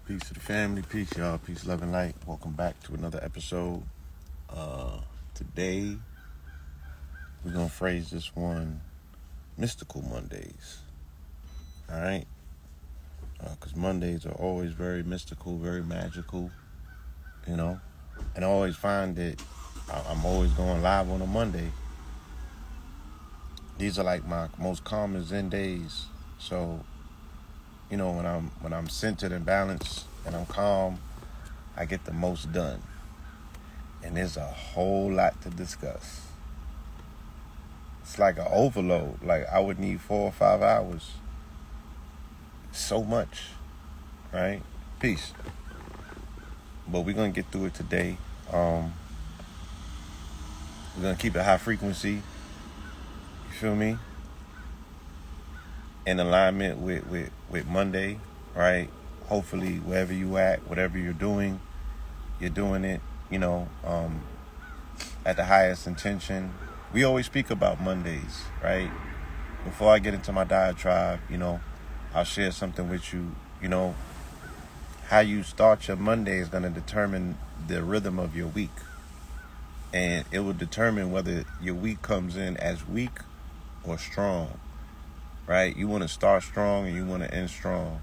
Peace to the family, peace y'all, peace, love, and light. Welcome back to another episode. Today, we're going to phrase this one, Mystical Mondays. All right? Because Mondays are always very mystical, very magical, you know? And I always find that I'm always going live on a Monday. These are like my most calm and zen days. So, you know, when I'm centered and balanced and I'm calm, I get the most done. And there's a whole lot to discuss. It's like an overload. Like I would need 4 or 5 hours. So much, right? Peace. But we're gonna get through it today. We're gonna keep it high frequency. You feel me? In alignment with Monday, right? Hopefully, wherever you at, whatever you're doing it, you know, at the highest intention. We always speak about Mondays, right? Before I get into my diatribe, you know, I'll share something with you. You know, how you start your Monday is going to determine the rhythm of your week. And it will determine whether your week comes in as weak or strong, right? You want to start strong and you want to end strong.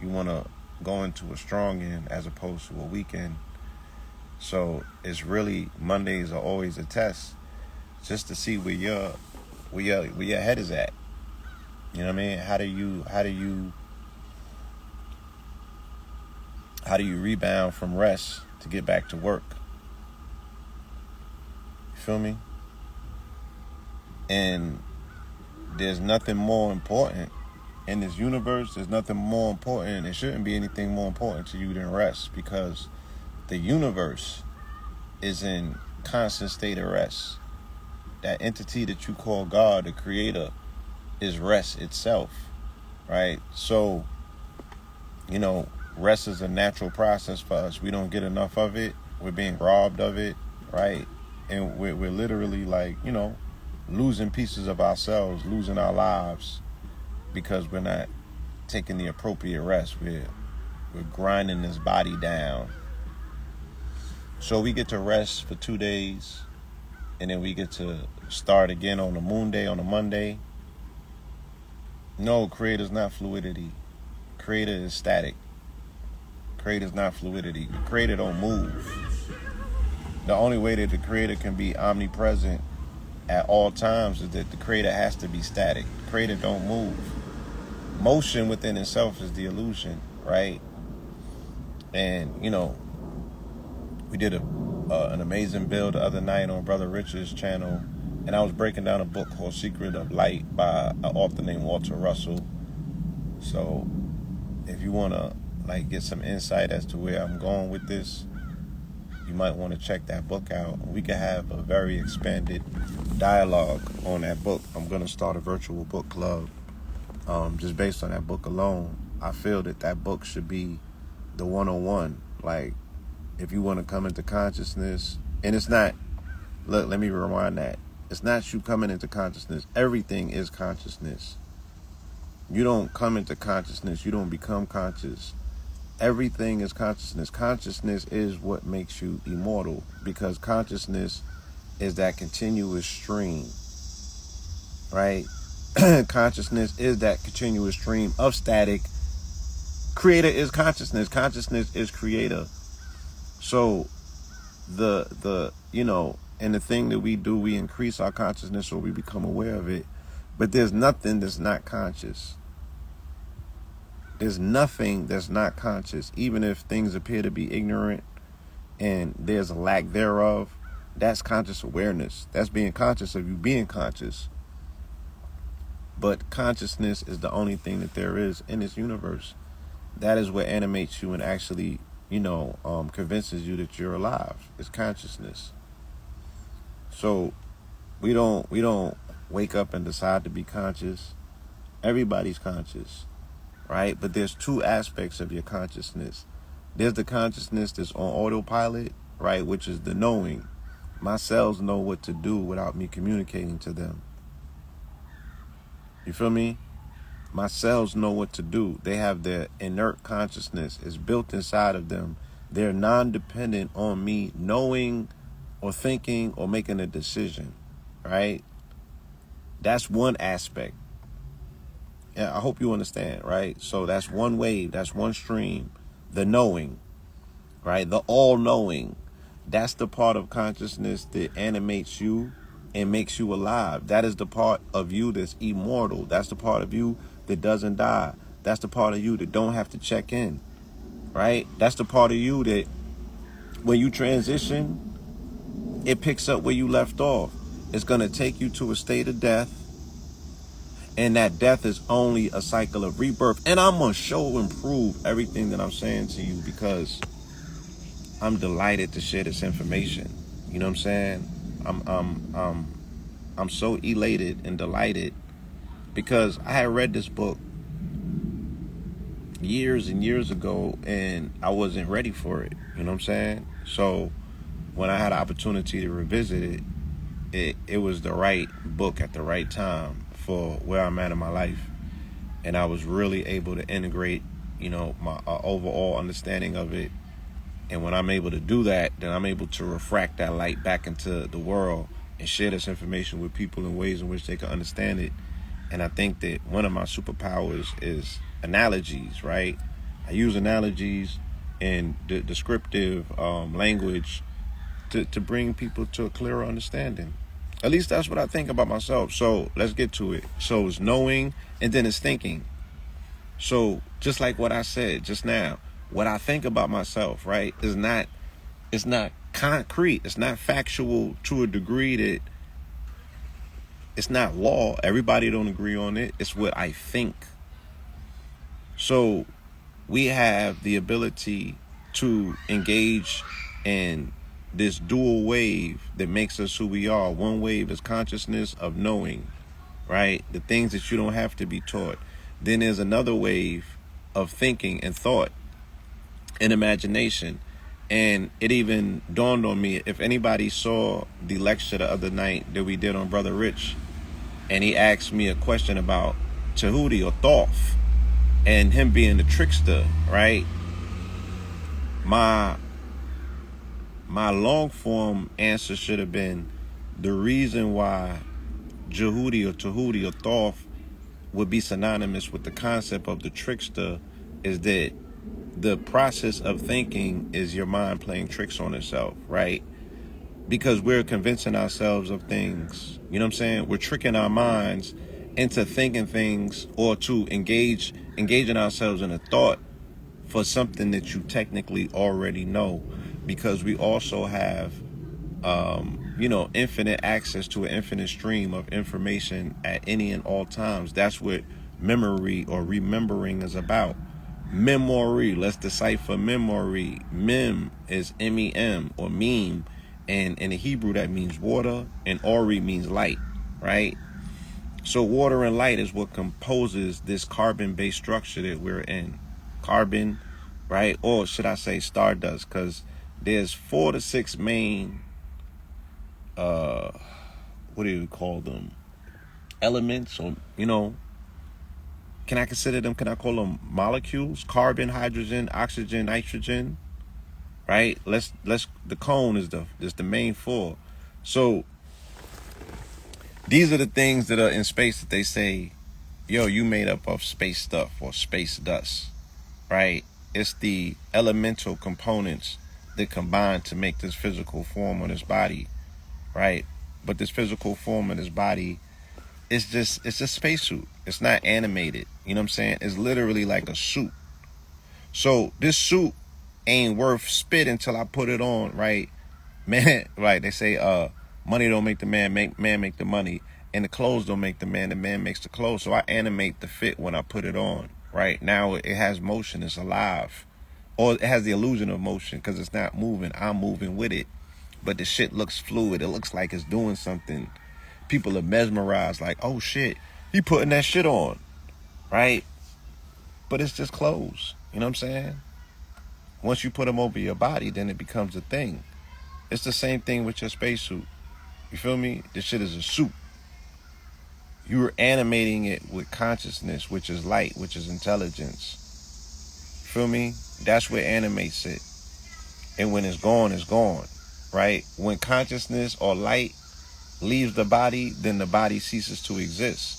You want to go into a strong end as opposed to a weak end. So it's really, Mondays are always a test just to see where your head is at. You know what I mean? How do you rebound from rest to get back to work? You feel me? And there's nothing more important in this universe. There's nothing more important. There shouldn't be anything more important to you than rest, because the universe is in constant state of rest. That entity that you call God, the creator, is rest itself, right? So, you know, rest is a natural process for us. We don't get enough of it. We're being robbed of it, right? And we're literally like, you know, losing pieces of ourselves, losing our lives because we're not taking the appropriate rest. We're grinding this body down. So we get to rest for 2 days, and then we get to start again on the moon day, on a Monday. No, creator's not fluidity. Creator is static. Creator's not fluidity. The creator don't move. The only way that the creator can be omnipresent at all times is that the creator has to be static. The creator don't move. Motion within itself is the illusion, right? And, you know, we did an amazing build the other night on Brother Richard's channel, and I was breaking down a book called Secret of Light by an author named Walter Russell. So if you want to like get some insight as to where I'm going with this, you might want to check that book out. We can have a very expanded dialogue on that book. I'm going to start a virtual book club just based on that book alone. I feel that book should be the 101. Like, if you want to come into consciousness, and it's not, look, let me rewind that. It's not you coming into consciousness. Everything is consciousness. You don't come into consciousness. You don't become conscious. Everything is consciousness. Consciousness is what makes you immortal, because consciousness is that continuous stream, right? Consciousness is that continuous stream of static. Creator is consciousness. Consciousness is creator. So the you know, and the thing that we do, we increase our consciousness or we become aware of it. But there's nothing that's not conscious. There's nothing that's not conscious. Even if things appear to be ignorant and there's a lack thereof, that's conscious awareness. That's being conscious of you being conscious. But consciousness is the only thing that there is in this universe. That is what animates you and actually, you know, convinces you that you're alive. It's consciousness. So we don't wake up and decide to be conscious. Everybody's conscious, right? But there's 2 aspects of your consciousness. There's the consciousness that's on autopilot, right? Which is the knowing. My cells know what to do without me communicating to them. You feel me? My cells know what to do. They have their inert consciousness. It's built inside of them. They're non-dependent on me knowing or thinking or making a decision, right? That's one aspect. And I hope you understand, right? So that's one wave, that's one stream, the knowing, right? The all-knowing. That's the part of consciousness that animates you and makes you alive. That is the part of you that's immortal. That's the part of you that doesn't die. That's the part of you that don't have to check in, right? That's the part of you that when you transition, it picks up where you left off. It's going to take you to a state of death. And that death is only a cycle of rebirth. And I'm going to show and prove everything that I'm saying to you because I'm delighted to share this information. You know what I'm saying? I'm so elated and delighted because I had read this book years and years ago and I wasn't ready for it. You know what I'm saying? So when I had an opportunity to revisit it, it was the right book at the right time for where I'm at in my life. And I was really able to integrate, my overall understanding of it. And when I'm able to do that, then I'm able to refract that light back into the world and share this information with people in ways in which they can understand it. And I think that one of my superpowers is analogies, right? I use analogies and descriptive language to bring people to a clearer understanding. At least that's what I think about myself. So let's get to it. So it's knowing and then it's thinking. So just like what I said just now, what I think about myself, right, it's not concrete. It's not factual to a degree that it's not law. Everybody don't agree on it. It's what I think. So we have the ability to engage in this dual wave that makes us who we are. One wave is consciousness of knowing, right? The things that you don't have to be taught. Then there's another wave of thinking and thought and imagination. And it even dawned on me, if anybody saw the lecture the other night that we did on Brother Rich, and he asked me a question about Tahuti or Thoth and him being the trickster, right? My long form answer should have been the reason why Jehudi or Tahuti or Thoth would be synonymous with the concept of the trickster is that the process of thinking is your mind playing tricks on itself, right? Because we're convincing ourselves of things, you know what I'm saying? We're tricking our minds into thinking things or to engaging ourselves in a thought for something that you technically already know, because we also have, infinite access to an infinite stream of information at any and all times. That's what memory or remembering is about. Memory, let's decipher memory. Mem is M-E-M or meme. And in the Hebrew, that means water, and Ori means light, right? So water and light is what composes this carbon-based structure that we're in. Carbon, right? Or should I say stardust? Because there's 4 to 6 main, what do you call them? Elements, or, can I consider them, can I call them molecules? Carbon, hydrogen, oxygen, nitrogen, right? The cone is the main 4. So these are the things that are in space that they say, yo, you made up of space stuff or space dust, right? It's the elemental components that combine to make this physical form on this body, right? But this physical form of this body, it's a spacesuit. It's not animated. You know what I'm saying? It's literally like a suit. So this suit ain't worth spit until I put it on, right? Man, right, they say money don't make the man make the money, and the clothes don't make the man makes the clothes. So I animate the fit when I put it on, right? Now it has motion, it's alive. Or it has the illusion of motion because it's not moving, I'm moving with it. But the shit looks fluid, it looks like it's doing something. People are mesmerized like, oh shit, he putting that shit on, right? But it's just clothes, you know what I'm saying? Once you put them over your body, then it becomes a thing. It's the same thing with your spacesuit. You feel me? This shit is a suit. You're animating it with consciousness, which is light, which is intelligence. Feel me? That's what animates it. And when it's gone, right? When consciousness or light leaves the body, then the body ceases to exist.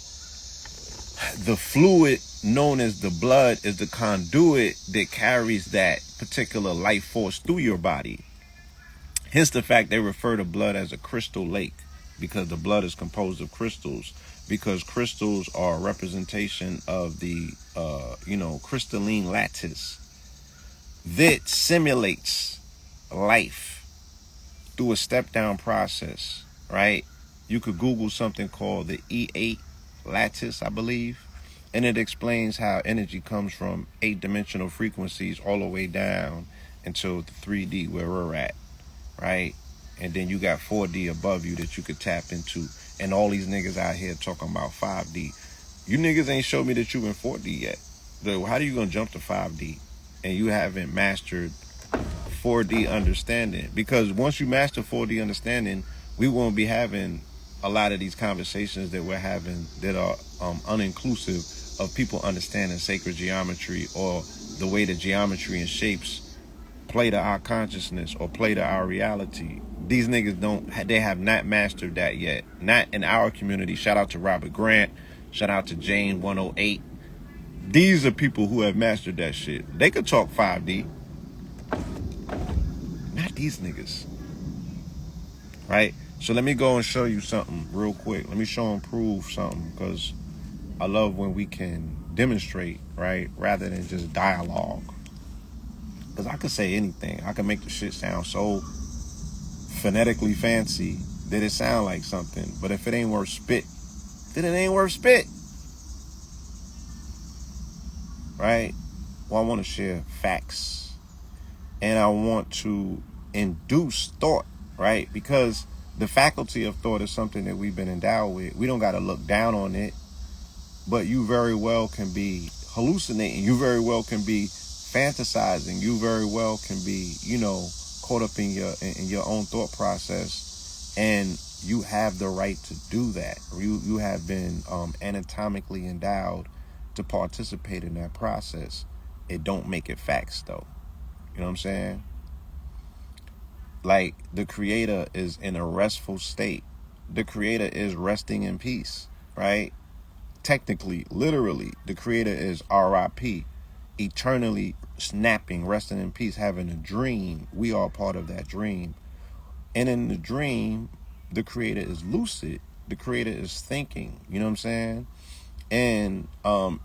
The fluid known as the blood is the conduit that carries that particular life force through your body. Hence the fact they refer to blood as a crystal lake, because the blood is composed of crystals, because crystals are a representation of the crystalline lattice that simulates life through a step down process, right? You could Google something called the E8 lattice, I believe, and it explains how energy comes from 8-dimensional frequencies all the way down until the 3D where we're at, right? And then you got 4D above you that you could tap into. And all these niggas out here talking about 5D. You niggas ain't showed me that you in 4D yet. So how are you gonna jump to 5D and you haven't mastered 4D understanding? Because once you master 4D understanding, we won't be having a lot of these conversations that we're having that are uninclusive of people understanding sacred geometry or the way that geometry and shapes play to our consciousness or play to our reality. These niggas they have not mastered that yet. Not in our community. Shout out to Robert Grant. Shout out to Jane 108. These are people who have mastered that shit. They could talk 5D. Not these niggas. Right? So let me go and show you something real quick. Let me show and prove something, because I love when we can demonstrate, right? Rather than just dialogue. Because I could say anything. I can make the shit sound so phonetically fancy that it sound like something. But if it ain't worth spit, then it ain't worth spit. Right? Well, I want to share facts. And I want to induce thought, right? Because the faculty of thought is something that we've been endowed with. We don't got to look down on it. But you very well can be hallucinating. You very well can be fantasizing. You very well can be, caught up in your own thought process. And you have the right to do that. You have been anatomically endowed to participate in that process. It don't make it facts, though. You know what I'm saying? Like, the creator is in a restful state. The creator is resting in peace, right? Technically, literally, the creator is RIP, eternally snapping, resting in peace, having a dream. We are part of that dream. And in the dream, the creator is lucid. The creator is thinking, you know what I'm saying? And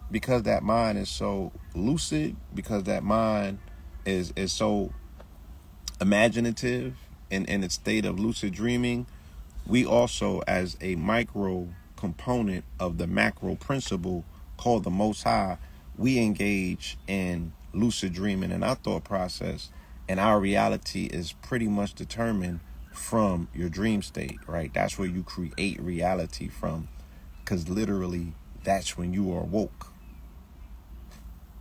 because that mind is so lucid, because that mind is so imaginative in its state of lucid dreaming, we also, as a micro component of the macro principle called the Most High, we engage in lucid dreaming in our thought process, and our reality is pretty much determined from your dream state, right? That's where you create reality from, because literally that's when you are woke.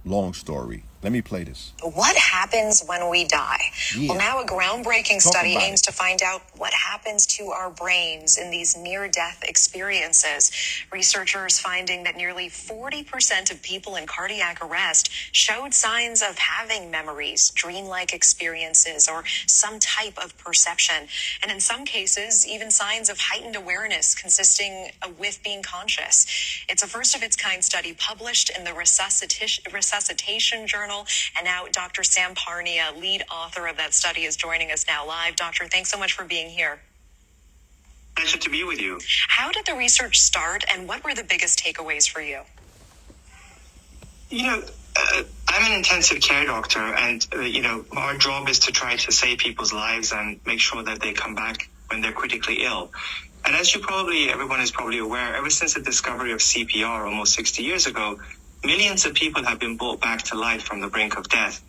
Long story. Let me play this. What happens when we die? Yeah. Well, now a groundbreaking study aims to find out what happens to our brains in these near-death experiences. Researchers finding that nearly 40% of people in cardiac arrest showed signs of having memories, dreamlike experiences, or some type of perception. And in some cases, even signs of heightened awareness consisting with being conscious. It's a first-of-its-kind study published in the Resuscitation Journal. And now Dr. Sam Parnia, lead author of that study, is joining us now live. Doctor, thanks so much for being here. Pleasure to be with you. How did the research start, and what were the biggest takeaways for you? I'm an intensive care doctor, and, our job is to try to save people's lives and make sure that they come back when they're critically ill. And as everyone is probably aware, ever since the discovery of CPR almost 60 years ago, millions of people have been brought back to life from the brink of death.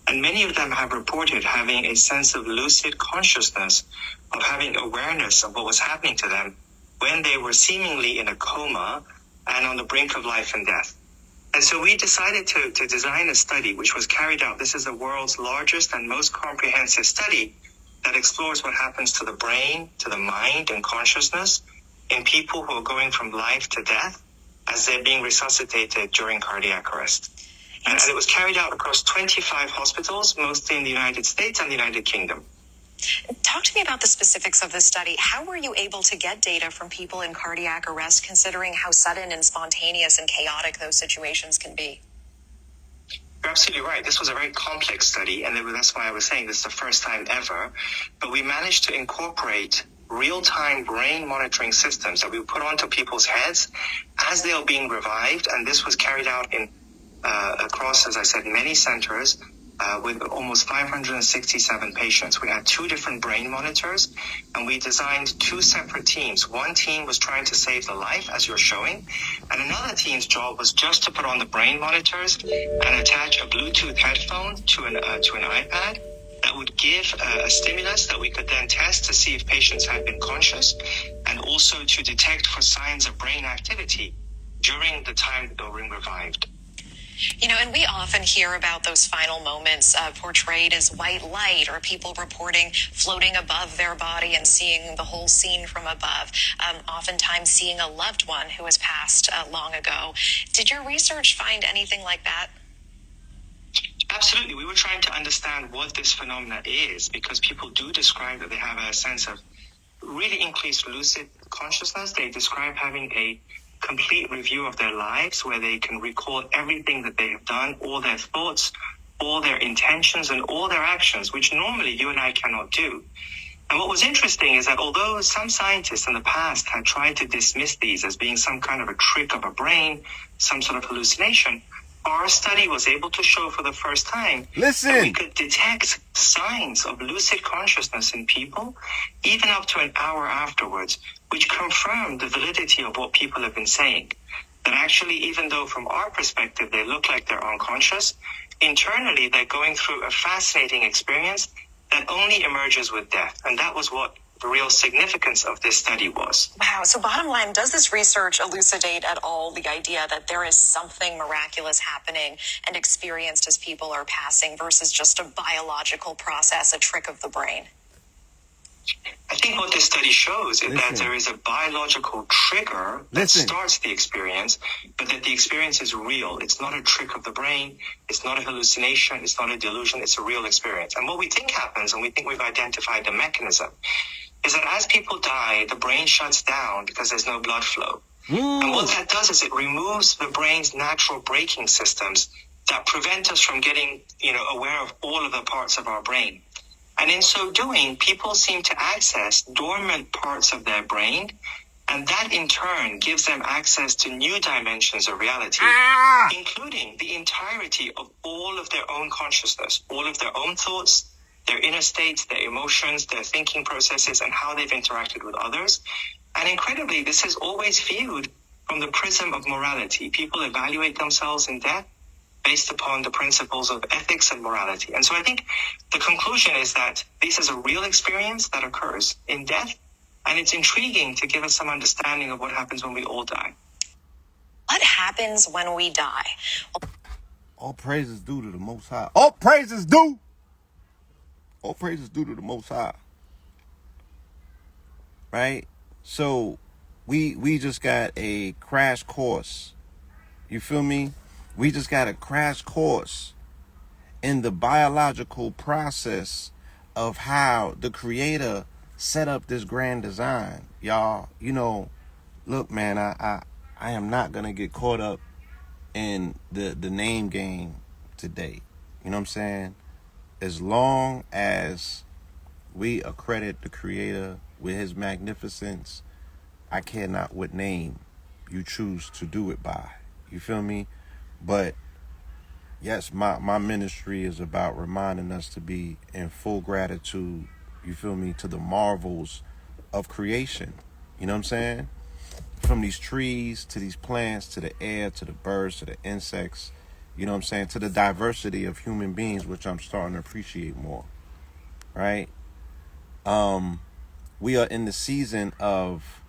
And many of them have reported having a sense of lucid consciousness, of having awareness of what was happening to them when they were seemingly in a coma and on the brink of life and death. And so we decided to design a study which was carried out. This is the world's largest and most comprehensive study that explores what happens to the brain, to the mind and consciousness in people who are going from life to death as they're being resuscitated during cardiac arrest. And it was carried out across 25 hospitals, mostly in the United States and the United Kingdom. Talk to me about the specifics of this study. How were you able to get data from people in cardiac arrest, considering how sudden and spontaneous and chaotic those situations can be? You're absolutely right. This was a very complex study, and that's why I was saying this is the first time ever. But we managed to incorporate real-time brain monitoring systems that we put onto people's heads as they are being revived, and this was carried out in across, as I said, many centers with almost 567 patients. We had 2 different brain monitors, and we designed 2 separate teams. One team was trying to save the life, as you're showing, and another team's job was just to put on the brain monitors and attach a Bluetooth headphone to an iPad that would give a stimulus that we could then test to see if patients had been conscious, and also to detect for signs of brain activity during the time that they were being revived. You know, and we often hear about those final moments portrayed as white light, or people reporting floating above their body and seeing the whole scene from above, oftentimes seeing a loved one who has passed long ago. Did your research find anything like that? Absolutely. We were trying to understand what this phenomena is, because people do describe that they have a sense of really increased lucid consciousness. They describe having a complete review of their lives where they can recall everything that they have done, all their thoughts, all their intentions, and all their actions, which normally you and I cannot do. And what was interesting is that although some scientists in the past had tried to dismiss these as being some kind of a trick of a brain, some sort of hallucination, our study was able to show for the first time that we could detect signs of lucid consciousness in people, even up to an hour afterwards, which confirmed the validity of what people have been saying. That actually, even though from our perspective they look like they're unconscious, internally they're going through a fascinating experience that only emerges with death. And that was what the real significance of this study was. Wow. So bottom line, does this research elucidate at all the idea that there is something miraculous happening and experienced as people are passing versus just a biological process, a trick of the brain? I think what this study shows is that there is a biological trigger that starts the experience, but that the experience is real. It's not a trick of the brain. It's not a hallucination. It's not a delusion. It's a real experience. And what we think happens, and we think we've identified the mechanism, is that as people die, the brain shuts down because there's no blood flow. And what that does is it removes the brain's natural braking systems that prevent us from getting, aware of all of the parts of our brain. And in so doing, people seem to access dormant parts of their brain, and that in turn gives them access to new dimensions of reality, including the entirety of all of their own consciousness, all of their own thoughts, their inner states, their emotions, their thinking processes, and how they've interacted with others. And incredibly, this is always viewed from the prism of morality. People evaluate themselves in death based upon the principles of ethics and morality. And so I think the conclusion is that this is a real experience that occurs in death, and it's intriguing to give us some understanding of what happens when we all die. What happens when we die? All praises due to the Most High. All praises due. All praises due to the Most High. Right? So we just got a crash course. You feel me? We just got a crash course in the biological process of how the Creator set up this grand design. Y'all, look, man, I am not going to get caught up in the name game today. You know what I'm saying? As long as we accredit the Creator with his magnificence, I care not what name you choose to do it by. You feel me? But yes, my ministry is about reminding us to be in full gratitude, you feel me, to the marvels of creation. You know what I'm saying? From these trees to these plants to the air to the birds to the insects, you know what I'm saying, to the diversity of human beings, which I'm starting to appreciate more. Right? We are in the season of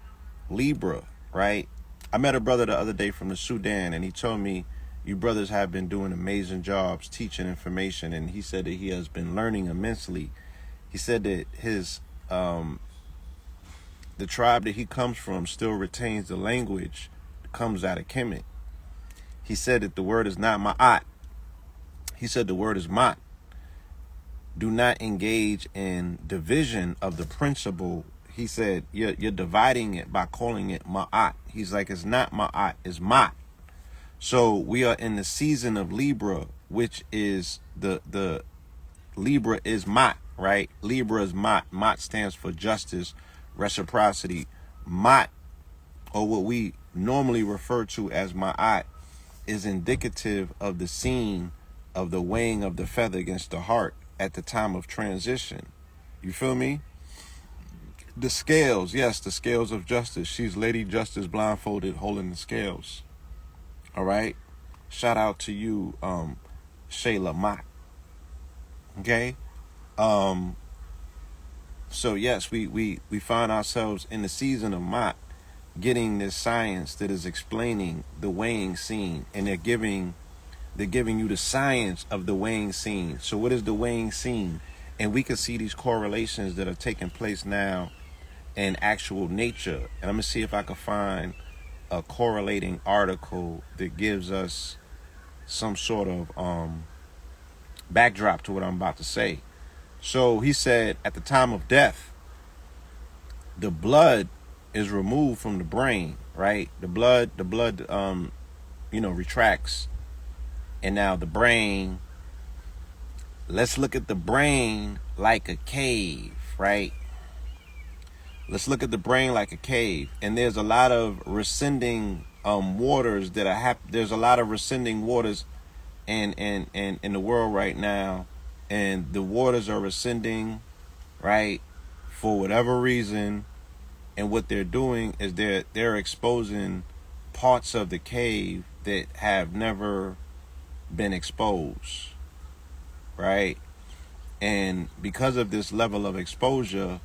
Libra, right? I met a brother the other day from the Sudan, and he told me, you brothers have been doing amazing jobs teaching information, and he said that he has been learning immensely. He said that his the tribe that he comes from still retains the language that comes out of Kemet. He said that the word is not ma'at. He said the word is mat. Do not engage in division of the principle. He said you're dividing it by calling it ma'at. He's like, it's not ma'at, it's mat. So we are in the season of Libra, which is the Libra is mat, right? Libra is mat. Mat stands for justice, reciprocity. Mat, or what we normally refer to as ma'at, is indicative of the scene of the weighing of the feather against the heart at the time of transition. You feel me? The scales, yes, the scales of justice. She's Lady Justice blindfolded holding the scales. All right? Shout out to you, Shayla Mott. Okay? So yes, we find ourselves in the season of Mott, getting this science that is explaining the weighing scene, and they're giving you the science of the weighing scene. So what is the weighing scene? And we can see these correlations that are taking place now in actual nature. And I'm gonna see if I can find a correlating article that gives us some sort of backdrop to what I'm about to say. So he said at the time of death, the blood is removed from the brain, right? The blood retracts. And now the brain, let's look at the brain like a cave, right? Let's look at the brain like a cave. And there's a lot of rescinding waters that are there's a lot of rescinding waters in the world right now. And the waters are rescinding, right, for whatever reason. And what they're doing is they're exposing parts of the cave that have never been exposed, right? And because of this level of exposure,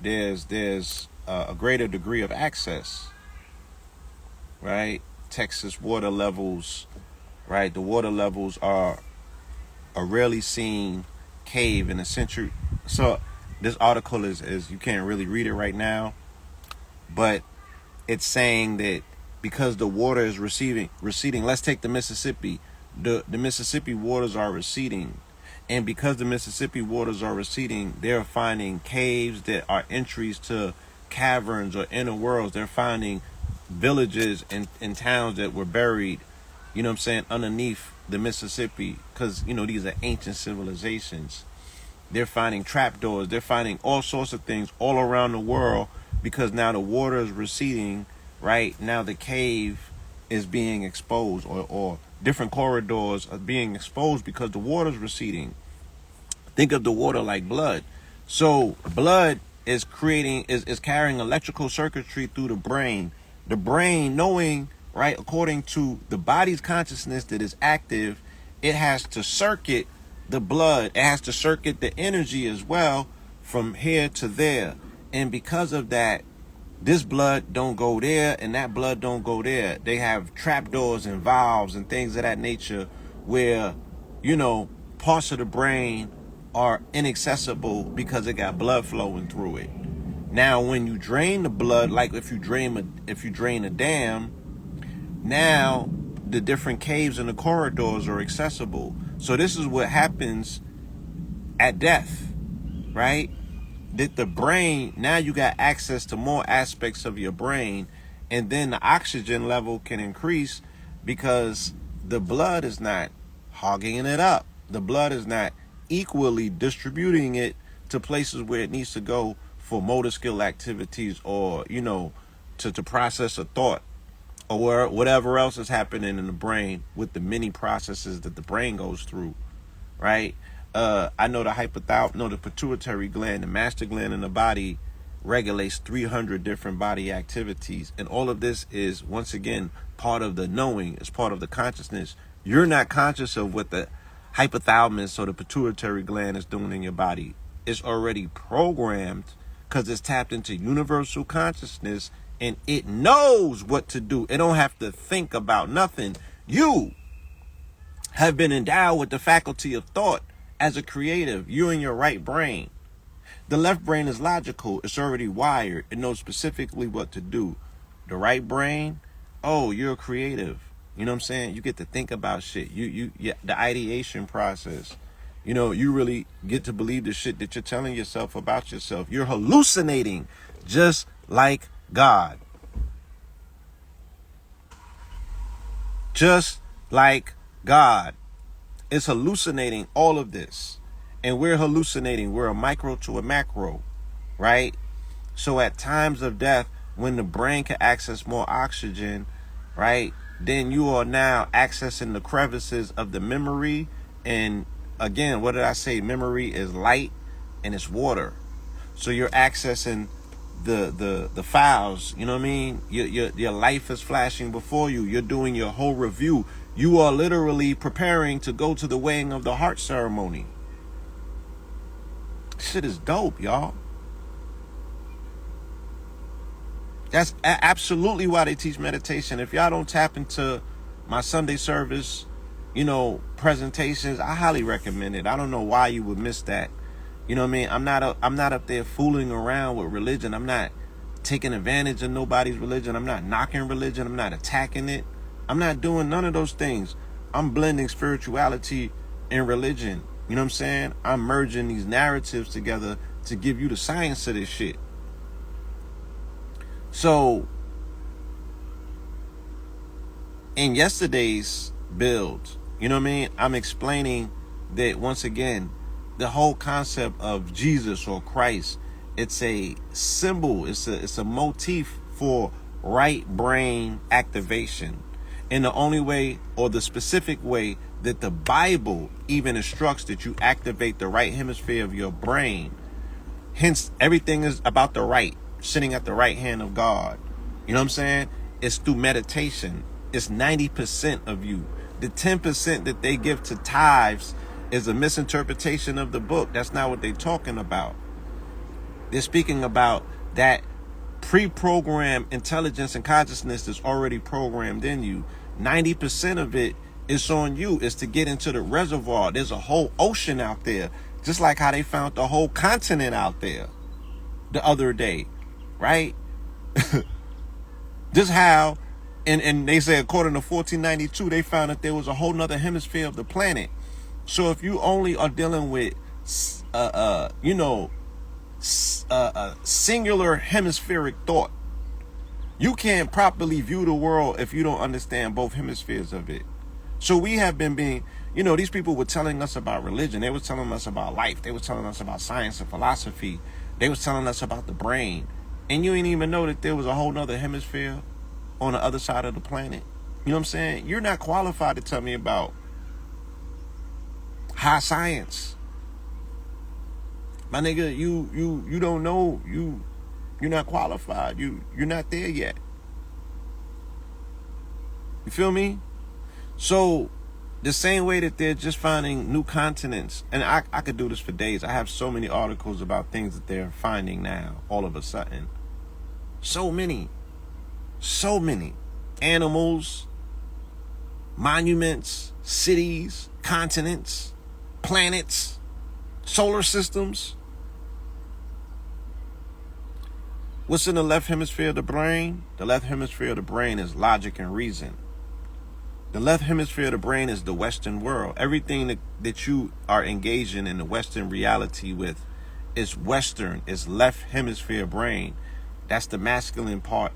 there's a greater degree of access, right? Texas water levels, right? The water levels are a rarely seen cave in a century. So this article is you can't really read it right now, but it's saying that because the water is receding, let's take the Mississippi. The Mississippi waters are receding. And because the Mississippi waters are receding, they're finding caves that are entries to caverns or inner worlds. They're finding villages and towns that were buried, you know what I'm saying, underneath the Mississippi. Because, these are ancient civilizations. They're finding trapdoors. They're finding all sorts of things all around the world because now the water is receding. Right now, the cave is being exposed, or different corridors are being exposed because the water is receding. Think of the water like blood. So blood is carrying electrical circuitry through the brain. The brain, knowing, right, according to the body's consciousness that is active, it has to circuit the blood. It has to circuit the energy as well from here to there. And because of that, this blood don't go there and that blood don't go there. They have trapdoors and valves and things of that nature where, parts of the brain are inaccessible because it got blood flowing through it. Now, when you drain the blood, like if you drain a dam, now the different caves and the corridors are accessible. So this is what happens at death, right? That the brain, now you got access to more aspects of your brain, and then the oxygen level can increase because the blood is not hogging it up. The blood is not equally distributing it to places where it needs to go for motor skill activities, or, to process a thought, or whatever else is happening in the brain with the many processes that the brain goes through, right? I know the pituitary gland, the master gland in the body, regulates 300 different body activities. And all of this is, once again, part of the knowing. It's part of the consciousness. You're not conscious of what the hypothalamus or the pituitary gland is doing in your body. It's already programmed because it's tapped into universal consciousness, and it knows what to do. It don't have to think about nothing. You have been endowed with the faculty of thought. As a creative, you in your right brain. The left brain is logical. It's already wired. It knows specifically what to do. The right brain, oh, you're creative. You know what I'm saying? You get to think about shit. The ideation process. You know, you really get to believe the shit that you're telling yourself about yourself. You're hallucinating just like God. Just like God. It's hallucinating all of this. And we're hallucinating. We're a micro to a macro, right? So at times of death, when the brain can access more oxygen, right, then you are now accessing the crevices of the memory. And again, what did I say? Memory is light and it's water. So you're accessing the files, you know what I mean? Your life is flashing before you. You're doing your whole review. You are literally preparing to go to the weighing of the heart ceremony. Shit is dope, y'all. That's absolutely why they teach meditation. If y'all don't tap into my Sunday service, you know, presentations, I highly recommend it. I don't know why you would miss that. You know what I mean? I'm not up there fooling around with religion. I'm not taking advantage of nobody's religion. I'm not knocking religion. I'm not attacking it. I'm not doing none of those things. I'm blending spirituality and religion. You know what I'm saying? I'm merging these narratives together to give you the science of this shit. So, in yesterday's build, you know what I mean? I'm explaining that once again, the whole concept of Jesus or Christ, it's a symbol, it's a motif for right brain activation. And the only way, or the specific way, that the Bible even instructs that you activate the right hemisphere of your brain. Hence, everything is about the right, sitting at the right hand of God. You know what I'm saying? It's through meditation. It's 90% of you. The 10% that they give to tithes is a misinterpretation of the book. That's not what they're talking about. They're speaking about that pre-programmed intelligence and consciousness that's already programmed in you. 90% of it is on you. Is to get into the reservoir. There's a whole ocean out there. Just like how they found the whole continent out there the other day. Right? Just how, and they say according to 1492, they found that there was a whole nother hemisphere of the planet. So if you only are dealing with, singular hemispheric thought, you can't properly view the world if you don't understand both hemispheres of it. So we have been being, these people were telling us about religion. They were telling us about life. They were telling us about science and philosophy. They was telling us about the brain. And you didn't even know that there was a whole nother hemisphere on the other side of the planet. You know what I'm saying? You're not qualified to tell me about high science. My nigga, you don't know. You're not qualified. You're not there yet. You feel me? So the same way that they're just finding new continents, and I could do this for days. I have so many articles about things that they're finding now, all of a sudden. So many animals, monuments, cities, continents, planets, solar systems. What's in the left hemisphere of the brain? The left hemisphere of the brain is logic and reason. The left hemisphere of the brain is the Western world. Everything that you are engaging in the Western reality with is Western, is left hemisphere brain. That's the masculine part.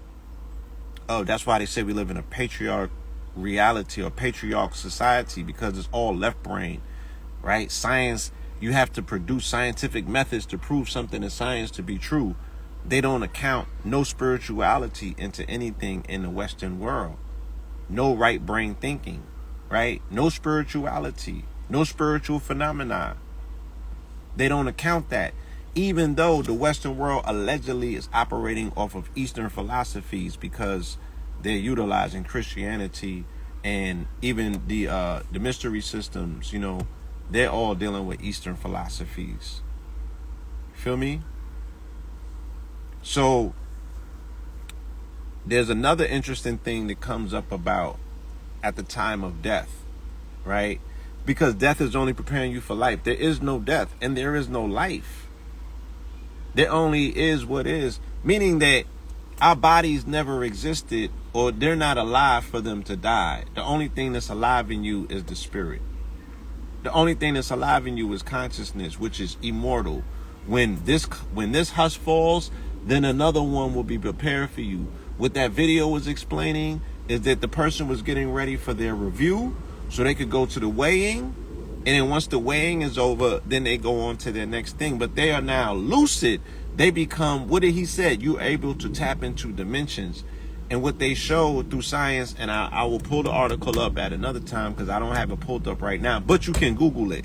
Oh, that's why they say we live in a patriarch reality or patriarch society, because it's all left brain, right? Science, you have to produce scientific methods to prove something in science to be true. They don't account no spirituality into anything in the Western world. No right brain thinking, right? No spirituality, no spiritual phenomena. They don't account that. Even though the Western world allegedly is operating off of Eastern philosophies, because they're utilizing Christianity and even the mystery systems, they're all dealing with Eastern philosophies. Feel me? So there's another interesting thing that comes up about at the time of death, right? Because death is only preparing you for life. There is no death and there is no life. There only is what is, meaning that our bodies never existed, or they're not alive for them to die. The only thing that's alive in you is the spirit. The only thing that's alive in you is consciousness, which is immortal. When this husk falls, then another one will be prepared for you. What that video was explaining is that the person was getting ready for their review so they could go to the weighing. And then once the weighing is over, then they go on to their next thing. But they are now lucid. They become, what did he said? You're able to tap into dimensions. And what they show through science, and I will pull the article up at another time because I don't have it pulled up right now, but you can Google it,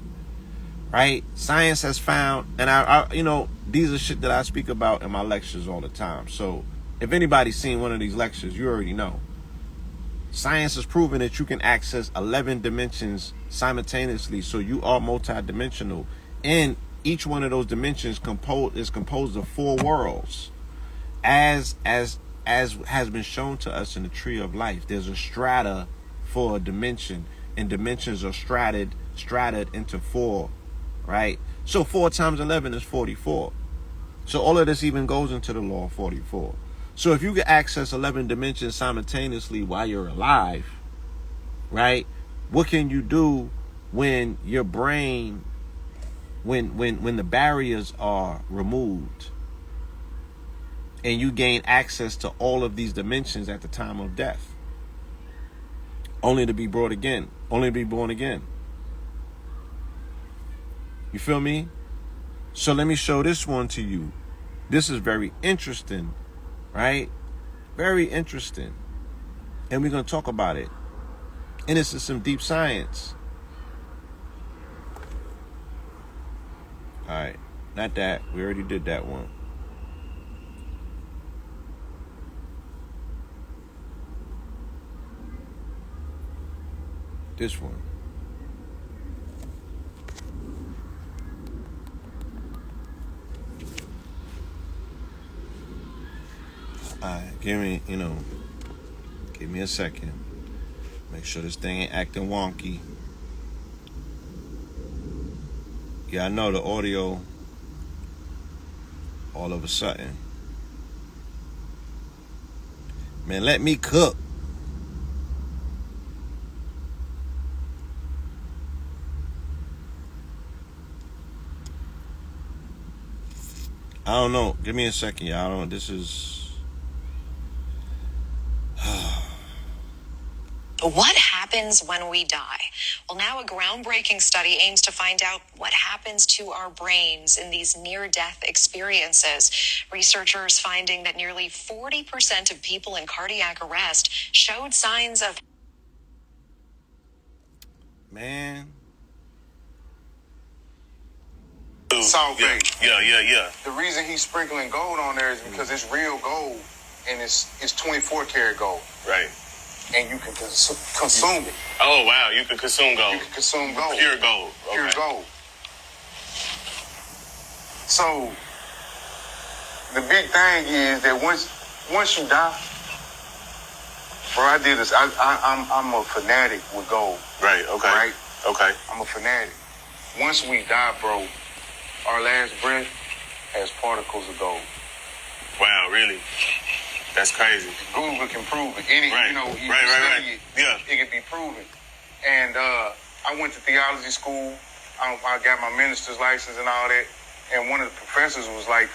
right? Science has found, and I these are shit that I speak about in my lectures all the time. So if anybody's seen one of these lectures, you already know. Science has proven that you can access 11 dimensions simultaneously, so you are multidimensional. And each one of those dimensions is composed of 4 worlds. As has been shown to us in the tree of life, there's a strata for a dimension, and dimensions are strated into 4, right? So 4 times 11 is 44. So all of this even goes into the law of 44. So if you can access 11 dimensions simultaneously while you're alive, right? What can you do when your brain, when the barriers are removed and you gain access to all of these dimensions at the time of death? Only to be born again. You feel me? So let me show this one to you. This is very interesting, right? Very interesting. And we're going to talk about it. And this is some deep science. All right. Not that. We already did that one. This one. Alright, give me a second. Make sure this thing ain't acting wonky. Yeah, I know the audio all of a sudden. Man, let me cook. I don't know. Give me a second, y'all. I don't know. This is... What happens when we die? Well, now a groundbreaking study aims to find out what happens to our brains in these near-death experiences. Researchers finding that nearly 40% of people in cardiac arrest showed signs of... Man. Salt Bay. Yeah. The reason he's sprinkling gold on there is because it's real gold, and it's 24 karat gold. Right. And you can consume it. Oh, wow. You can consume gold. You can consume gold. Pure gold. Okay. Pure gold. So, the big thing is that once you die, bro, I did this. I'm a fanatic with gold. Right, okay. Right? Okay. I'm a fanatic. Once we die, bro, our last breath has particles of gold. Wow, really? That's crazy. Google can prove it. Right. Yeah. It can be proven. And I went to theology school. I got my minister's license and all that. And one of the professors was like,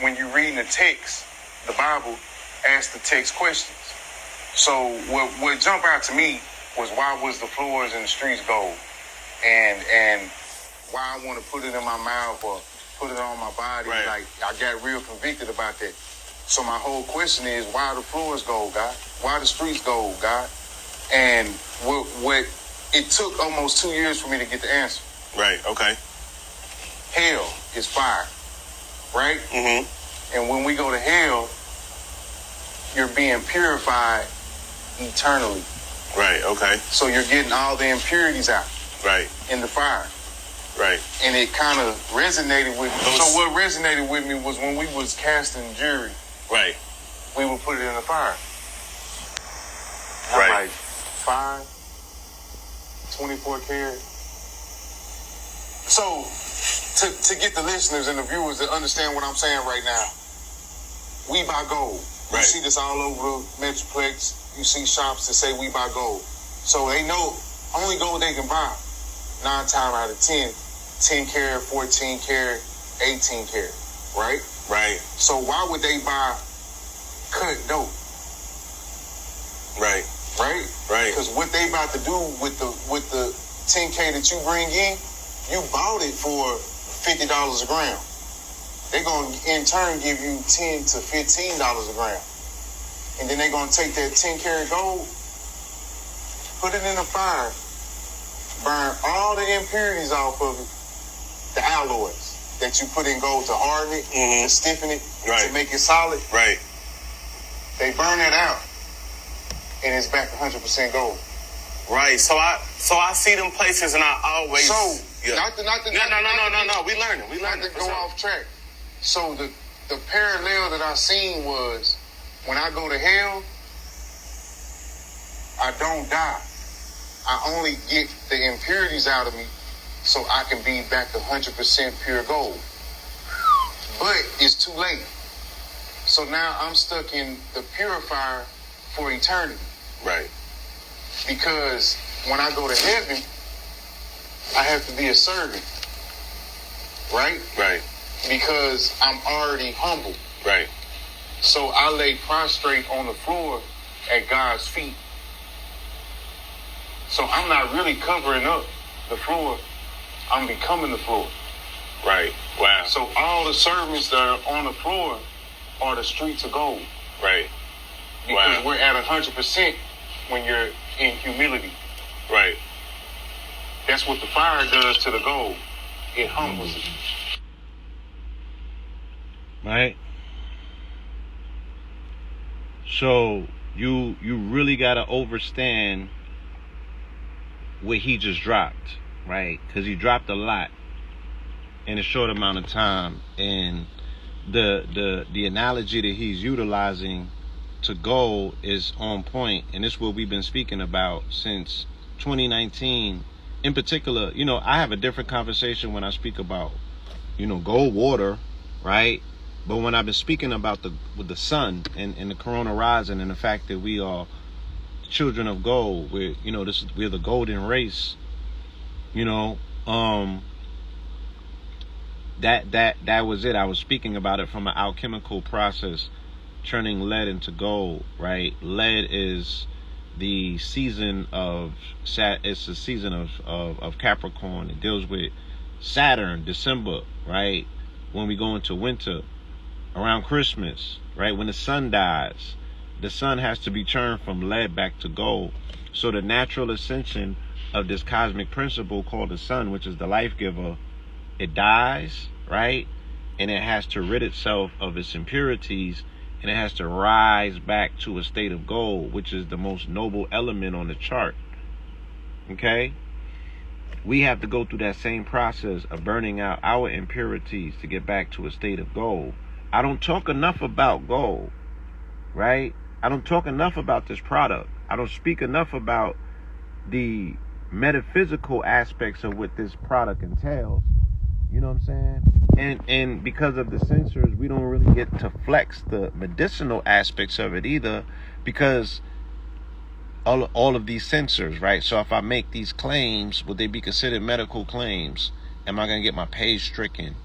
when you're reading the text, the Bible, ask the text questions. So what jumped out to me was, why was the floors and the streets gold? And why I want to put it in my mouth or put it on my body. Right. Like, I got real convicted about that. So my whole question is, why are the floors gold, God? Why are the streets gold, God? And what it took almost 2 years for me to get the answer. Right, okay. Hell is fire, right? Mm-hmm. And when we go to hell, you're being purified eternally. Right, okay. So you're getting all the impurities out. Right. In the fire. Right. And it kind of resonated with me. So what resonated with me was when we was casting jury. Right. We would put it in the fire. Right. I'm like, fire, 24 karat. So to get the listeners and the viewers to understand what I'm saying right now, we buy gold. Right. You see this all over the Metroplex. You see shops that say we buy gold. So they know only gold they can buy 9 times out of 10, 10 karat, 14 karat, 18 karat, right? Right. So why would they buy cut dope? Right. Right? Right. Because what they about to do with the 10K that you bring in, you bought it for $50 a gram. They're going to, in turn, give you $10 to $15 a gram. And then they're going to take that 10 karat gold, put it in the fire, burn all the impurities off of it, the alloys that you put in gold to harden it, to stiffen it, to make it solid. Right. They burn that out, and it's back 100% gold. Right. So I see them places, and I always not to No. We learning. Not to go off track. So the parallel that I seen was when I go to hell, I don't die. I only get the impurities out of me so I can be back 100% pure gold. But it's too late. So now I'm stuck in the purifier for eternity. Right. Because when I go to heaven, I have to be a servant. Right? Right. Because I'm already humble. Right. So I lay prostrate on the floor at God's feet. So I'm not really covering up the floor. I'm becoming the floor. Right. Wow. So all the servants that are on the floor are the streets of gold. Right. Because we're at 100% when you're in humility. Right. That's what the fire does to the gold. It humbles it. Right? So you really got to understand what he just dropped, right? Because he dropped a lot in a short amount of time, and the analogy that he's utilizing to gold is on point, and it's what we've been speaking about since 2019. In particular, I have a different conversation when I speak about, gold water, right? But when I've been speaking about the sun and the corona rising and the fact that we are children of gold, we're the golden race, that was it. I was speaking about it from an alchemical process, turning lead into gold, right? Lead is the season of Capricorn. It deals with Saturn, December, right? When we go into winter, around Christmas, right? When the sun dies, the sun has to be turned from lead back to gold. So the natural ascension of this cosmic principle called the sun, which is the life giver, it dies, right? And it has to rid itself of its impurities, and it has to rise back to a state of gold, which is the most noble element on the chart. Okay? We have to go through that same process of burning out our impurities to get back to a state of gold. I don't talk enough about gold, right? I don't talk enough about this product. I don't speak enough about the metaphysical aspects of what this product entails. You know what I'm saying? And because of the sensors, we don't really get to flex the medicinal aspects of it either, because all of these sensors, right? So if I make these claims, would they be considered medical claims? Am I going to get my page stricken?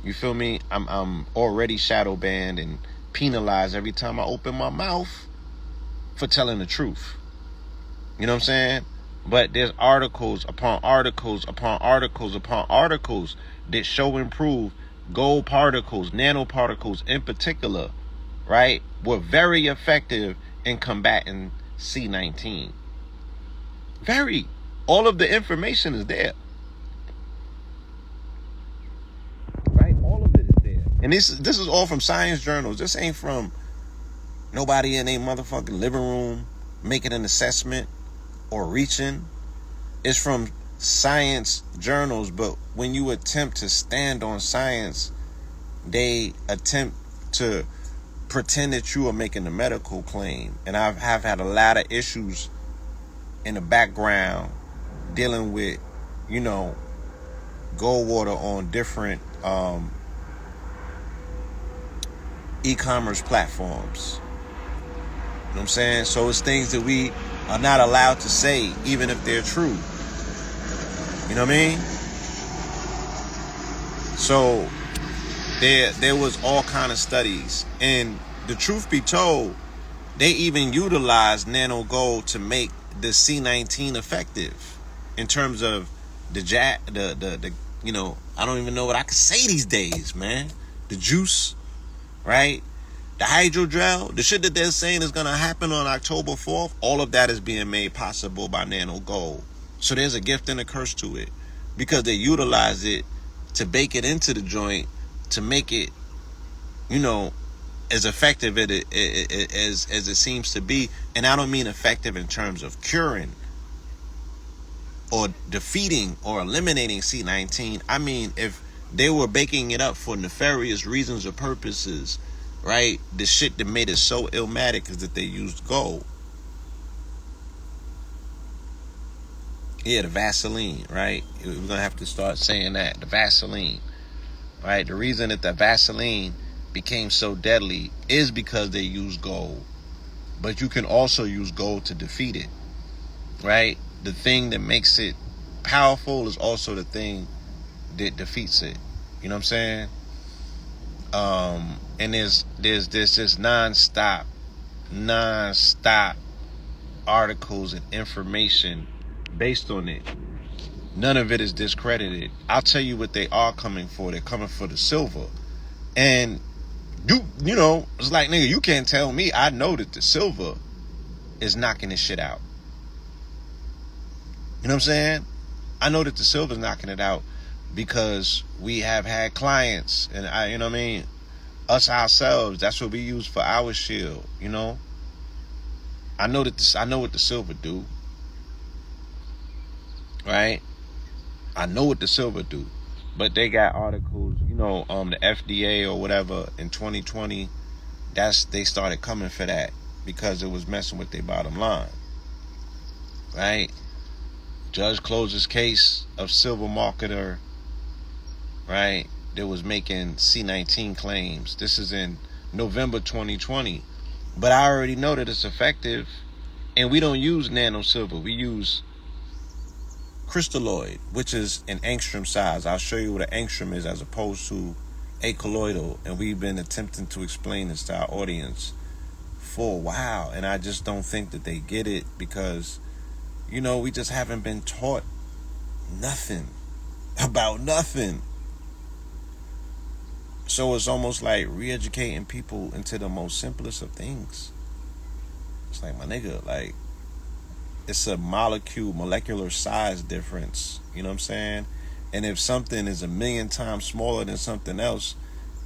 You feel me? I'm already shadow banned and penalized every time I open my mouth for telling the truth. You know what I'm saying? But there's articles upon articles upon articles upon articles that show and prove gold particles, nanoparticles in particular, right, were very effective in combating C-19. Very. All of the information is there. Right? All of it is there. And this is all from science journals. This ain't from nobody in a motherfucking living room making an assessment or reaching. It's from science journals, but when you attempt to stand on science, they attempt to pretend that you are making a medical claim. And have had a lot of issues in the background dealing with, Gold water on different e-commerce platforms. You know what I'm saying? So it's things that we are not allowed to say, even if they're true. You know what I mean? So there was all kind of studies, and the truth be told, they even utilized nano gold to make the C19 effective in terms of the you know, I don't even know what I can say these days, man. The juice, right? The hydrogel, the shit that they're saying is gonna happen on October 4th, all of that is being made possible by nano gold. So there's a gift and a curse to it, because they utilize it to bake it into the joint to make it, you know, as effective as it seems to be. And I don't mean effective in terms of curing or defeating or eliminating C19. I mean, if they were baking it up for nefarious reasons or purposes, right? The shit that made it so illmatic is that they used gold. Yeah, the Vaseline, right? We're going to have to start saying that. The Vaseline, right? The reason that the Vaseline became so deadly is because they used gold. But you can also use gold to defeat it, right? The thing that makes it powerful is also the thing that defeats it. You know what I'm saying? And there's just non-stop articles and information based on it. None of it is discredited. I'll tell you what they are coming for. They're coming for the silver. And you know, it's like, nigga, you can't tell me. I know that the silver is knocking this shit out. You know what I'm saying? I know that the silver is knocking it out because we have had clients, and you know what I mean? Us ourselves, that's what we use for our shield, you know? I know what the silver do. Right? I know what the silver do. But they got articles, you know, the FDA or whatever in 2020, they started coming for that because it was messing with their bottom line. Right? Judge closes case of silver marketer, right, that was making C19 claims. This is in November 2020. But I already know that it's effective, and we don't use nano silver. We use crystalloid, which is an angstrom size. I'll show you what an angstrom is as opposed to a colloidal, and we've been attempting to explain this to our audience for a while, and I just don't think that they get it because, you know, we just haven't been taught nothing about nothing. So it's almost like re-educating people into the most simplest of things. It's like, my nigga, like, it's a molecular size difference. You know what I'm saying? And if something is 1,000,000 times smaller than something else,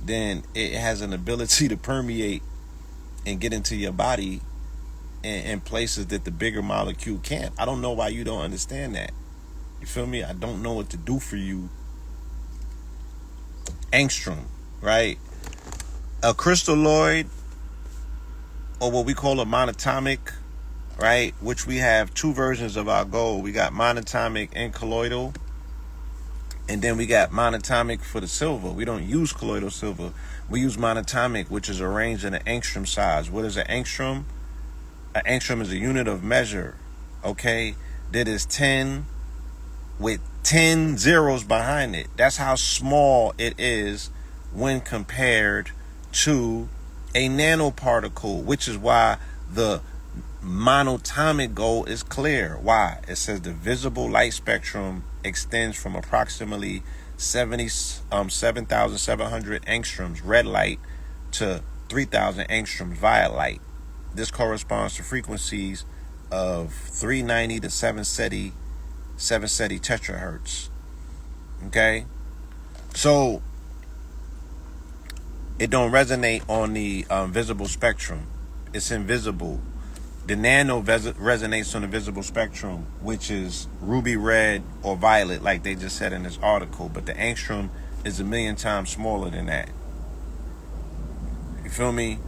then it has an ability to permeate and get into your body in places that the bigger molecule can't. I don't know why you don't understand that. You feel me? I don't know what to do for you. Angstrom, right? A crystalloid, or what we call a monatomic, right? Which we have two versions of our gold. We got monatomic and colloidal. And then we got monatomic for the silver. We don't use colloidal silver. We use monatomic, which is arranged in an angstrom size. What is an angstrom? An angstrom is a unit of measure, okay, that is 10 with 10 zeros behind it. That's how small it is when compared to a nanoparticle, which is why the monatomic gold is clear. Why? It says the visible light spectrum extends from approximately 7,700 angstroms red light to 3,000 angstroms violet light. This corresponds to frequencies of 390 to 770 tetrahertz. Okay? So it don't resonate on the visible spectrum. It's invisible. The nano resonates on the visible spectrum, which is ruby red or violet, like they just said in this article. But the angstrom is 1,000,000 times smaller than that. You feel me?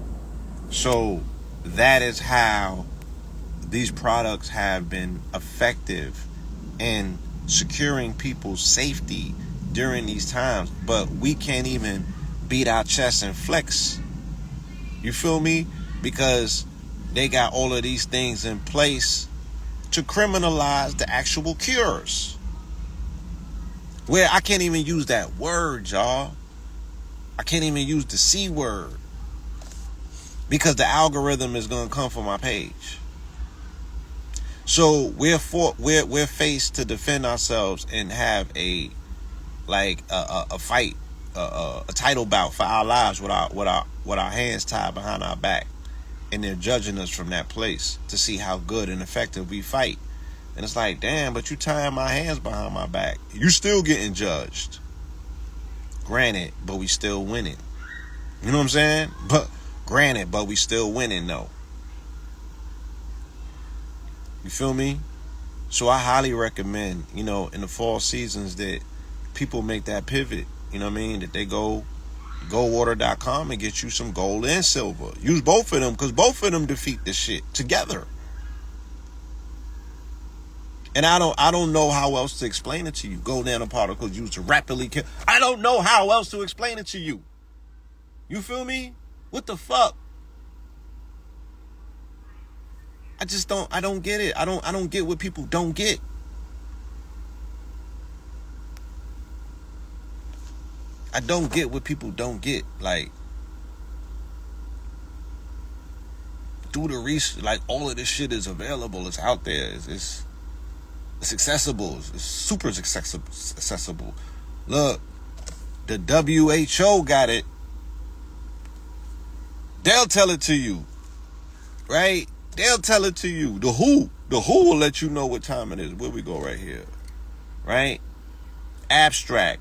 So that is how these products have been effective in securing people's safety during these times, but we can't even beat our chest and flex. You feel me? Because they got all of these things in place to criminalize the actual cures. Where I can't even use that word, y'all. I can't even use the C word. Because the algorithm is going to come for my page. So we're faced to defend ourselves and have a fight, a title bout for our lives with our hands tied behind our back, and they're judging us from that place to see how good and effective we fight. And it's like, damn, but you tying my hands behind my back, you still getting judged. Granted, but we still winning. You know what I'm saying? But we still winning though. You feel me? So I highly recommend, in the fall seasons that people make that pivot. You know what I mean? That they go goldwater.com and get you some gold and silver. Use both of them, because both of them defeat this shit together. And I don't know how else to explain it to you. Gold nanoparticles used to rapidly kill. I don't know how else to explain it to you. You feel me? What the fuck? I don't get it. I don't get what people don't get. I don't get what people don't get. Like, do the research. Like, all of this shit is available. It's out there. It's accessible. It's super accessible. Look, the WHO got it. They'll tell it to you. Right? They'll tell it to you. The WHO will let you know what time it is. Where we go right here. Right? Abstract.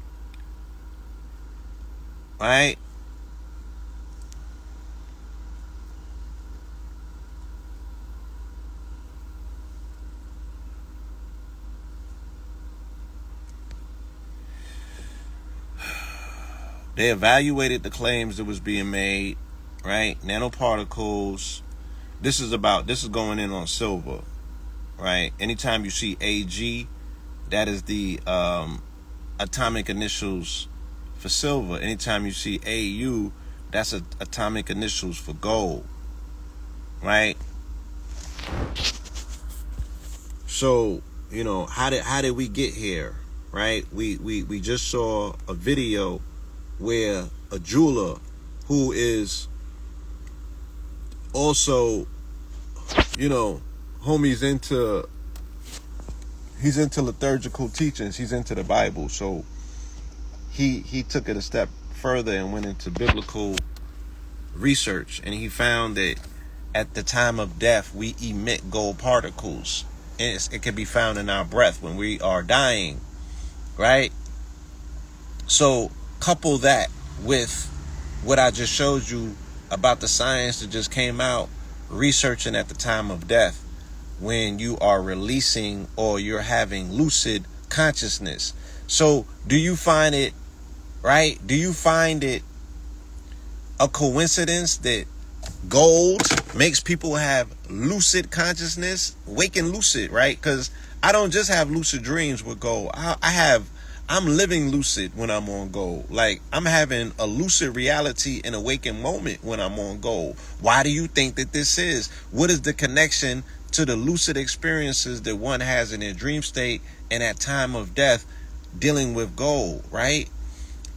Right? They evaluated the claims that was being made, right? Nanoparticles. This is going in on silver, right? Anytime you see AG, that is the atomic initials for silver. Anytime you see AU, that's atomic initials for gold, right? So, how did we get here, right? We just saw a video where a jeweler who is also, homie's he's into liturgical teachings. He's into the Bible. So he took it a step further and went into biblical research. And he found that at the time of death, we emit gold particles. And it can be found in our breath when we are dying, right? So couple that with what I just showed you about the science that just came out, researching at the time of death when you are releasing or you're having lucid consciousness. So do you find it, right? Do you find it a coincidence that gold makes people have lucid consciousness, waking lucid, right? Because I don't just have lucid dreams with gold. I'm living lucid when I'm on gold. Like, I'm having a lucid reality and awakened moment when I'm on gold. Why do you think that this is? What is the connection to the lucid experiences that one has in their dream state and at time of death dealing with gold, right?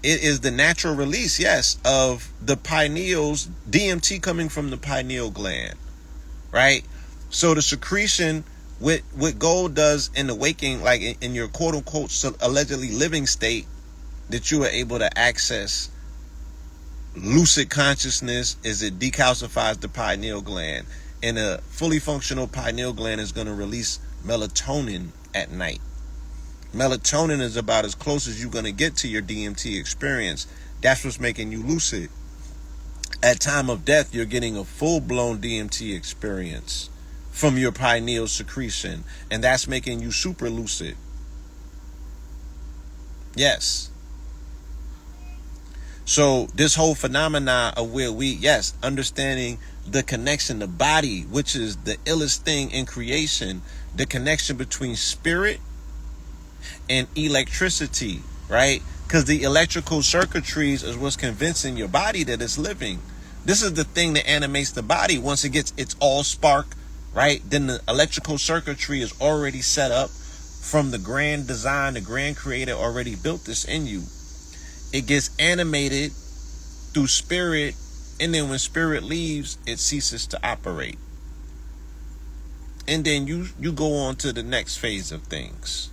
It is the natural release, yes, of the pineals, DMT coming from the pineal gland, right? So the secretion, what gold does in the waking, like in your quote unquote allegedly living state, that you are able to access lucid consciousness, is it decalcifies the pineal gland. And a fully functional pineal gland is going to release melatonin at night. Melatonin is about as close as you're going to get to your DMT experience. That's what's making you lucid. At time of death, you're getting a full-blown DMT experience from your pineal secretion, and that's making you super lucid. Yes. So this whole phenomena of where understanding the connection, the body, which is the illest thing in creation, the connection between spirit and electricity, right? Because the electrical circuitries is what's convincing your body that it's living. This is the thing that animates the body. Once it gets its all spark, right? Then the electrical circuitry is already set up from the grand design. The grand creator already built this in you. It gets animated through spirit. And then when spirit leaves, it ceases to operate. And then you go on to the next phase of things,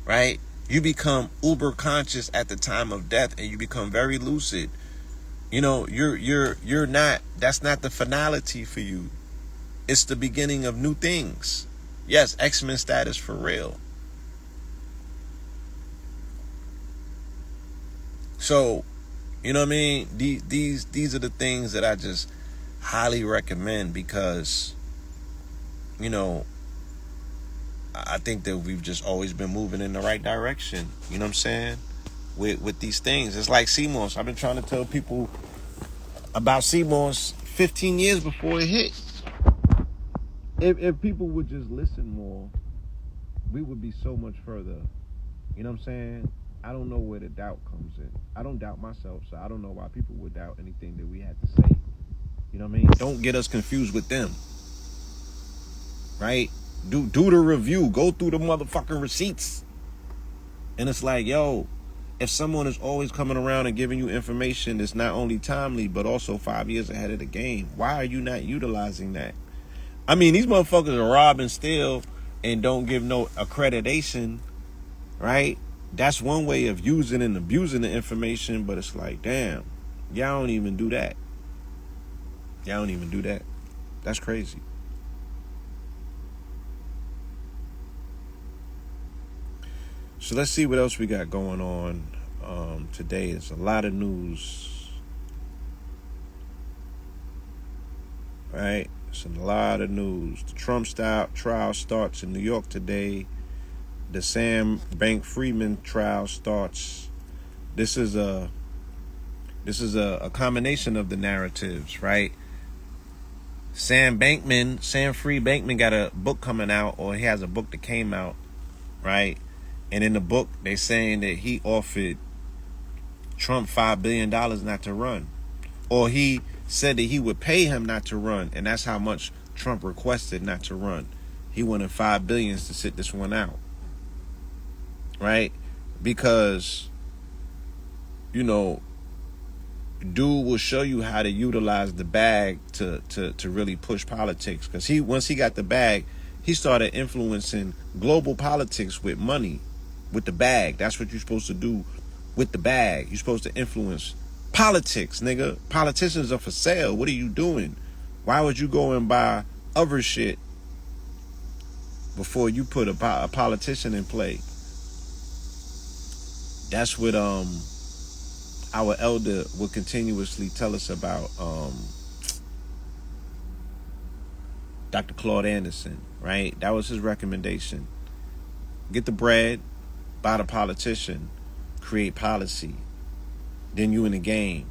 right? You become uber conscious at the time of death, and you become very lucid. You know, you're not, that's not the finality for you. It's the beginning of new things. Yes, X-Men status for real. So, you know what I mean? These are the things that I just highly recommend, because, you know, I think that we've just always been moving in the right direction. You know what I'm saying? With these things. It's like CMOS. I've been trying to tell people about CMOS 15 years before it hit. If people would just listen more, we would be so much further. You know what I'm saying? I don't know where the doubt comes in. I don't doubt myself, so I don't know why people would doubt anything that we had to say. You know what I mean? Don't get us confused with them. Right? Do the review. Go through the motherfucking receipts. And it's like, yo, if someone is always coming around and giving you information that's not only timely, but also 5 years ahead of the game, why are you not utilizing that? I mean, these motherfuckers are rob and steal and don't give no accreditation, right? That's one way of using and abusing the information, but it's like, damn, y'all don't even do that. Y'all don't even do that. That's crazy. So let's see what else we got going on today. It's a lot of news. Right? It's a lot of news. The Trump trial starts in New York today. The Sam Bankman-Fried trial starts. This is a combination of the narratives, right? Sam Bankman got a book coming out, or he has a book that came out, right? And in the book, they're saying that he offered Trump $5 billion not to run. Or he said that he would pay him not to run, and that's how much Trump requested not to run. He wanted $5 billion to sit this one out. Right? Because, you know, dude will show you how to utilize the bag to really push politics. Because once he got the bag, he started influencing global politics with money, with the bag. That's what you're supposed to do with the bag. You're supposed to influence politics, nigga. Politicians are for sale. What are you doing? Why would you go and buy other shit before you put a politician in play? That's what our elder would continuously tell us about Dr. Claude Anderson, right? That was his recommendation. Get the bread, buy the politician, create policy. Then you in the game.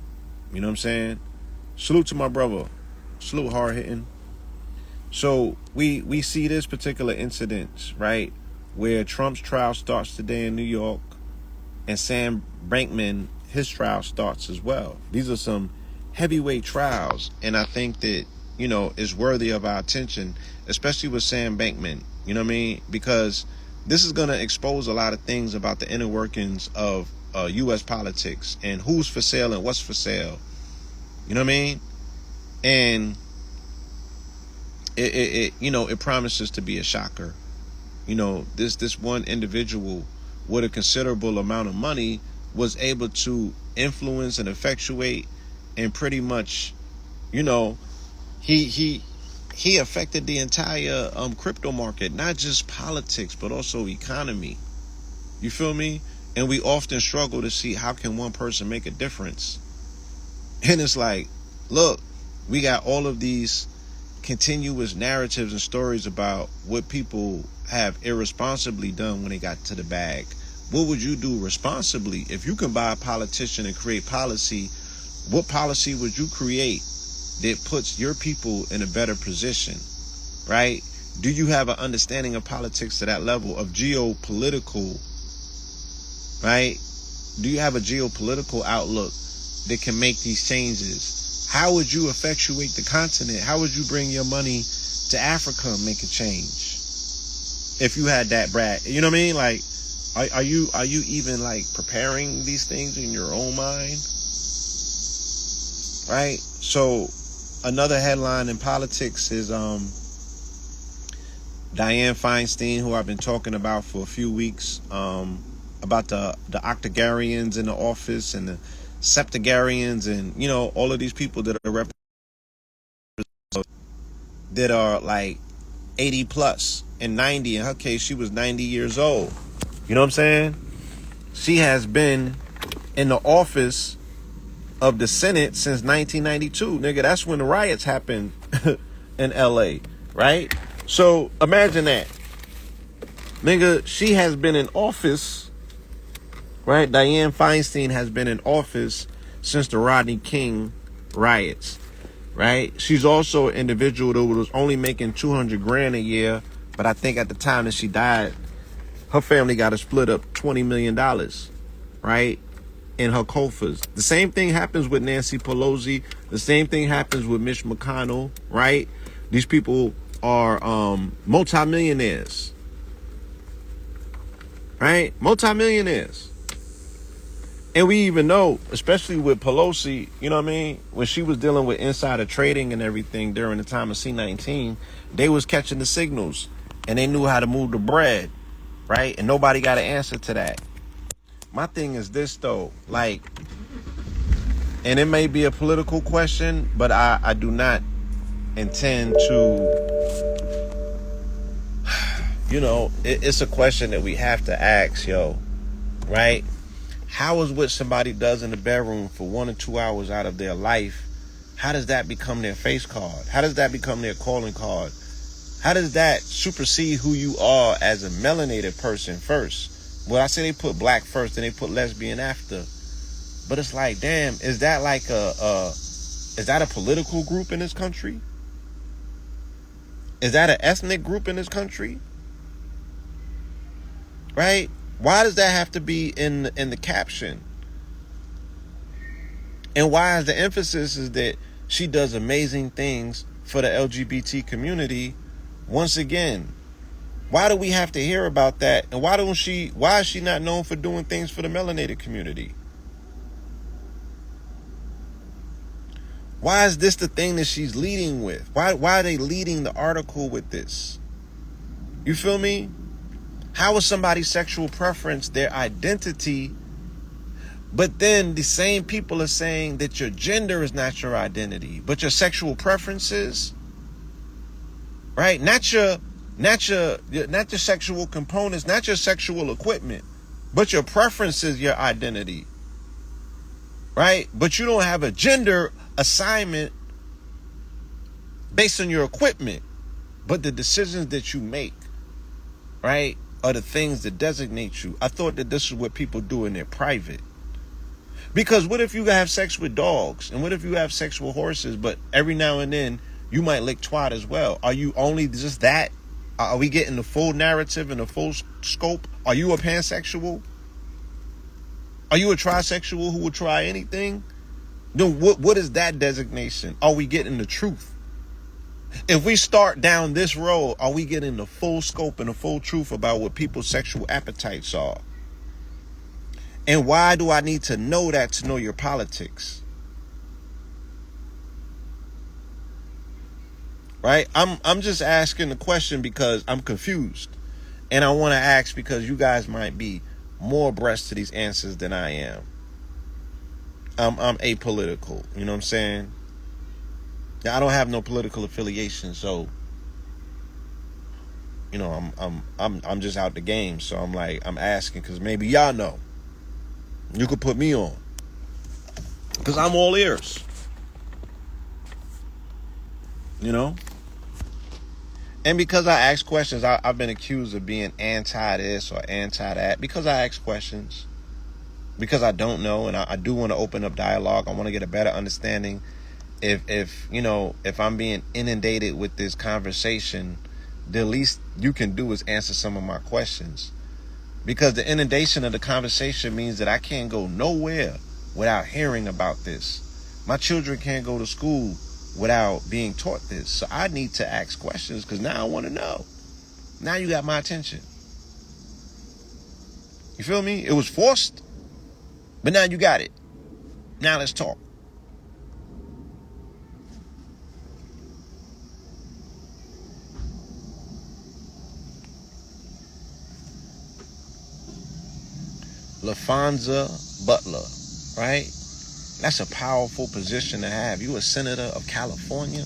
You know what I'm saying? Salute to my brother. Salute, hard hitting. So we see this particular incident, right, where Trump's trial starts today in New York, and Sam Bankman, his trial starts as well. These are some heavyweight trials, and I think that, you know, is worthy of our attention, especially with Sam Bankman. You know what I mean? Because this is going to expose a lot of things about the inner workings of U.S. politics and who's for sale and what's for sale. You know what I mean? And it you know, it promises to be a shocker. You know, this one individual with a considerable amount of money was able to influence and effectuate and pretty much, you know, he affected the entire crypto market, not just politics, but also economy. You feel me? And we often struggle to see how can one person make a difference. And it's like, look, we got all of these continuous narratives and stories about what people have irresponsibly done when they got to the bag. What would you do responsibly? If you can buy a politician and create policy, what policy would you create that puts your people in a better position, right? Do you have an understanding of politics to that level, of geopolitical, right? Do you have a geopolitical outlook that can make these changes? How would you effectuate the continent? How would you bring your money to Africa and make a change? If you had that brat, you know what I mean? Like, are you even like preparing these things in your own mind? Right? So another headline in politics is Dianne Feinstein, who I've been talking about for a few weeks, about the octogarians in the office and the septagarians and, you know, all of these people that are that are like 80 plus and 90. In her case, she was 90 years old. You know what I'm saying? She has been in the office of the Senate since 1992. Nigga, that's when the riots happened in LA, right? So imagine that. Nigga, she has been in office, right? Dianne Feinstein has been in office since the Rodney King riots, right? She's also an individual that was only making $200,000 a year, but I think at the time that she died, her family got to split up $20 million, right, in her coffers. The same thing happens with Nancy Pelosi. The same thing happens with Mitch McConnell, right? These people are multimillionaires, right? Multimillionaires. And we even know, especially with Pelosi, you know what I mean? When she was dealing with insider trading and everything during the time of C-19, they was catching the signals and they knew how to move the bread, right? And nobody got an answer to that. My thing is this, though, like, and it may be a political question, but I do not intend to, you know, it's a question that we have to ask, yo, right? How is what somebody does in the bedroom for 1 or 2 hours out of their life, how does that become their face card? How does that become their calling card? How does that supersede who you are as a melanated person first? Well, I say they put black first and they put lesbian after. But it's like, damn, is that like is that a political group in this country? Is that an ethnic group in this country? Right? Why does that have to be in the caption? And why is the emphasis is that she does amazing things for the LGBT community? Once again, why do we have to hear about that? And why is she not known for doing things for the melanated community? Why is this the thing that she's leading with? Why are they leading the article with this? You feel me? How is somebody's sexual preference their identity? But then the same people are saying that your gender is not your identity, but your sexual preferences, right? Not your sexual components, not your sexual equipment, but your preferences, your identity, right? But you don't have a gender assignment based on your equipment, but the decisions that you make, right, are the things that designate you. I thought that this is what people do in their private. Because what if you have sex with dogs? And what if you have sex with horses, but every now and then you might lick twat as well? Are you only just that? Are we getting the full narrative and the full scope? Are you a pansexual? Are you a trisexual who will try anything? Then what is that designation? Are we getting the truth? If we start down this road, are we getting the full scope and the full truth about what people's sexual appetites are? And why do I need to know that to know your politics? Right? I'm just asking the question because I'm confused. And I want to ask because you guys might be more abreast to these answers than I am. I'm apolitical, you know what I'm saying? Now, I don't have no political affiliation, so you know, I'm just out the game. So I'm like, I'm asking because maybe y'all know. You could put me on because I'm all ears. You know? And because I ask questions, I've been accused of being anti this or anti that because I ask questions. Because I don't know, and I do want to open up dialogue. I want to get a better understanding. If you know, if I'm being inundated with this conversation, the least you can do is answer some of my questions. Because the inundation of the conversation means that I can't go nowhere without hearing about this. My children can't go to school without being taught this. So I need to ask questions because now I want to know. Now you got my attention. You feel me? It was forced, but now you got it. Now let's talk. LaFonza Butler, right? That's a powerful position to have. You a senator of California?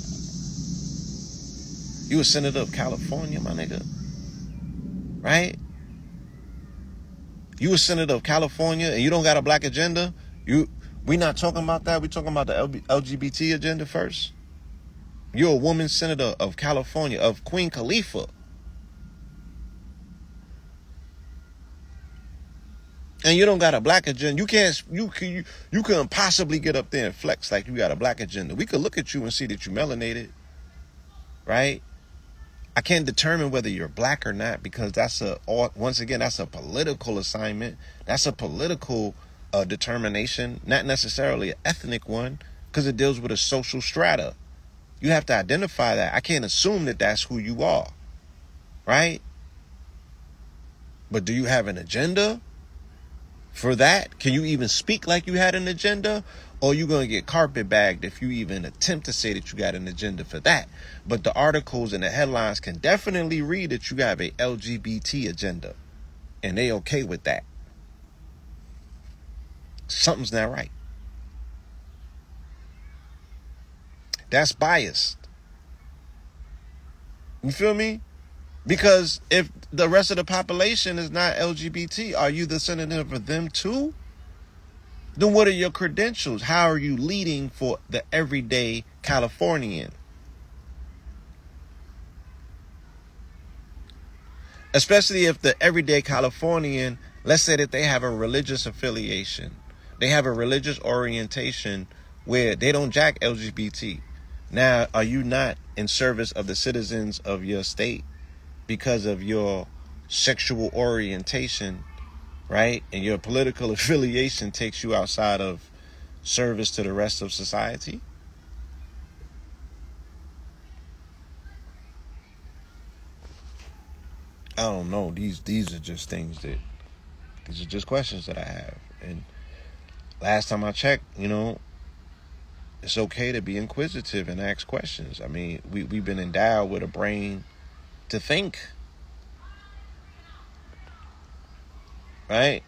You a senator of California, my nigga? Right? You a senator of California and you don't got a black agenda? We not talking about that. We talking about the LGBT agenda first. You're a woman senator of California, of Queen Khalifa. And you don't got a black agenda. You couldn't possibly get up there and flex like you got a black agenda. We could look at you and see that you melanated, right? I can't determine whether you're black or not because that's a political assignment. That's a political determination, not necessarily an ethnic one, because it deals with a social strata. You have to identify that. I can't assume that that's who you are, right? But do you have an agenda for that? Can you even speak like you had an agenda? Or you going to get carpetbagged if you even attempt to say that you got an agenda for that. But the articles and the headlines can definitely read that you have a LGBT agenda. And they okay with that. Something's not right. That's biased. You feel me? Because if the rest of the population is not LGBT, are you the senator for them too? Then what are your credentials? How are you leading for the everyday Californian? Especially if the everyday Californian, let's say that they have a religious affiliation. They have a religious orientation where they don't jack LGBT. Now, are you not in service of the citizens of your state because of your sexual orientation? Right? And your political affiliation takes you outside of service to the rest of society? I don't know. These are just these are just questions that I have. And last time I checked, it's okay to be inquisitive and ask questions. I mean, we've been endowed with a brain to think. Right?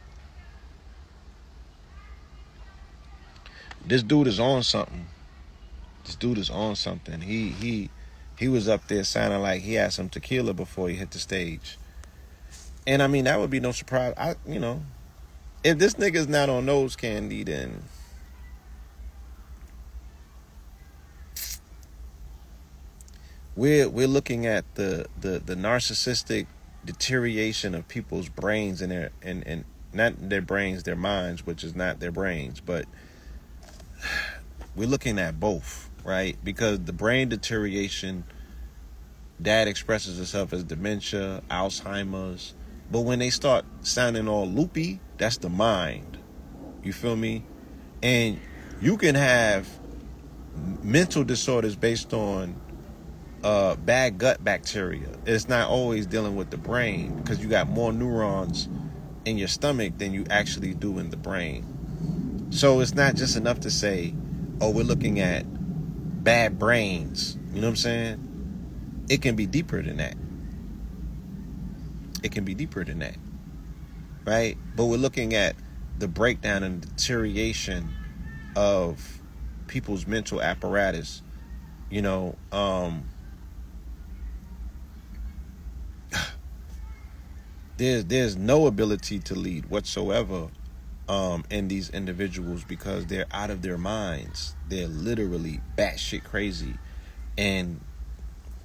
This dude is on something. He was up there sounding like he had some tequila before he hit the stage. And I mean, that would be no surprise. If this nigga's not on nose candy, then we're looking at the narcissistic deterioration of people's brains and not their brains, their minds, which is not their brains, but we're looking at both, right? Because the brain deterioration, that expresses itself as dementia, Alzheimer's. But when they start sounding all loopy, that's the mind. You feel me? And you can have mental disorders based on bad gut bacteria. It's not always dealing with the brain because you got more neurons in your stomach than you actually do in the brain. So it's not just enough to say, oh, we're looking at bad brains. You know what I'm saying? It can be deeper than that. Right? But we're looking at the breakdown and deterioration of people's mental apparatus. There's no ability to lead whatsoever in these individuals because they're out of their minds. They're literally batshit crazy. And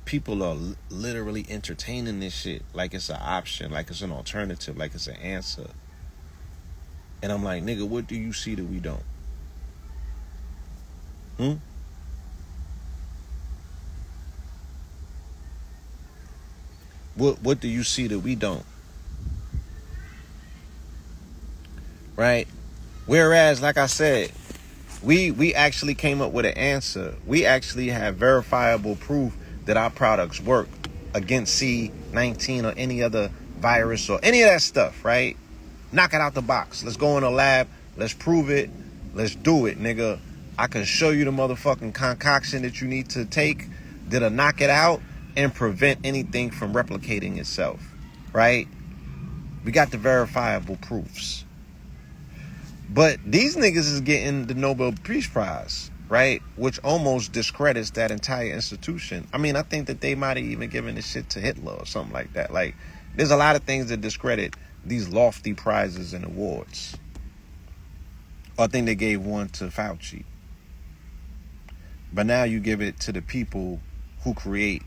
people are literally entertaining this shit like it's an option, like it's an alternative, like it's an answer. And I'm like, nigga, what do you see that we don't? What do you see that we don't? right? Whereas, like I said, we actually came up with an answer. We actually have verifiable proof that our products work against C19 or any other virus or any of that stuff, right? Knock it out the box. Let's go in a lab. Let's prove it. Let's do it, nigga. I can show you the motherfucking concoction that you need to take that'll knock it out and prevent anything from replicating itself, right? We got the verifiable proofs. But these niggas is getting the Nobel Peace Prize, right? Which almost discredits that entire institution. I mean, I think that they might have even given this shit to Hitler or something like that. Like, there's a lot of things that discredit these lofty prizes and awards. I think they gave one to Fauci. But now you give it to the people who create,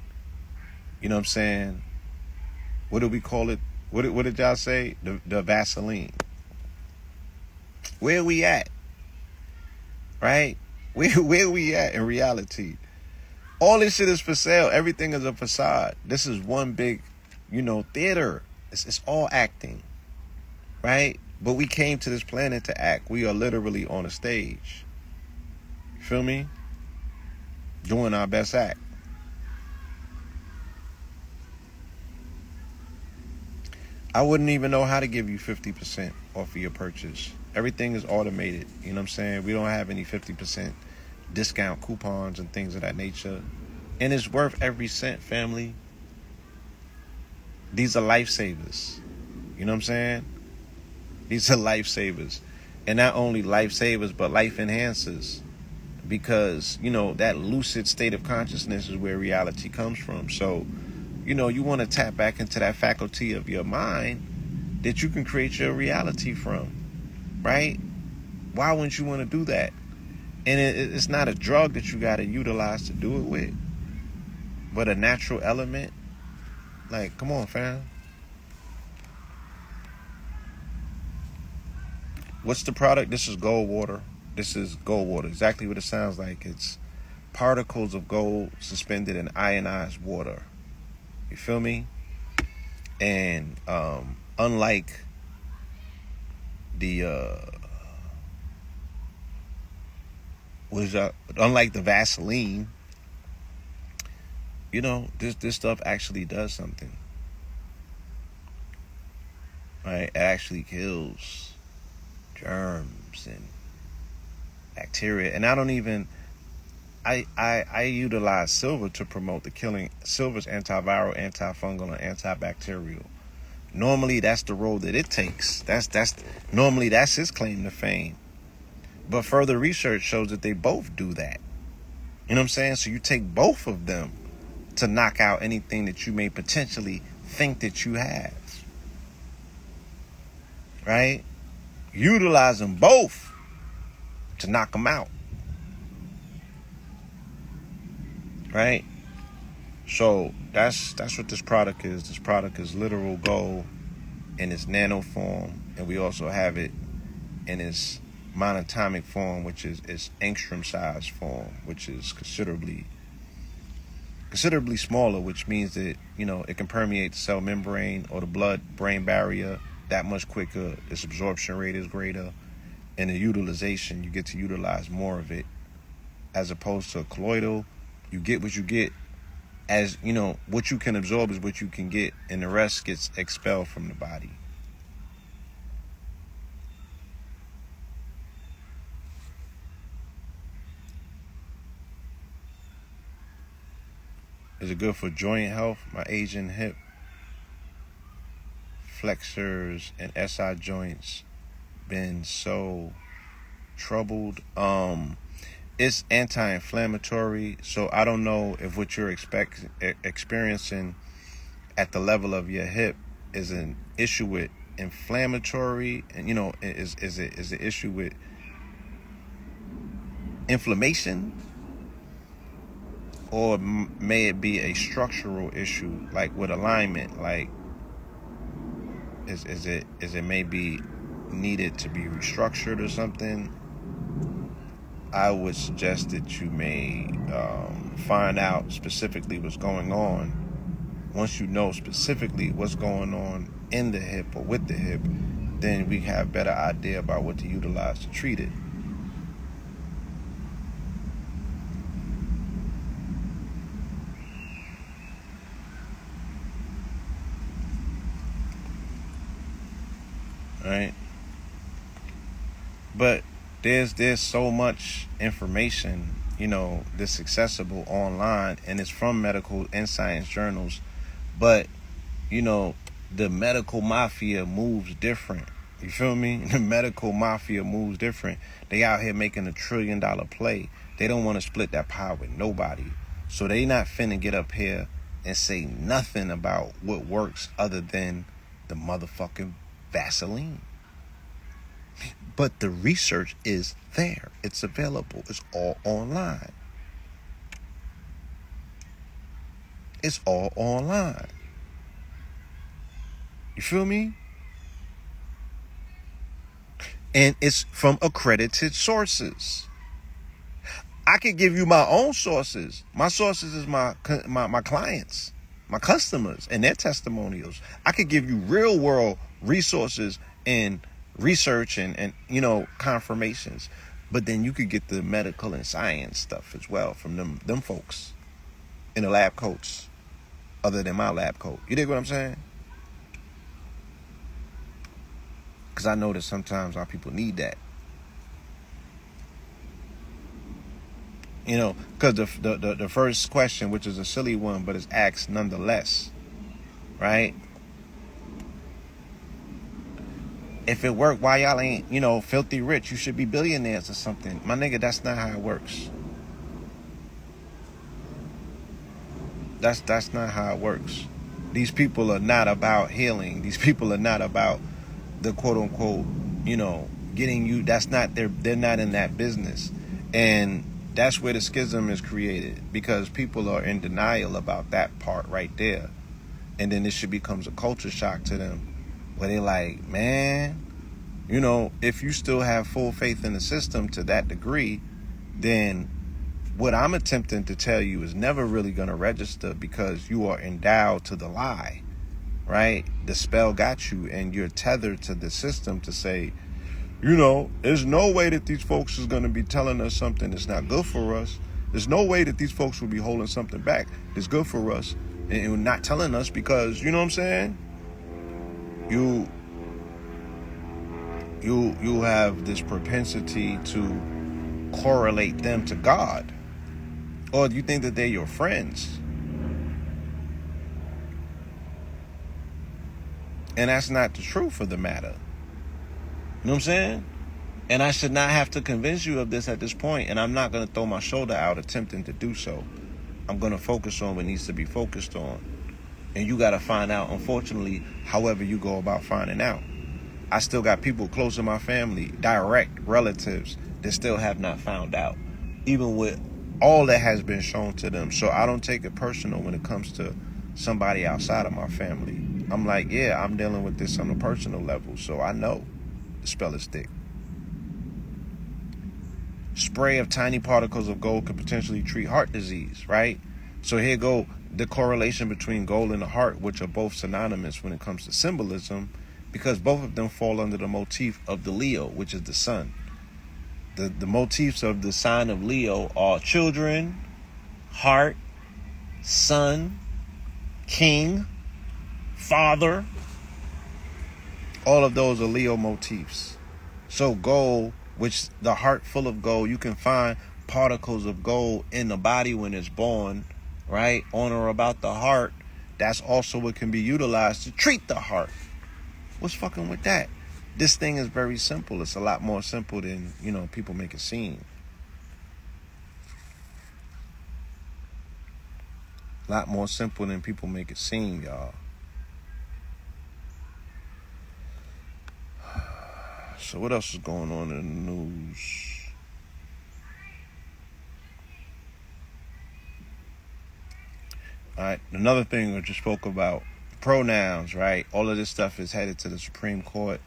you know what I'm saying? What do we call it? What did y'all say? The Vaseline. Where we at? Right? Where we at in reality? All this shit is for sale. Everything is a facade. This is one big, theater. It's all acting. Right? But we came to this planet to act. We are literally on a stage. You feel me? Doing our best act. I wouldn't even know how to give you 50% off of your purchase. Everything is automated. You know what I'm saying? We don't have any 50% discount coupons and things of that nature. And it's worth every cent, family. These are lifesavers. You know what I'm saying? These are lifesavers. And not only lifesavers, but life enhancers. Because, that lucid state of consciousness is where reality comes from. So, you want to tap back into that faculty of your mind that you can create your reality from. Right? Why wouldn't you want to do that? And it's not a drug that you got to utilize to do it with, but a natural element. Like, come on, fam. What's the product? This is gold water. This is gold water. Exactly what it sounds like. It's particles of gold suspended in ionized water. You feel me? And unlike unlike the Vaseline, this stuff actually does something. Right? It actually kills germs and bacteria. And I utilize silver to promote the killing. Silver's antiviral, antifungal, and antibacterial. Normally, that's the role that it takes. Normally that's his claim to fame. But further research shows that they both do that. You know what I'm saying? So you take both of them to knock out anything that you may potentially think that you have. Right? Utilize them both to knock them out. Right? So that's what this product is. This product is literal gold in its nano form, and we also have it in its monatomic form, which is its angstrom size form, which is considerably smaller, which means that it can permeate the cell membrane or the blood-brain barrier that much quicker. Its absorption rate is greater, and the utilization, you get to utilize more of it, as opposed to a colloidal. You get what you get. As what you can absorb is what you can get, and the rest gets expelled from the body. Is it good for joint health? My aging hip flexors and SI joints been so troubled. It's anti-inflammatory, so I don't know if what you're experiencing at the level of your hip is an issue with inflammatory, and is an issue with inflammation, or may it be a structural issue, like with alignment, like is it maybe needed to be restructured or something? I would suggest that you may find out specifically what's going on. Once you know specifically what's going on in the hip or with the hip, then we have a better idea about what to utilize to treat it. Right? But there's so much information, that's accessible online, and it's from medical and science journals. But, the medical mafia moves different. You feel me? The medical mafia moves different. They out here making $1 trillion play. They don't want to split that pie with nobody. So they not finna get up here and say nothing about what works other than the motherfucking Vaseline. But the research is there. It's available. It's all online. It's all online. You feel me? And it's from accredited sources. I could give you my own sources. My sources is my clients, my customers, and their testimonials. I could give you real world resources and research and confirmations. But then you could get the medical and science stuff as well from them folks in the lab coats, other than my lab coat. You dig what I'm saying? Because I know that sometimes our people need that. Because the first question, which is a silly one, but it's asked nonetheless, right? If it worked, why y'all ain't, filthy rich? You should be billionaires or something. My nigga, that's not how it works. That's not how it works. These people are not about healing. These people are not about the quote unquote, getting you. That's not they're not in that business. And that's where the schism is created, because people are in denial about that part right there. And then this shit becomes a culture shock to them, where they're like, man, if you still have full faith in the system to that degree, then what I'm attempting to tell you is never really going to register, because you are endowed to the lie, right? The spell got you, and you're tethered to the system to say, there's no way that these folks is going to be telling us something that's not good for us. There's no way that these folks will be holding something back that's good for us and not telling us, because, you know what I'm saying? You have this propensity to correlate them to God. Or you think that they're your friends. And that's not the truth of the matter. You know what I'm saying? And I should not have to convince you of this at this point. And I'm not going to throw my shoulder out attempting to do so. I'm going to focus on what needs to be focused on. And you got to find out, unfortunately, however you go about finding out. I still got people close to my family, direct relatives, that still have not found out, even with all that has been shown to them. So I don't take it personal when it comes to somebody outside of my family. I'm like, yeah, I'm dealing with this on a personal level, so I know the spell is thick. Spray of tiny particles of gold could potentially treat heart disease, right? So here go the correlation between gold and the heart, which are both synonymous when it comes to symbolism, because both of them fall under the motif of the Leo, which is the sun. The motifs of the sign of Leo are children, heart, son, king, father. All of those are Leo motifs. So gold, which the heart full of gold, you can find particles of gold in the body when it's born, right? On or about the heart. That's also what can be utilized to treat the heart. What's fucking with that? This thing is very simple. It's a lot more simple than, people make it seem. A lot more simple than people make it seem, y'all. So what else is going on in the news? All right, another thing I just spoke about, pronouns, right? All of this stuff is headed to the Supreme Court.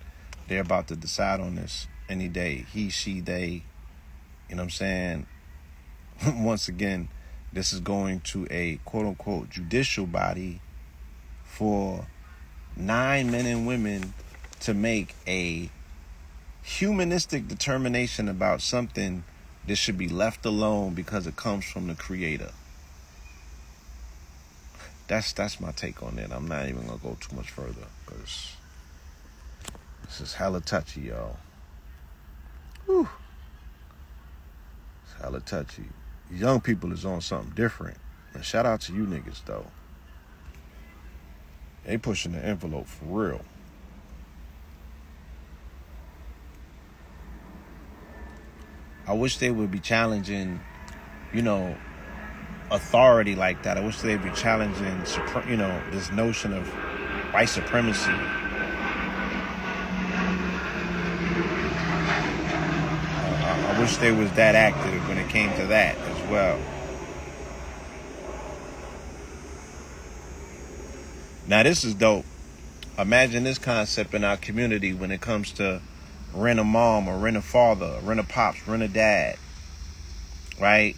They're about to decide on this any day. He, she, they. You know what I'm saying? Once again, this is going to a quote-unquote judicial body for 9 men and women to make a humanistic determination about something that should be left alone because it comes from the creator. That's my take on it. I'm not even gonna go too much further because this is hella touchy, y'all. Whew. It's hella touchy. Young people is on something different. And shout out to you niggas though. They pushing the envelope for real. I wish they would be challenging, authority like that. I wish they'd be challenging, this notion of white supremacy. I wish they was that active when it came to that as well. Now this is dope. Imagine this concept in our community when it comes to rent a mom or rent a father, rent a pops, rent a dad, right?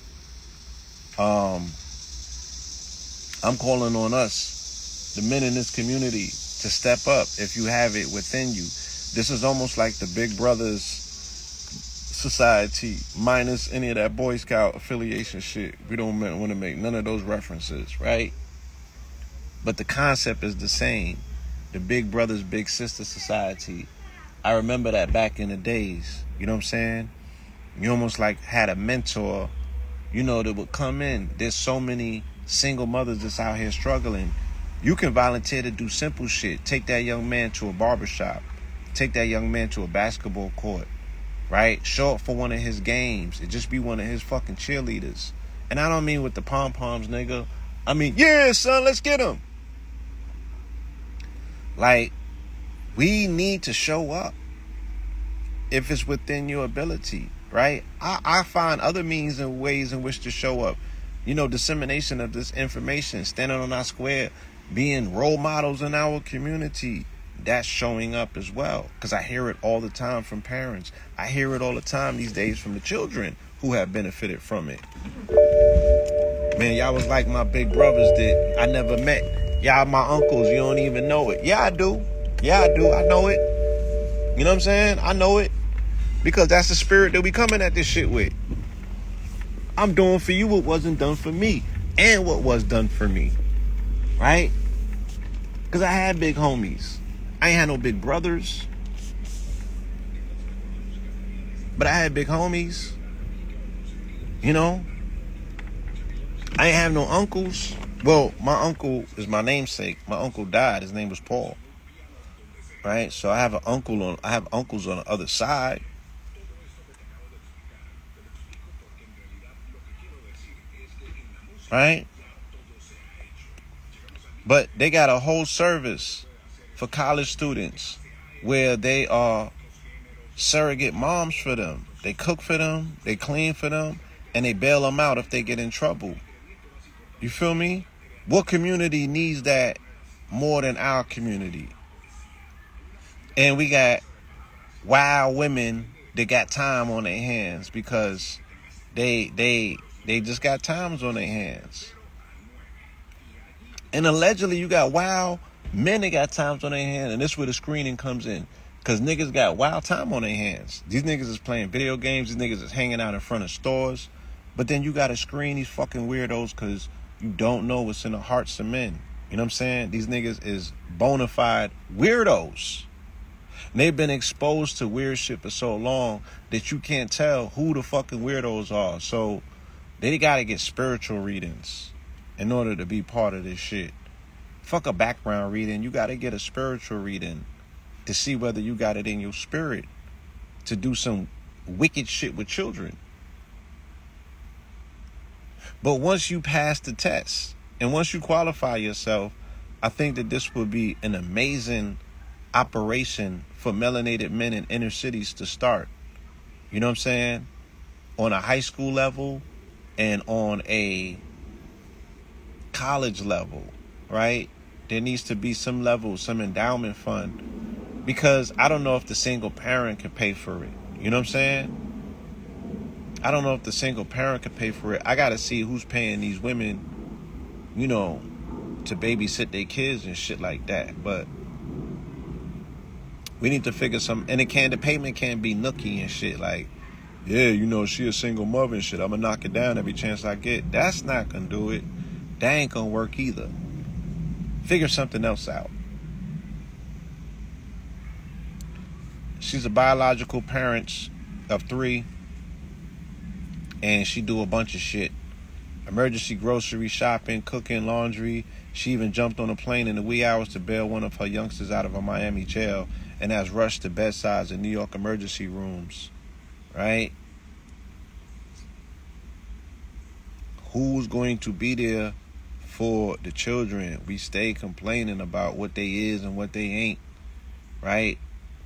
I'm calling on us, the men in this community, to step up if you have it within you. This is almost like the Big Brothers Society minus any of that Boy Scout affiliation shit. We don't want to make none of those references, right? But the concept is the same. The Big Brothers Big Sister Society. I remember that back in the days. You know what I'm saying? You almost like had a mentor, that would come in. There's so many single mothers that's out here struggling. You can volunteer to do simple shit. Take that young man to a barbershop. Take that young man to a basketball court. Right? Show up for one of his games. It just be one of his fucking cheerleaders. And I don't mean with the pom-poms, nigga. I mean, yeah, son, let's get him. Like, we need to show up if it's within your ability, right? I find other means and ways in which to show up. Dissemination of this information, standing on our square, being role models in our community. That's showing up as well. Because I hear it all the time from parents. I hear it all the time these days from the children who have benefited from it. Man, y'all was like my big brothers that I never met. Y'all my uncles, you don't even know it. Yeah, I do. I know it. You know what I'm saying? I know it. Because that's the spirit that we coming at this shit with. I'm doing for you what wasn't done for me. And what was done for me. Right? Because I had big homies. I ain't had no big brothers. But I had big homies. I ain't have no uncles. Well, my uncle is my namesake. My uncle died. His name was Paul. Right? So I have uncles on the other side. Right? But they got a whole service for college students where they are surrogate moms for them. They cook for them, they clean for them, and they bail them out if they get in trouble. You feel me? What community needs that more than our community? And we got wild women that got time on their hands because they just got times on their hands. And allegedly you got wild men that got times on their hands, and this is where the screening comes in. Because niggas got wild time on their hands. These niggas is playing video games. These niggas is hanging out in front of stores. But then you got to screen these fucking weirdos because you don't know what's in the hearts of men. You know what I'm saying? These niggas is bona fide weirdos. And they've been exposed to weird shit for so long that you can't tell who the fucking weirdos are. So they got to get spiritual readings in order to be part of this shit. Fuck a background reading. You got to get a spiritual reading to see whether you got it in your spirit to do some wicked shit with children. But once you pass the test and once you qualify yourself, I think that this would be an amazing operation for melanated men in inner cities to start. You know what I'm saying? On a high school level and on a college level, right? There needs to be some level, some endowment fund. Because I don't know if the single parent can pay for it. You know what I'm saying? I don't know if the single parent can pay for it. I got to see who's paying these women, to babysit their kids and shit like that. But We need to figure some, and the payment can't be nookie and shit. Like, yeah, you know, she a single mother and shit. I'm gonna knock it down every chance I get. That's not gonna do it. That ain't gonna work either. Figure something else out. She's a biological parent of 3, and she do a bunch of shit. Emergency grocery shopping, cooking, laundry. She even jumped on a plane in the wee hours to bail one of her youngsters out of a Miami jail and has rushed to bedsides in New York emergency rooms. Right? Who's going to be there for the children? We stay complaining about what they is and what they ain't. Right?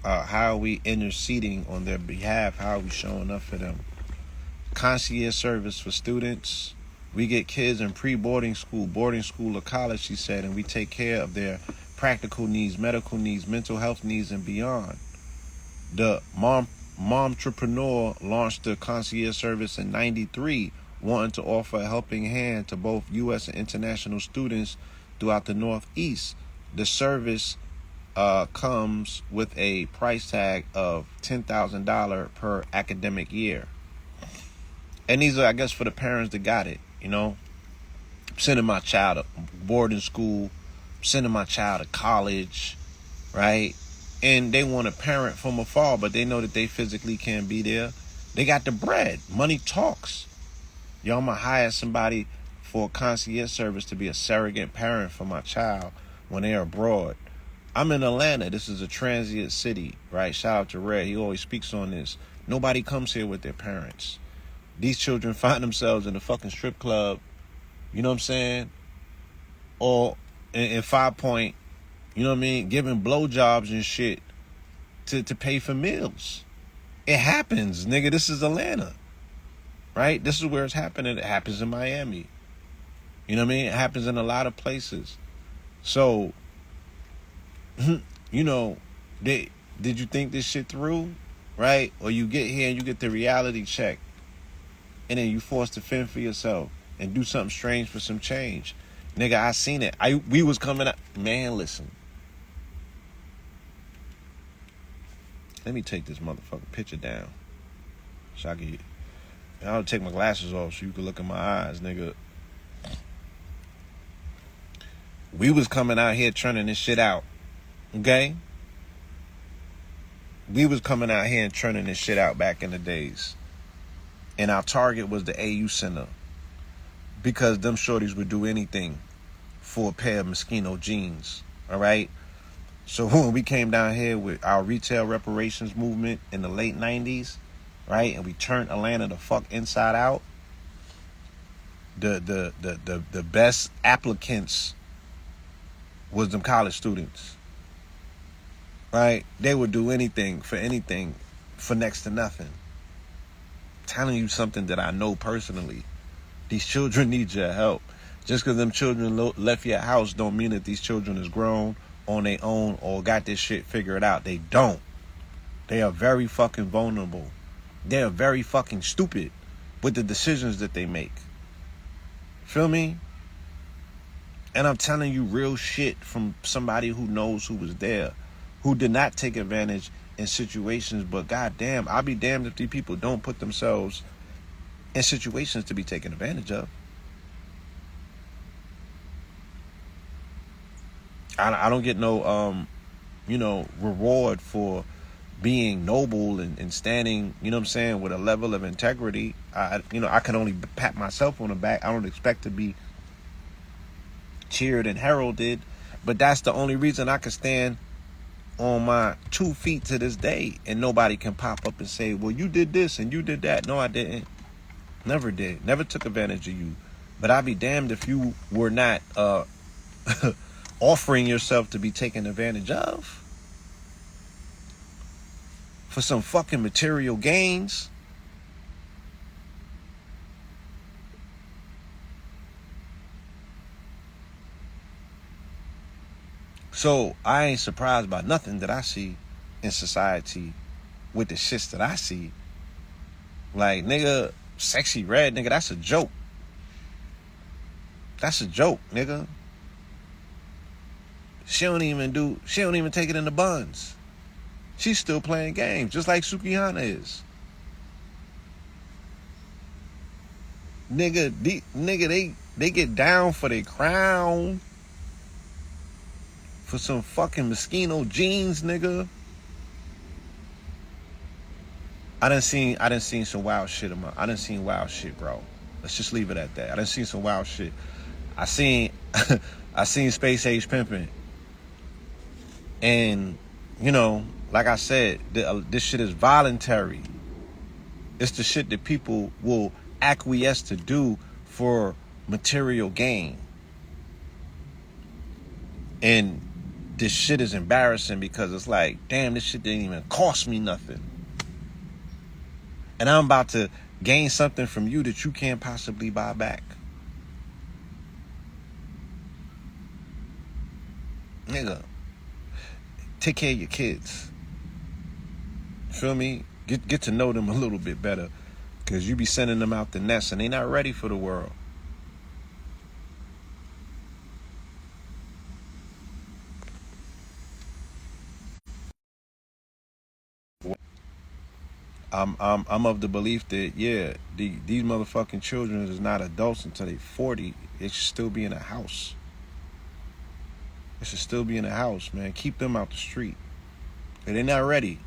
How are we interceding on their behalf? How are we showing up for them? Concierge service for students. We get kids in pre-boarding school, boarding school, or college, she said, and we take care of their practical needs, medical needs, mental health needs, and beyond. The momtrepreneur launched the concierge service in '93, wanting to offer a helping hand to both U.S. and international students throughout the Northeast. The service comes with a price tag of $10,000 per academic year. And these are, I guess, for the parents that got it, you know. I'm sending my child to boarding school, I'm sending my child to college, right? And they want a parent from afar, but they know that they physically can't be there. They got the bread. Money talks. Yo, I'm going to hire somebody for a concierge service to be a surrogate parent for my child when they're abroad. I'm in Atlanta. This is a transient city, right? Shout out to Red. He always speaks on this. Nobody comes here with their parents. These children find themselves in a fucking strip club, you know what I'm saying? Or in 5 Point, you know what I mean? Giving blowjobs and shit to pay for meals. It happens, nigga. This is Atlanta, right? This is where it's happening. It happens in Miami. You know what I mean? It happens in a lot of places. So, you know, did you think this shit through, right? Or you get here and you get the reality check, and then you forced to fend for yourself and do something strange for some change. Nigga, I seen it. We was coming out. Man, listen. Let me take this motherfucking picture down. So I can... I'll take my glasses off so you can look in my eyes, nigga. We was coming out here churning this shit out. Okay? We was coming out here and churning this shit out back in the days. And our target was the AU Center, because them shorties would do anything for a pair of Moschino jeans, all right? So when we came down here with our retail reparations movement in the late 90s, right, and we turned Atlanta the fuck inside out, the best applicants was them college students, right? They would do anything for next to nothing. Telling you something that I know personally. These children need your help. Just because them children left your house don't mean that these children is grown on their own or got this shit figured out. They don't. They are very fucking vulnerable. They are very fucking stupid with the decisions that they make. Feel me? And I'm telling you real shit from somebody who knows who was there, who did not take advantage in situations, but goddamn, I'll be damned if these people don't put themselves in situations to be taken advantage of. I don't get no reward for being noble and standing, you know what I'm saying, with a level of integrity. I can only pat myself on the back. I don't expect to be cheered and heralded, but that's the only reason I can stand on my 2 feet to this day, and nobody can pop up and say, well, you did this and you did that. No, I didn't. Never did. Never took advantage of you. But I'd be damned if you were not offering yourself to be taken advantage of for some fucking material gains. So I ain't surprised by nothing that I see in society with the shits that I see. Like, nigga, Sexy Red, nigga, that's a joke. That's a joke, nigga. She don't even take it in the buns. She's still playing games, just like Sukihana is. Nigga, they get down for their crown. For some fucking Moschino jeans, nigga. I done seen some wild shit. I done seen wild shit, bro. Let's just leave it at that. I done seen some wild shit. I seen Space Age Pimpin'. And, you know, like I said, this shit is voluntary. It's the shit that people will acquiesce to do for material gain. And this shit is embarrassing because it's like, damn, this shit didn't even cost me nothing. And I'm about to gain something from you that you can't possibly buy back. Nigga, take care of your kids. Feel me? Get to know them a little bit better. Because you be sending them out the nest and they not ready for the world. I'm of the belief that, yeah, these motherfucking children is not adults until they 40. They should still be in a house. They should still be in a house, man. Keep them out the street. They're not ready.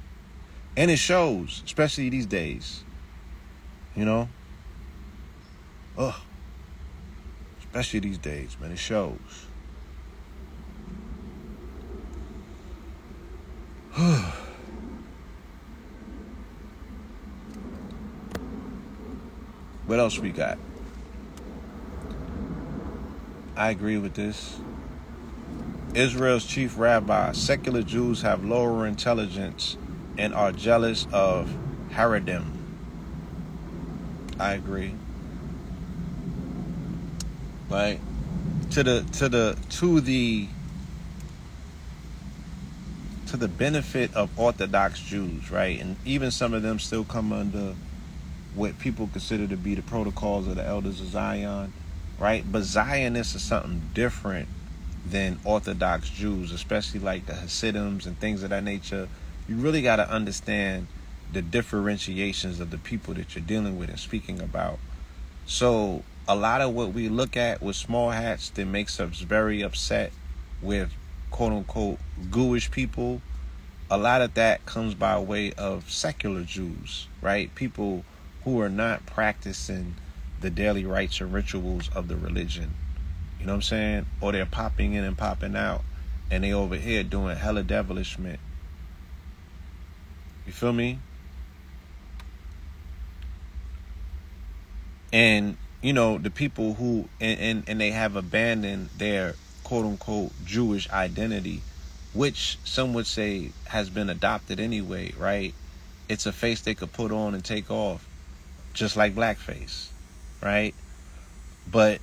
And it shows, especially these days. You know? Ugh. Especially these days, man. It shows. What else we got? I agree with this. Israel's chief rabbi, secular Jews have lower intelligence and are jealous of Haredim. I agree. Right? To the benefit of Orthodox Jews, right? And even some of them still come under what people consider to be the protocols of the elders of Zion, right? But Zionists are something different than Orthodox Jews, especially like the Hasidims and things of that nature. You really got to understand the differentiations of the people that you're dealing with and speaking about. So a lot of what we look at with small hats that makes us very upset with quote unquote Jewish people, a lot of that comes by way of secular Jews, right? People who are not practicing the daily rites and rituals of the religion. You know what I'm saying? Or they're popping in and popping out and they over here doing hella devilishment. You feel me? And, you know, the people who, and they have abandoned their quote unquote Jewish identity, which some would say has been adopted anyway, right? It's a face they could put on and take off, just like blackface, right? But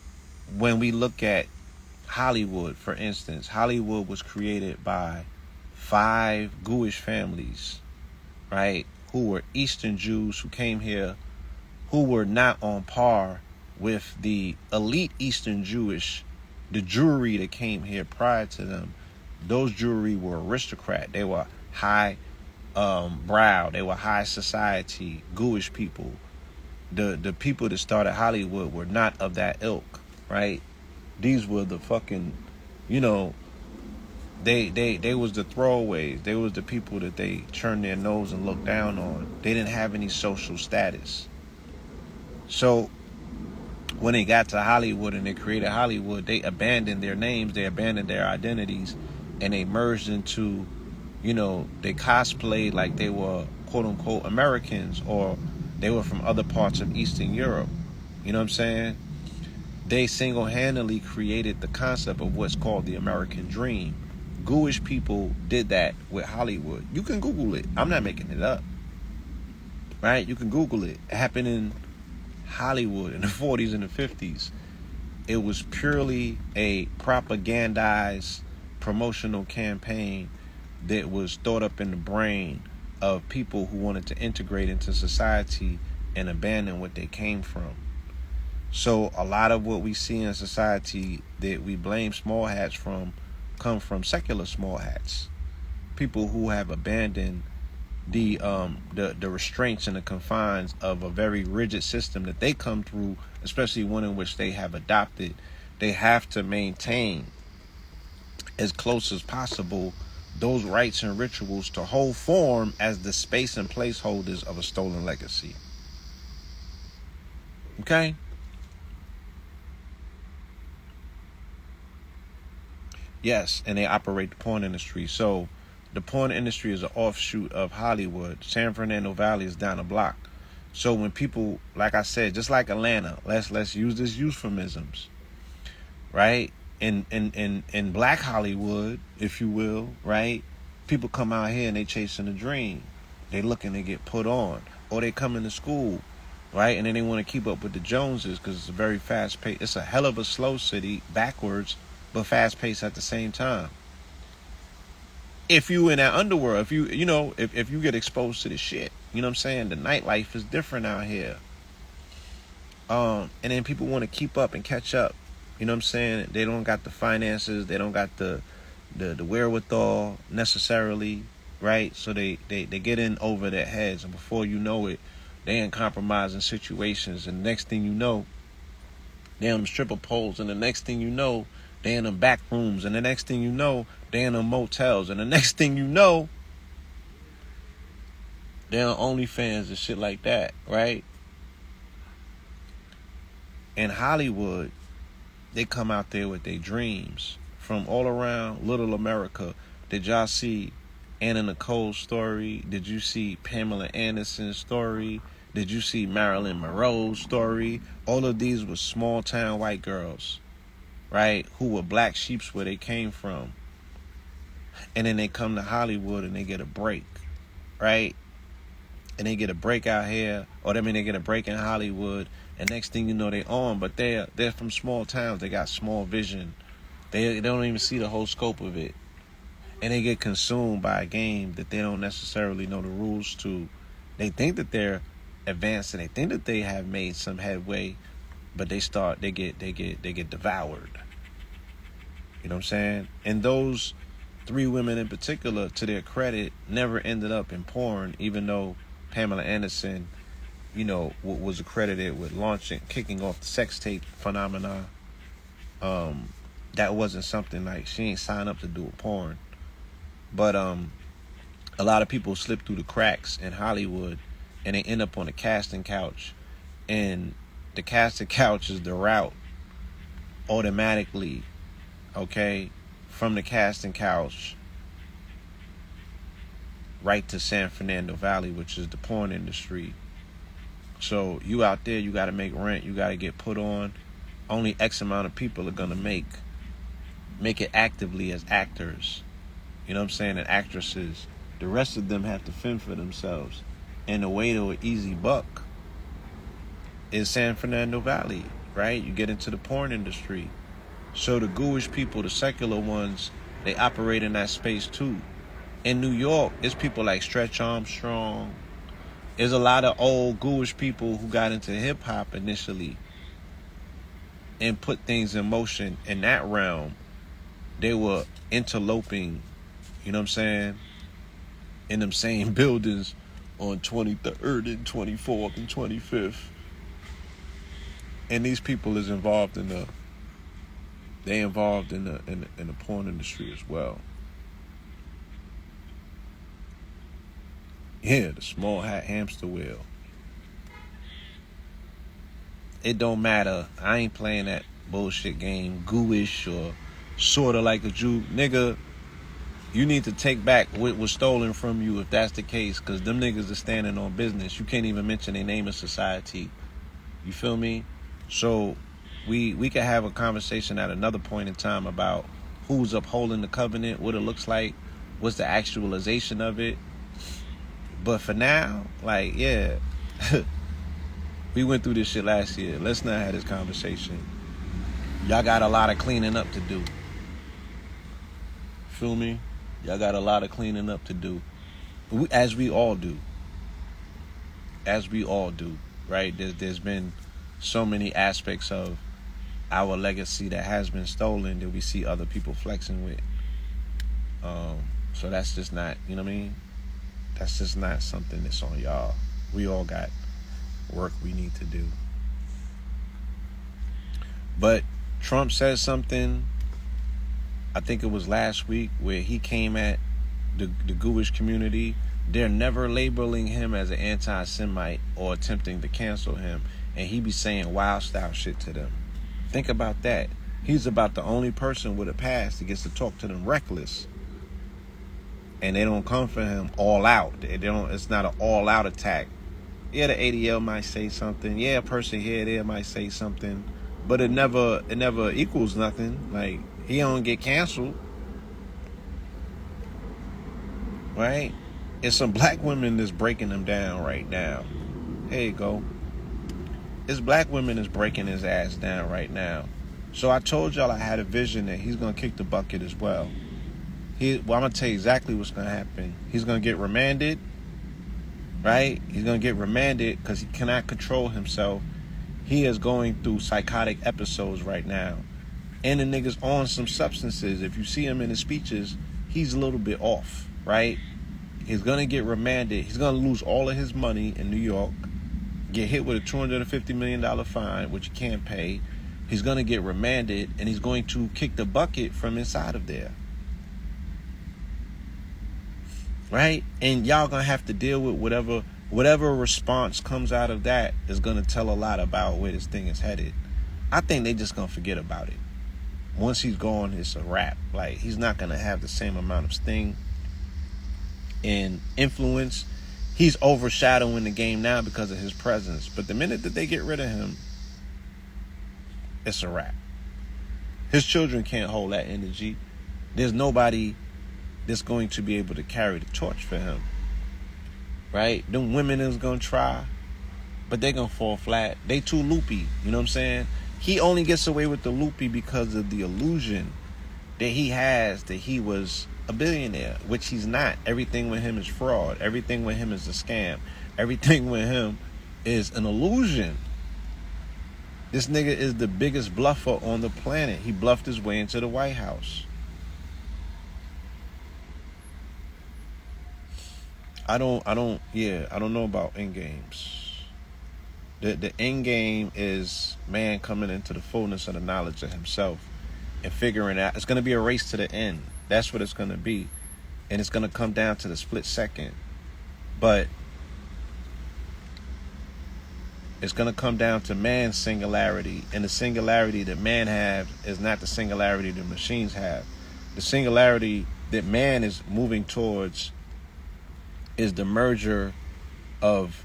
when we look at Hollywood, for instance, Hollywood was created by 5 Jewish families, right? Who were Eastern Jews who came here, who were not on par with the elite Eastern Jewish, the Jewry that came here prior to them. Those Jewry were aristocrat. They were high brow. They were high society Jewish people. The people that started Hollywood were not of that ilk, right? These were the fucking, you know, they was the throwaways. They was the people that they turned their nose and looked down on. They didn't have any social status. So when they got to Hollywood and they created Hollywood, they abandoned their names, they abandoned their identities, and they merged into, you know, they cosplayed like they were quote unquote Americans, or they were from other parts of Eastern Europe. You know what I'm saying? They single-handedly created the concept of what's called the American dream. Jewish people did that with Hollywood. You can Google it. I'm not making it up. Right? You can Google it. It happened in Hollywood in the 40s and the 50s. It was purely a propagandized promotional campaign that was thought up in the brain of people who wanted to integrate into society and abandon what they came from. So a lot of what we see in society that we blame small hats from come from secular small hats. People who have abandoned the restraints and the confines of a very rigid system that they come through, especially one in which they have adopted. They have to maintain as close as possible those rites and rituals to hold form as the space and placeholders of a stolen legacy. Okay? Yes, and they operate the porn industry. So the porn industry is an offshoot of Hollywood. San Fernando Valley is down the block. So when people, like I said, just like Atlanta, let's use this euphemisms, right? In Black Hollywood, if you will, right? People come out here and they chasing a dream. They looking to get put on, or they come into school, right? And then they want to keep up with the Joneses because it's a very fast pace. It's a hell of a slow city, backwards, but fast paced at the same time. If you in that underworld, if you get exposed to the shit, you know what I'm saying? The nightlife is different out here. And then people want to keep up and catch up. You know what I'm saying? They don't got the finances, they don't got the wherewithal necessarily, right? So they get in over their heads, and before you know it, they in compromising situations, and the next thing you know, they on stripper poles, and the next thing you know, they in them back rooms, and the next thing you know, they in them motels, and the next thing you know, they on OnlyFans and shit like that, right? In Hollywood, they come out there with their dreams from all around Little America. Did y'all see Anna Nicole's story? Did you see Pamela Anderson's story? Did you see Marilyn Monroe's story? All of these were small town white girls, right? Who were black sheeps where they came from. And then they come to Hollywood and they get a break, right? And they get a break out here, or they get a break in Hollywood, and next thing you know, they on, but they're from small towns. They got small vision. They don't even see the whole scope of it. And they get consumed by a game that they don't necessarily know the rules to. They think that they're advanced and they think that they have made some headway, but they get devoured. You know what I'm saying? And those 3 women in particular, to their credit, never ended up in porn, even though Pamela Anderson, was accredited with kicking off the sex tape phenomena. That wasn't something like, she ain't signed up to do a porn. But a lot of people slip through the cracks in Hollywood and they end up on the casting couch. And the casting couch is the route automatically, okay, from the casting couch right to San Fernando Valley, which is the porn industry. So you out there, you got to make rent, you got to get put on. Only X amount of people are going to make it actively as actors. You know what I'm saying? And actresses. The rest of them have to fend for themselves. And the way to an easy buck is San Fernando Valley, right? You get into the porn industry. So the ghoulish people, the secular ones, they operate in that space too. In New York, it's people like Stretch Armstrong. There's a lot of old ghoulish people who got into hip-hop initially and put things in motion in that realm. They were interloping, you know what I'm saying, in them same buildings on 23rd and 24th and 25th. And these people is involved in the porn industry as well. Yeah, the small hat hamster wheel. It don't matter. I ain't playing that bullshit game, gooish or sorta like a Jew. Nigga, you need to take back what was stolen from you if that's the case, because them niggas are standing on business. You can't even mention their name in society. You feel me? So we can have a conversation at another point in time about who's upholding the covenant, what it looks like, what's the actualization of it. But for now, like, yeah, we went through this shit last year. Let's not have this conversation. Y'all got a lot of cleaning up to do. Feel me? Y'all got a lot of cleaning up to do. As we all do. As we all do, right? There's been so many aspects of our legacy that has been stolen that we see other people flexing with. So that's just not, you know what I mean? That's just not something that's on y'all. We all got work we need to do. But Trump said something, I think it was last week, where he came at the Jewish community. They're never labeling him as an anti-Semite or attempting to cancel him. And he be saying wild style shit to them. Think about that. He's about the only person with a past that gets to talk to them reckless. And they don't come for him all out. They don't. It's not an all out attack. Yeah, the ADL might say something. Yeah, a person here there might say something. But it never equals nothing. Like, he don't get canceled. Right? It's some black women that's breaking him down right now. There you go. It's black women that's breaking his ass down right now. So I told y'all I had a vision that he's going to kick the bucket as well. I'm going to tell you exactly what's going to happen. He's going to get remanded. Right? He's going to get remanded because he cannot control himself. He is going through psychotic episodes right now. And the nigga's on some substances. If you see him in his speeches, he's a little bit off. Right? He's going to get remanded. He's going to lose all of his money in New York. Get hit with a $250 million fine, which he can't pay. He's going to get remanded, and he's going to kick the bucket from inside of there. Right? And y'all going to have to deal with whatever response comes out of that is going to tell a lot about where this thing is headed. I think they just going to forget about it. Once he's gone, it's a wrap. Like, he's not going to have the same amount of sting and influence. He's overshadowing the game now because of his presence. But the minute that they get rid of him, it's a wrap. His children can't hold that energy. There's nobody that's going to be able to carry the torch for him. Right? Them women is going to try, but they're going to fall flat. They too loopy. You know what I'm saying? He only gets away with the loopy because of the illusion that he has that he was a billionaire, which he's not. Everything with him is fraud. Everything with him is a scam. Everything with him is an illusion. This nigga is the biggest bluffer on the planet. He bluffed his way into the White House. I don't know about end games. The end game is man coming into the fullness of the knowledge of himself and figuring out. It's going to be a race to the end. That's what it's going to be. And it's going to come down to the split second. But it's going to come down to man's singularity. And the singularity that man have is not the singularity that machines have. The singularity that man is moving towards is the merger of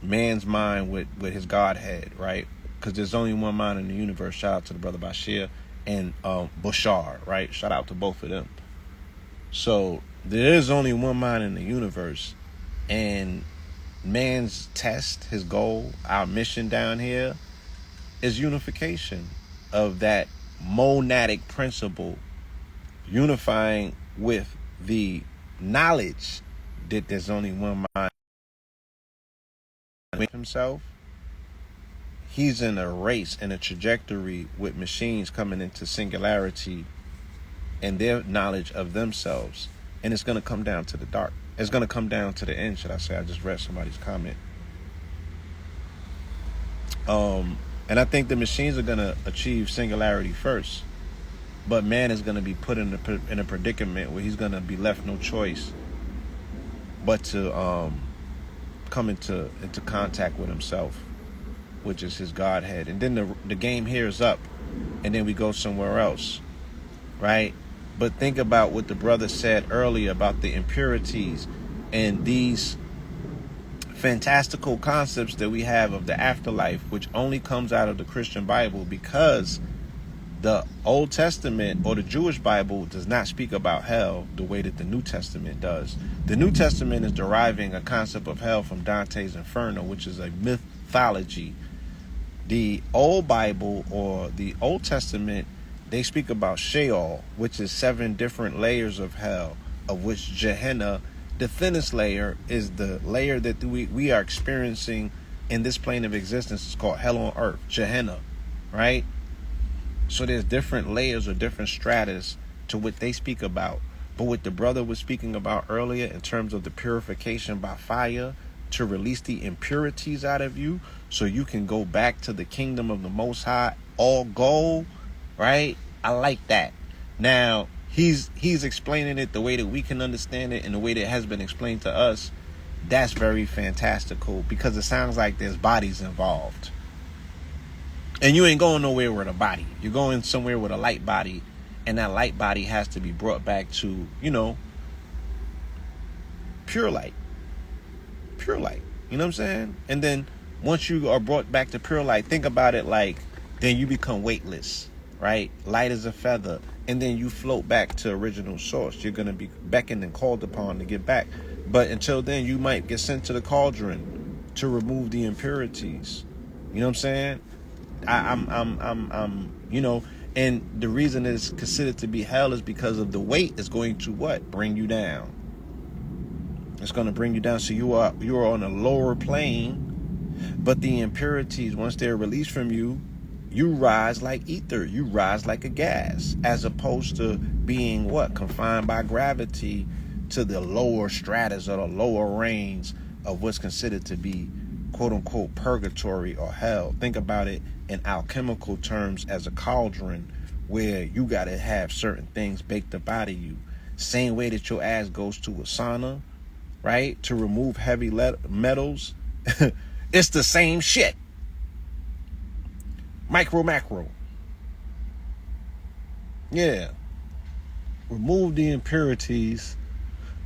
man's mind with his Godhead, right? Because there's only one mind in the universe. Shout out to the brother Bashir and Bashar, right? Shout out to both of them. So there is only one mind in the universe, and man's test, his goal, our mission down here is unification of that monadic principle, unifying with the knowledge that there's only one mind with himself. He's in a race and a trajectory with machines coming into singularity and their knowledge of themselves. And it's going to come down to the dark. It's going to come down to the end, should I say. I just read somebody's comment. And I think the machines are going to achieve singularity first. But man is going to be put in a predicament where he's going to be left no choice but to come into contact with himself, which is his Godhead. And then the game here is up, and then we go somewhere else, right? But think about what the brother said earlier about the impurities and these fantastical concepts that we have of the afterlife, which only comes out of the Christian Bible, because the Old Testament or the Jewish Bible does not speak about hell the way that the New Testament does. The New Testament is deriving a concept of hell from Dante's Inferno, which is a mythology. The Old Bible or the Old Testament, they speak about Sheol, which is 7 different layers of hell, of which Gehenna, the thinnest layer, is the layer that we are experiencing in this plane of existence. It's called hell on earth, Gehenna, right? So there's different layers or different stratas to what they speak about. But what the brother was speaking about earlier in terms of the purification by fire to release the impurities out of you so you can go back to the kingdom of the Most High, all gold, right? I like that. Now, he's explaining it the way that we can understand it and the way that it has been explained to us. That's very fantastical because it sounds like there's bodies involved. And you ain't going nowhere with a body. You're going somewhere with a light body. And that light body has to be brought back to, pure light. Pure light. You know what I'm saying? And then once you are brought back to pure light, think about it like then you become weightless, right? Light as a feather. And then you float back to original source. You're going to be beckoned and called upon to get back. But until then, you might get sent to the cauldron to remove the impurities. You know what I'm saying? And the reason it's considered to be hell is because of the weight is going to what? Bring you down. It's going to bring you down. So you are on a lower plane, but the impurities, once they're released from you, you rise like ether. You rise like a gas, as opposed to being what? Confined by gravity to the lower stratas or the lower range of what's considered to be quote unquote purgatory or hell. Think about it in alchemical terms as a cauldron where you got to have certain things baked up out of you. Same way that your ass goes to a sauna, right? To remove heavy metals. It's the same shit. Micro, macro. Yeah. Remove the impurities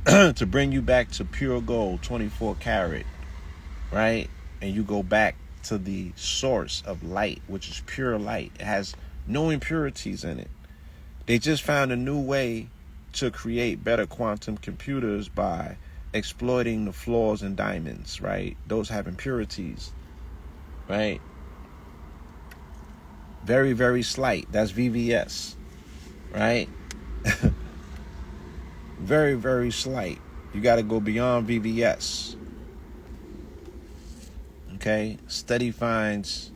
to bring you back to pure gold, 24 karat, right? And you go back to the source of light, which is pure light. It has no impurities in it. They just found a new way to create better quantum computers by exploiting the flaws in diamonds, right? Those have impurities, right? Very, very slight. That's VVS, right? Very, very slight. You got to go beyond VVS. Okay? Study finds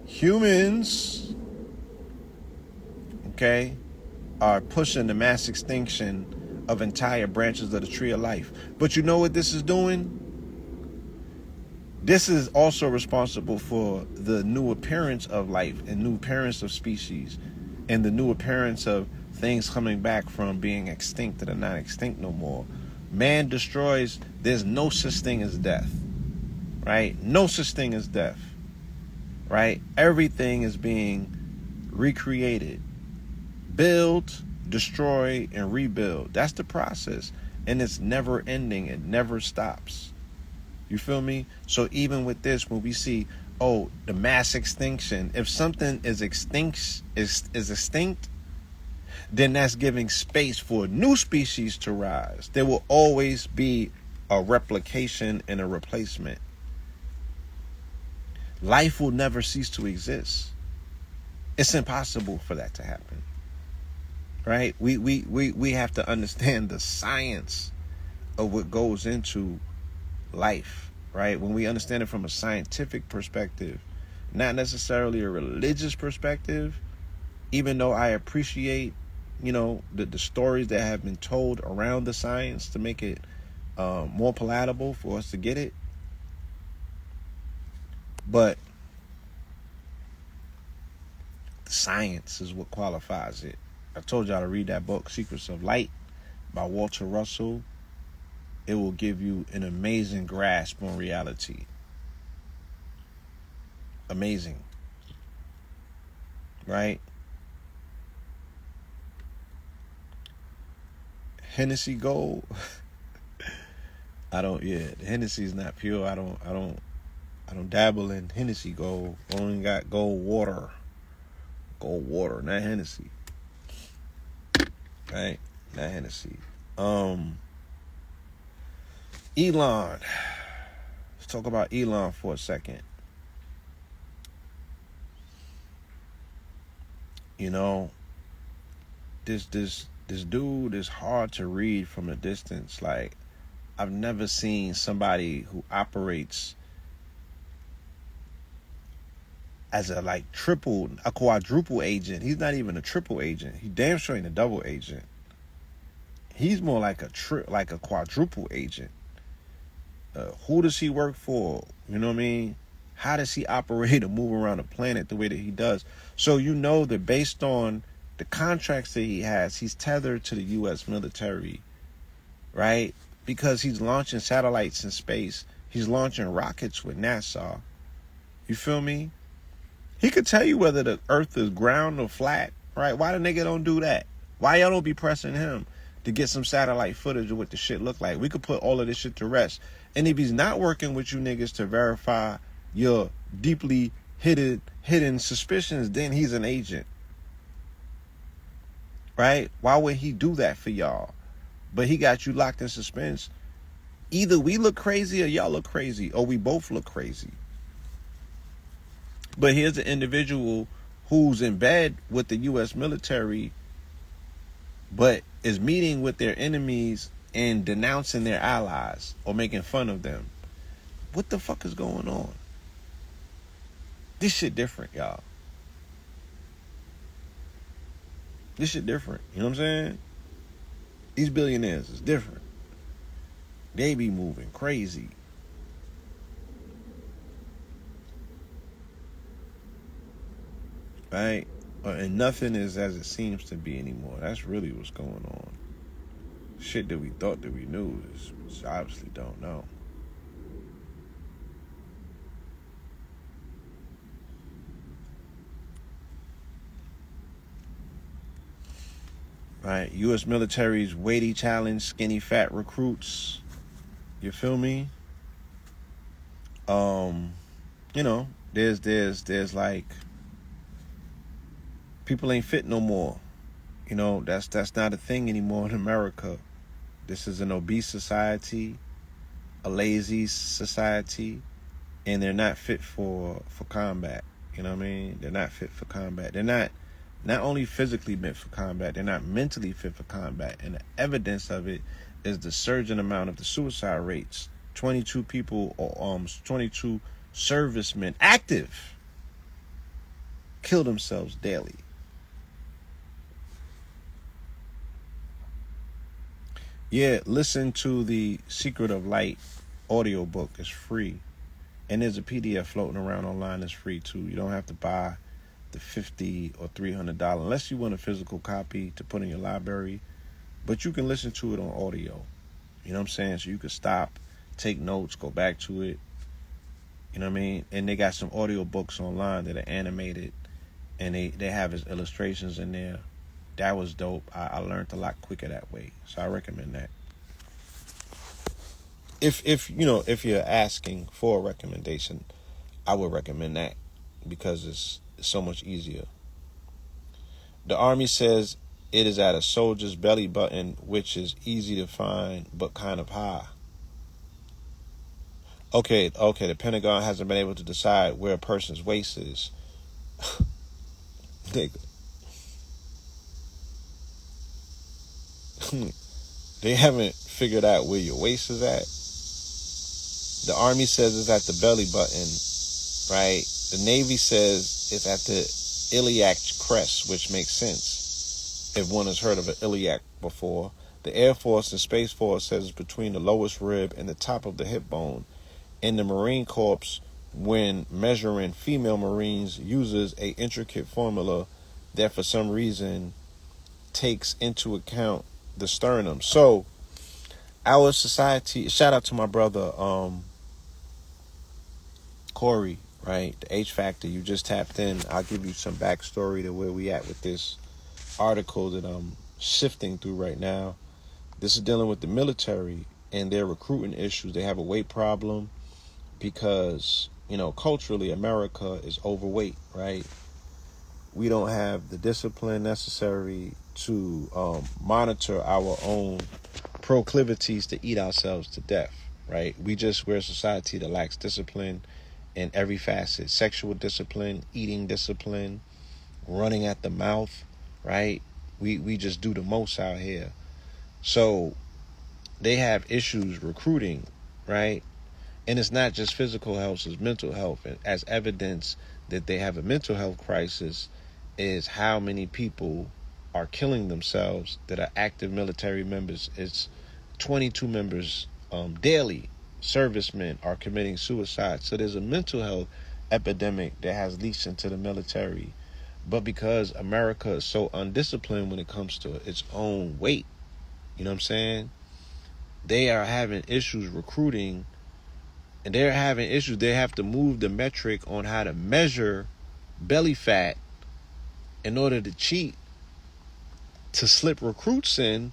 humans, okay, are pushing the mass extinction of entire branches of the tree of life. But you know what this is doing? This is also responsible for the new appearance of life and new appearance of species and the new appearance of things coming back from being extinct that are not extinct no more. Man destroys, there's no such thing as death, right? No such thing as death, right? Everything is being recreated. Build, destroy, and rebuild. That's the process. And it's never ending. It never stops. You feel me? So even with this, when we see, the mass extinction, if something is extinct, then that's giving space for new species to rise. There will always be a replication and a replacement. Life will never cease to exist. It's impossible for that to happen. Right? We have to understand the science of what goes into life, right? When we understand it from a scientific perspective, not necessarily a religious perspective, even though I appreciate, the stories that have been told around the science to make it more palatable for us to get it. But the science is what qualifies it. I told y'all to read that book, Secrets of Light, by Walter Russell. It will give you an amazing grasp on reality. Amazing. Right? Hennessy Gold. The Hennessy is not pure. I don't dabble in Hennessy Gold. Only got gold water. Gold water, not Hennessy. Right? Not Hennessy. Elon. Let's talk about Elon for a second. This dude is hard to read from a distance. Like, I've never seen somebody who operates as a quadruple agent. He's not even a triple agent. He damn sure ain't a double agent. He's more like a quadruple agent. Who does he work for? You know what I mean? How does he operate and move around the planet the way that he does? So you know that based on the contracts that he has, he's tethered to the U.S. military, right? Because he's launching satellites in space. He's launching rockets with NASA. You feel me? He could tell you whether the earth is ground or flat, right? Why the nigga don't do that? Why y'all don't be pressing him to get some satellite footage of what the shit look like? We could put all of this shit to rest. And if he's not working with you niggas to verify your deeply hidden suspicions, then he's an agent. Right? Why would he do that for y'all? But he got you locked in suspense. Either we look crazy or y'all look crazy, or we both look crazy. But here's an individual who's in bed with the U.S. military, but is meeting with their enemies and denouncing their allies or making fun of them. What the fuck is going on? This shit different, y'all. This shit different. You know what I'm saying? These billionaires is different. They be moving crazy. Right? And nothing is as it seems to be anymore. That's really what's going on. Shit that we thought that we knew is obviously don't know. Right? U.S. military's weighty challenge, skinny fat recruits. You feel me? You know, there's like people ain't fit no more. You know, that's not a thing anymore in America. This is an obese society, a lazy society, and they're not fit for combat. You know what I mean? They're not fit for combat. They're not only physically meant for combat, they're not mentally fit for combat. And the evidence of it is the surging amount of the suicide rates. 22 people, or 22 servicemen active, kill themselves daily. Yeah, listen to the Secret of Light audiobook. It's free. And there's a PDF floating around online that's free too. You don't have to buy the $50 or $300 unless you want a physical copy to put in your library. But you can listen to it on audio. You know what I'm saying? So you can stop, take notes, go back to it. You know what I mean? And they got some audio books online that are animated, and they have his illustrations in there. That was dope. I learned a lot quicker that way. So I recommend that. If you're asking for a recommendation, I would recommend that because it's so much easier. The Army says it is at a soldier's belly button, which is easy to find but kind of high. Okay, the Pentagon hasn't been able to decide where a person's waist is. They haven't figured out where your waist is at. The Army says it's at the belly button, right? The Navy says it's at the iliac crest, which makes sense if one has heard of an iliac before. The Air Force and Space Force says it's between the lowest rib and the top of the hip bone. And the Marine Corps, when measuring female Marines, uses a intricate formula that for some reason takes into account the sternum. So our society, shout out to my brother Corey, right? The H Factor, you just tapped in. I'll give you some backstory to where we at with this article that I'm sifting through right now. This is dealing with the military and their recruiting issues. They have a weight problem because, culturally America is overweight, right? We don't have the discipline necessary to monitor our own proclivities to eat ourselves to death, right? We're a society that lacks discipline in every facet. Sexual discipline, eating discipline, running at the mouth, right? We just do the most out here. So they have issues recruiting, right? And it's not just physical health, it's mental health. And as evidence that they have a mental health crisis is how many people are killing themselves that are active military members. It's 22 members daily. Servicemen are committing suicide. So there's a mental health epidemic that has leached into the military. But because America is so undisciplined when it comes to its own weight, you know what I'm saying? They are having issues recruiting, and they're having issues. They have to move the metric on how to measure belly fat in order to cheat, to slip recruits in,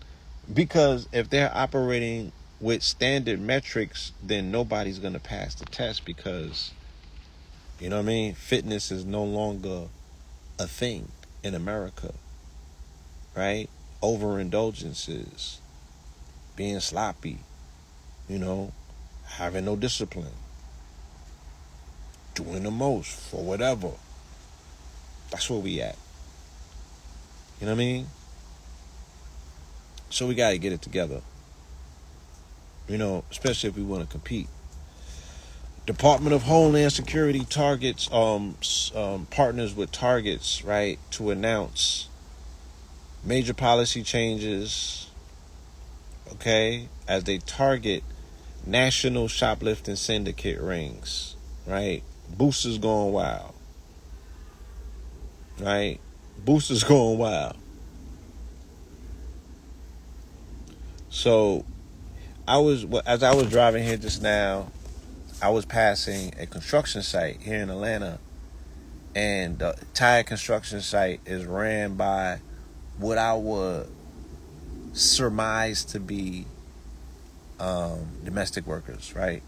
because if they're operating with standard metrics, then nobody's going to pass the test because, you know what I mean? Fitness is no longer a thing in America, right? Overindulgences, being sloppy, you know, having no discipline, doing the most for whatever. That's where we at. You know what I mean? So we got to get it together. You know, especially if we want to compete. Department of Homeland Security targets, partners with targets, right, to announce major policy changes, okay, as they target national shoplifting syndicate rings, right? Boosters going wild, right? Boosters going wild. So, as I was driving here just now, I was passing a construction site here in Atlanta, and the entire construction site is ran by what I would surmise to be domestic workers, right?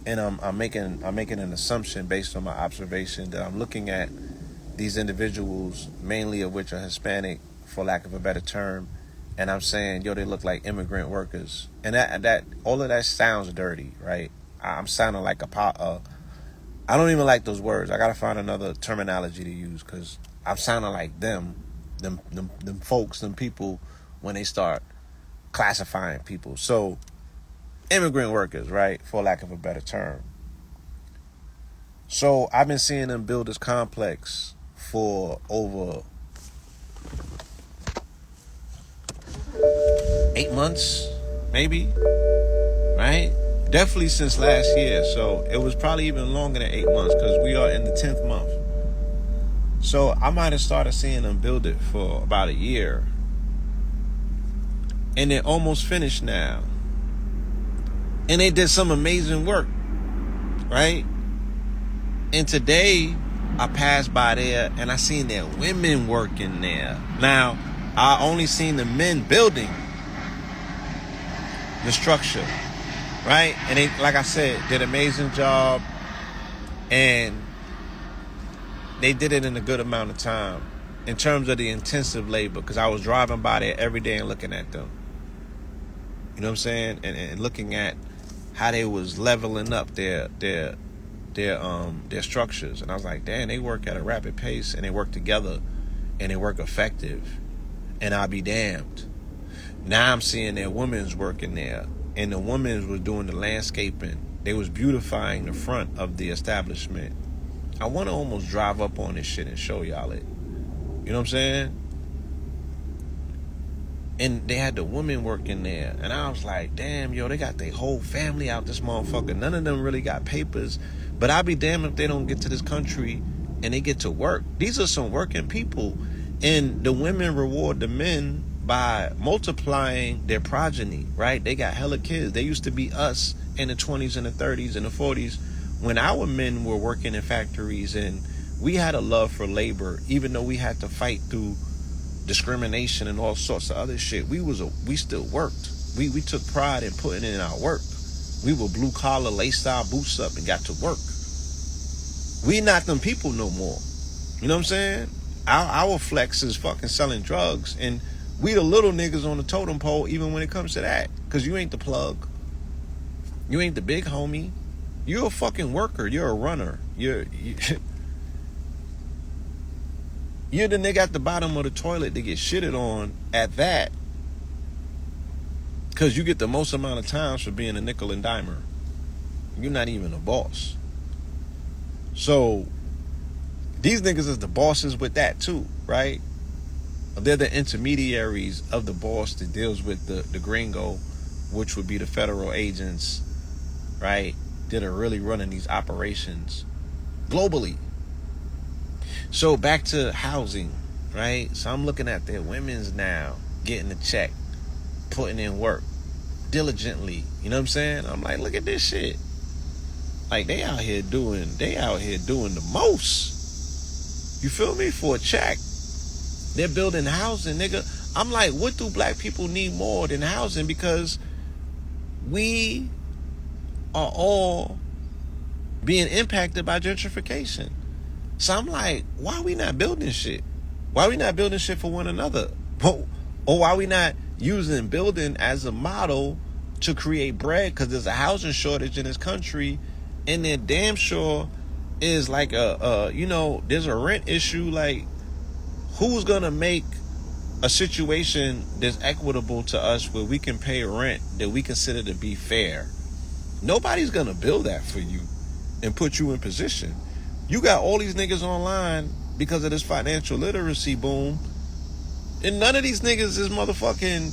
And I'm making an assumption based on my observation that I'm looking at these individuals, mainly of which are Hispanic, for lack of a better term, and I'm saying, yo, they look like immigrant workers, and that all of that sounds dirty, right? I'm sounding like I don't even like those words. I gotta find another terminology to use because I'm sounding like them folks, them people when they start classifying people. So, immigrant workers, right? For lack of a better term. So I've been seeing them build this complex for over 8 months, maybe, right? Definitely since last year. So it was probably even longer than 8 months because we are in the 10th month. So I might have started seeing them build it for about a year. And they're almost finished now. And they did some amazing work, right? And today, I passed by there and I seen their women working there. Now, I only seen the men building the structure, right? And they, like I said, did an amazing job. And they did it in a good amount of time in terms of the intensive labor, because I was driving by there every day and looking at them. You know what I'm saying? And looking at how they was leveling up their structures. And I was like, damn, they work at a rapid pace and they work together and they work effective. And I'll be damned. Now I'm seeing their women's working there. And the women's was doing the landscaping. They was beautifying the front of the establishment. I want to almost drive up on this shit and show y'all it. You know what I'm saying? And they had the women working there. And I was like, damn, yo, they got their whole family out this motherfucker. None of them really got papers. But I'll be damned if they don't get to this country and they get to work. These are some working people. And the women reward the men by multiplying their progeny, right? They got hella kids. They used to be us in the 20s and the 30s and the 40s when our men were working in factories, and we had a love for labor, even though we had to fight through discrimination and all sorts of other shit. We still worked. We took pride in putting in our work. We were blue collar, laced our boots up and got to work. We not them people no more. You know what I'm saying? Our flex is fucking selling drugs, and we the little niggas on the totem pole even when it comes to that. Cause you ain't the plug. You ain't the big homie. You're a fucking worker. You're a runner. You're the nigga at the bottom of the toilet to get shitted on at that. Because you get the most amount of times for being a nickel and dimer. You're not even a boss. So, These niggas is the bosses with that too, right? They're the intermediaries of the boss that deals with the gringo, which would be the federal agents, right? That are really running these operations globally. So back to housing, right? So I'm looking at their women's now, getting a check, putting in work diligently. You know what I'm saying? I'm like, look at this shit. Like they out here doing the most. You feel me? For a check. They're building housing, nigga. I'm like, what do black people need more than housing? Because we are all being impacted by gentrification. So I'm like, why are we not building shit? Why are we not building shit for one another? Or why are we not using building as a model to create bread? Because there's a housing shortage in this country, and then damn sure is like there's a rent issue. Like, who's gonna make a situation that's equitable to us where we can pay rent that we consider to be fair? Nobody's gonna build that for you and put you in position. You got all these niggas online because of this financial literacy boom, and none of these niggas is motherfucking,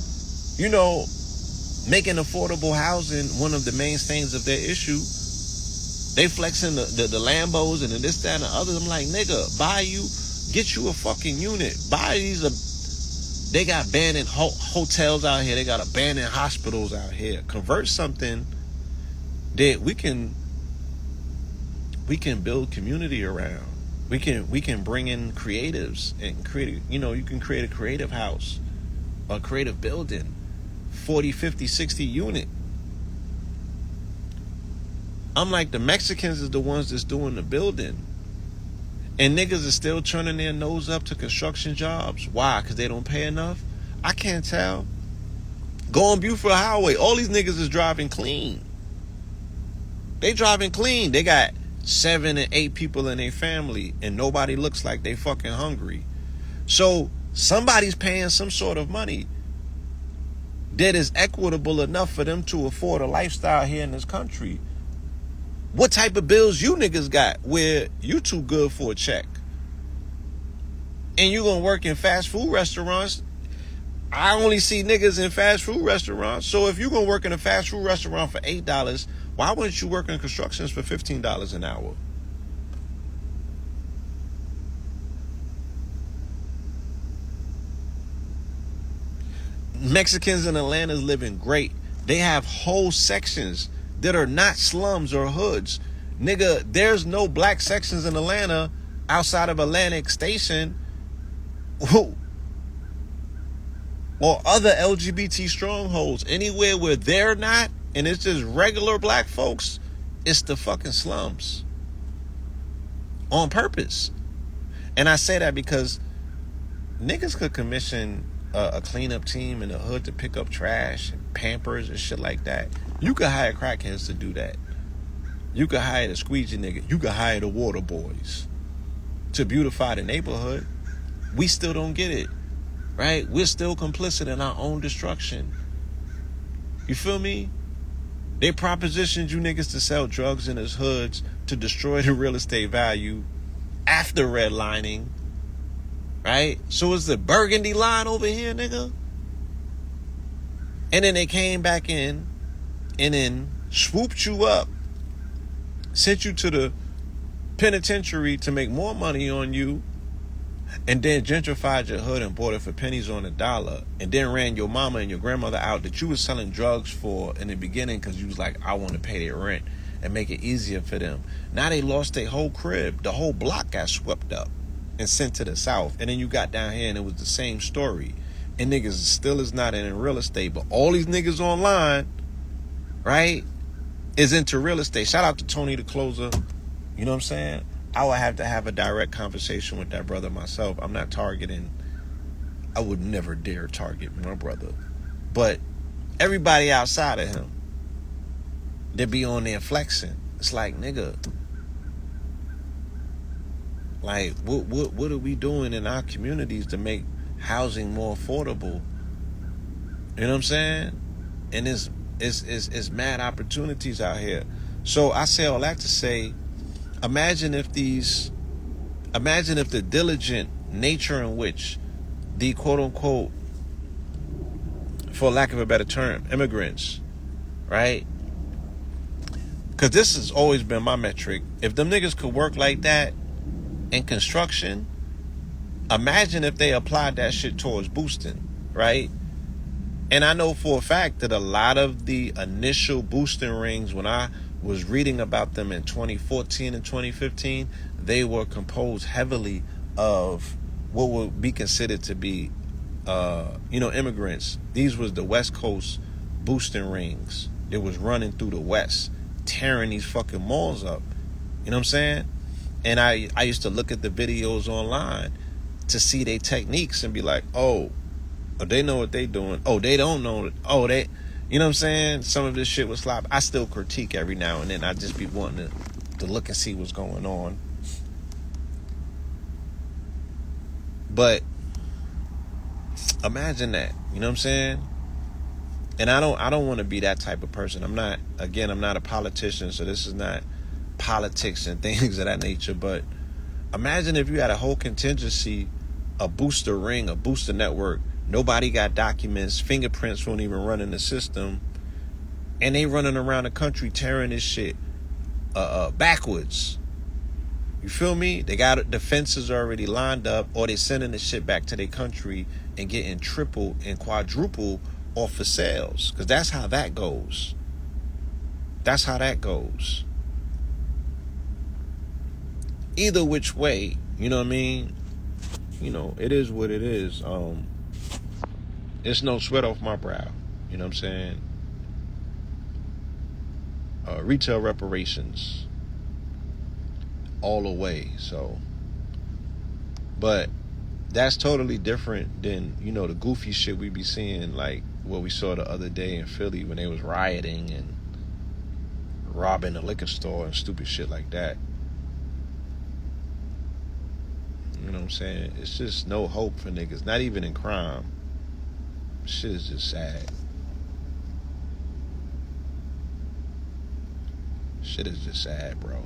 making affordable housing one of the mainstays of their issue. They flexing the Lambos and the this, that, and the other. I'm like, nigga, get you a fucking unit. Buy these. They got abandoned hotels out here. They got abandoned hospitals out here. Convert something that we can build community around. We can bring in creatives and create. You can create a creative house, a creative building, 40, 50, 60 unit. I'm like, the Mexicans is the ones that's doing the building. And niggas are still turning their nose up to construction jobs. Why? Because they don't pay enough? I can't tell. Go on Buford Highway. All these niggas is driving clean. They driving clean. They got 7 and 8 people in their family, and nobody looks like they fucking hungry. So somebody's paying some sort of money that is equitable enough for them to afford a lifestyle here in this country. What type of bills you niggas got where you too good for a check? And you gonna work in fast food restaurants? I only see niggas in fast food restaurants. So if you gonna work in a fast food restaurant for $8, why wouldn't you work in constructions for $15 an hour? Mexicans in Atlanta is living great. They have whole sections that are not slums or hoods. Nigga, there's no black sections in Atlanta outside of Atlantic Station or other LGBT strongholds. Anywhere where they're not, and it's just regular black folks, it's the fucking slums. On purpose. And I say that because niggas could commission a cleanup team in the hood to pick up trash and Pampers and shit like that. You could hire crackheads to do that. You could hire the squeegee nigga. You could hire the water boys to beautify the neighborhood. We still don't get it, right? We're still complicit in our own destruction. You feel me? They propositioned you niggas to sell drugs in his hoods to destroy the real estate value after redlining, right? So it's the burgundy line over here, nigga. And then they came back in and then swooped you up, sent you to the penitentiary to make more money on you, and then gentrified your hood and bought it for pennies on the dollar, and then ran your mama and your grandmother out that you was selling drugs for in the beginning because you was like, I want to pay their rent and make it easier for them. Now they lost their whole crib. The whole block got swept up and sent to the south. And then you got down here and it was the same story. And niggas still is not in real estate, but all these niggas online, right, is into real estate. Shout out to Tony the Closer. You know what I'm saying? I would have to have a direct conversation with that brother myself. I'm not targeting. I would never dare target my brother. But everybody outside of him, they be on there flexing. It's like, nigga, like what are we doing in our communities to make housing more affordable? You know what I'm saying? And it's mad opportunities out here. So I say all that to say, imagine if these Imagine if the diligent nature in which the quote-unquote, for lack of a better term, immigrants, right? Because this has always been my metric. If them niggas could work like that in construction, imagine if they applied that shit towards boosting, right? And I know for a fact that a lot of the initial boosting rings, when I was reading about them in 2014 and 2015, they were composed heavily of what would be considered to be, immigrants. These was the West Coast boosting rings. It was running through the West, tearing these fucking malls up. You know what I'm saying? And I used to look at the videos online to see their techniques and be like, oh, they know what they doing. Oh, they don't know it. Oh, they, you know what I'm saying? Some of this shit was slop. I still critique every now and then. I just be wanting to look and see what's going on. But imagine that. You know what I'm saying? And I don't want to be that type of person. I'm not a politician, so this is not politics and things of that nature. But imagine if you had a whole contingency, a booster ring, a booster network. Nobody got documents. Fingerprints won't even run in the system. And they running around the country tearing this shit backwards. You feel me? They got the fences already lined up, or they sending the shit back to their country and getting triple and quadruple off for sales. Because that's how that goes. That's how that goes. Either which way, you know what I mean? You know, it is what it is. It's no sweat off my brow. You know what I'm saying? Retail reparations all the way. So, but that's totally different than, you know, the goofy shit we be seeing, like what we saw the other day in Philly when they was rioting and robbing the liquor store and stupid shit like that. You know what I'm saying? It's just no hope for niggas, not even in crime. Shit is just sad. Shit is just sad, bro.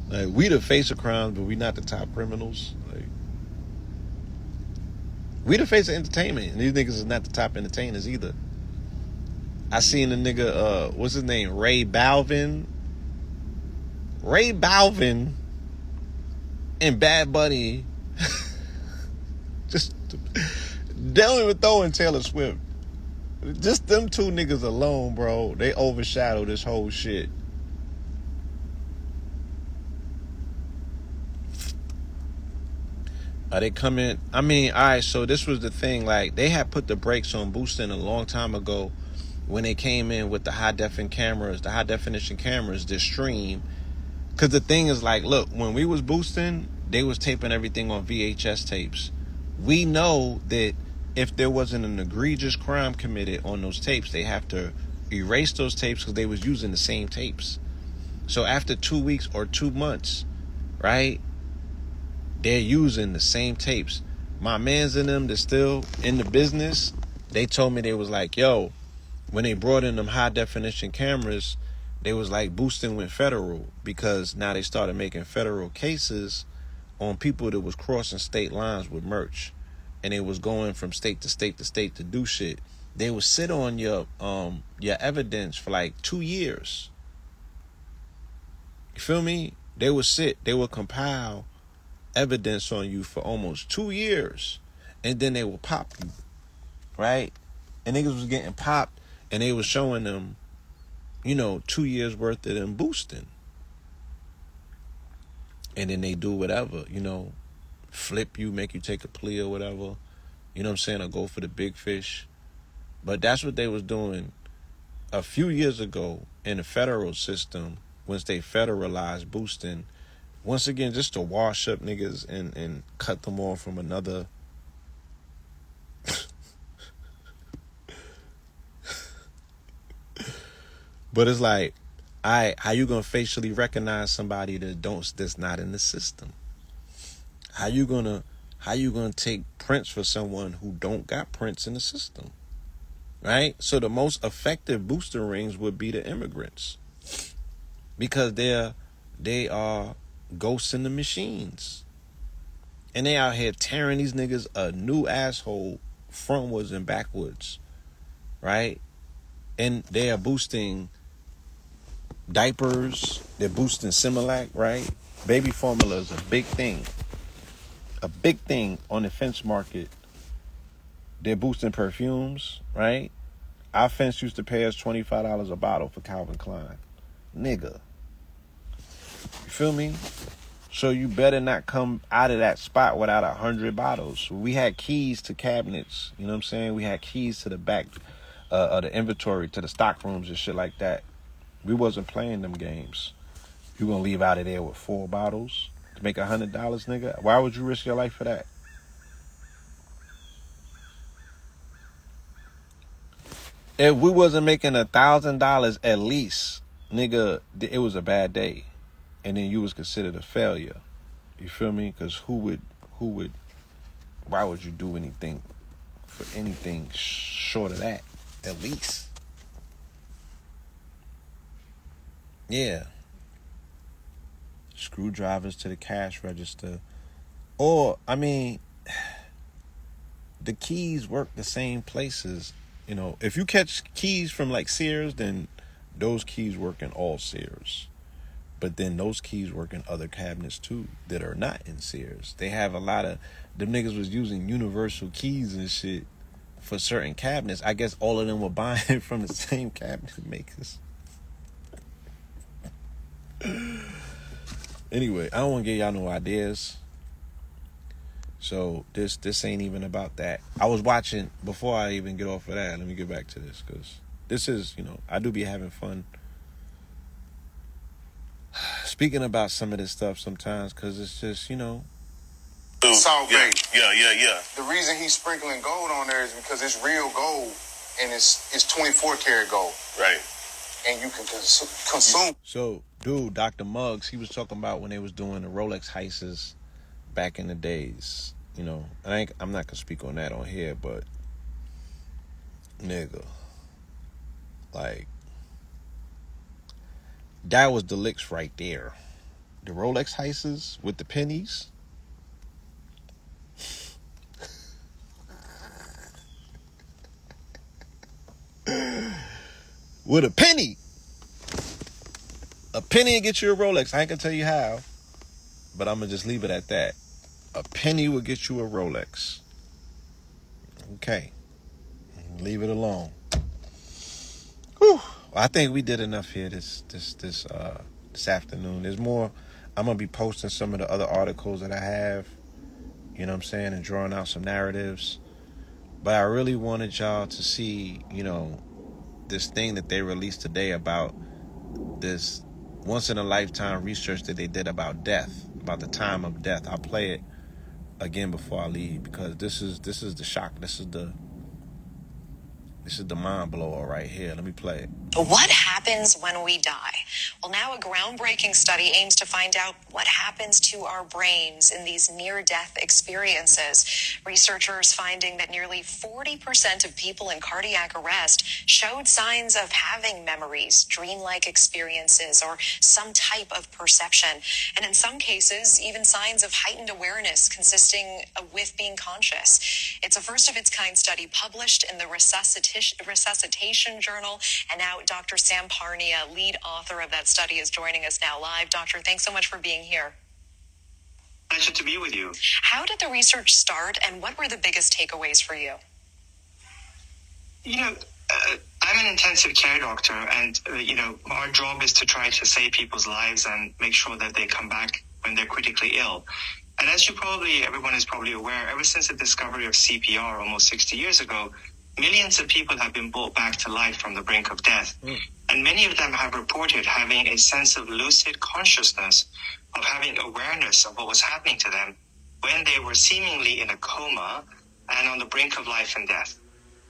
Like, we the face of crimes, but we not the top criminals. Like, we the face of entertainment, and these niggas is not the top entertainers either. I seen a nigga, what's his name? Ray Balvin and Bad Bunny. Just, they don't even throw in Taylor Swift. Just them two niggas alone, bro, they overshadow this whole shit. They come in. I mean, all right, so this was the thing. Like, they had put the brakes on boosting a long time ago when they came in with the high definition cameras, to stream. Because the thing is, like, look, when we was boosting, they was taping everything on VHS tapes. We know that if there wasn't an egregious crime committed on those tapes, they have to erase those tapes because they was using the same tapes. So after 2 weeks or 2 months, right, they're using the same tapes. My mans in them that's still in the business, they told me, they was like, yo, when they brought in them high definition cameras, they was like, boosting went federal, because now they started making federal cases on people that was crossing state lines with merch, and they was going from state to state to state to do shit. They would sit on your evidence for like 2 years. You feel me? They would compile evidence on you for almost 2 years, and then they would pop you, right? And niggas was getting popped, and they was showing them, 2 years worth of them boosting. And then they do whatever, flip you, make you take a plea or whatever, you know what I'm saying, or go for the big fish. But that's what they was doing a few years ago in the federal system, once they federalized boosting, once again, just to wash up niggas and cut them off from another. But it's like, how you gonna facially recognize somebody that's not in the system? How you gonna take prints for someone who don't got prints in the system? Right? So the most effective booster rings would be the immigrants. because they are ghosts in the machines. And they out here tearing these niggas a new asshole frontwards and backwards, right? And they are boosting diapers. They're boosting Similac, right? Baby formula is a big thing. A big thing on the fence market. They're boosting perfumes, right? Our fence used to pay us $25 a bottle for Calvin Klein. Nigga. You feel me? So you better not come out of that spot without 100 bottles. We had keys to cabinets. You know what I'm saying? We had keys to the back of the inventory, to the stock rooms and shit like that. We wasn't playing them games. You gonna leave out of there with 4 bottles to make $100, nigga? Why would you risk your life for that? If we wasn't making $1,000 at least, nigga, it was a bad day. And then you was considered a failure. You feel me? Because why would you do anything for anything short of that, at least? Yeah. Screwdrivers to the cash register. Or, I mean, the keys work the same places. You know, if you catch keys from like Sears, then those keys work in all Sears. But then those keys work in other cabinets too that are not in Sears. They have a lot of them niggas was using universal keys and shit for certain cabinets. I guess all of them were buying from the same cabinet makers. Anyway, I don't want to give y'all no ideas. So this ain't even about that. I was watching, before I even get off of that, let me get back to this, because this is, you know, I do be having fun speaking about some of this stuff sometimes, because it's just, you know. Salt Yeah, Bay. yeah. The reason he's sprinkling gold on there is because it's real gold and it's 24 karat gold. Right. And you can consume. So, dude, Dr. Muggs, he was talking about when they was doing the Rolex heists back in the days, you know. And I'm not going to speak on that on here, but, nigga, like, that was the licks right there. The Rolex heists with the pennies. With a penny. A penny will get you a Rolex. I ain't gonna tell you how, but I'm gonna just leave it at that. A penny will get you a Rolex. Okay. Leave it alone. Whew. I think we did enough here this afternoon. There's more. I'm gonna be posting some of the other articles that I have, you know what I'm saying, and drawing out some narratives. But I really wanted y'all to see, you know, this thing that they released today about this once in a lifetime research that they did about death, about the time of death. I'll play it again before I leave, because this is the shock. This is the mind blower right here. Let me play it. What happens when we die? Well, now a groundbreaking study aims to find out what happens to our brains in these near-death experiences. Researchers finding that nearly 40% of people in cardiac arrest showed signs of having memories, dreamlike experiences, or some type of perception. And in some cases, even signs of heightened awareness consisting with being conscious. It's a first-of-its-kind study published in the Resuscitation Journal, and now Dr. Sam Parnia, lead author of that study, is joining us now live. Doctor, thanks so much for being here. Pleasure to be with you. How did the research start, and what were the biggest takeaways for you? You know, I'm an intensive care doctor, and, our job is to try to save people's lives and make sure that they come back when they're critically ill. And as everyone is probably aware, ever since the discovery of CPR almost 60 years ago, millions of people have been brought back to life from the brink of death. And many of them have reported having a sense of lucid consciousness, of having awareness of what was happening to them when they were seemingly in a coma and on the brink of life and death.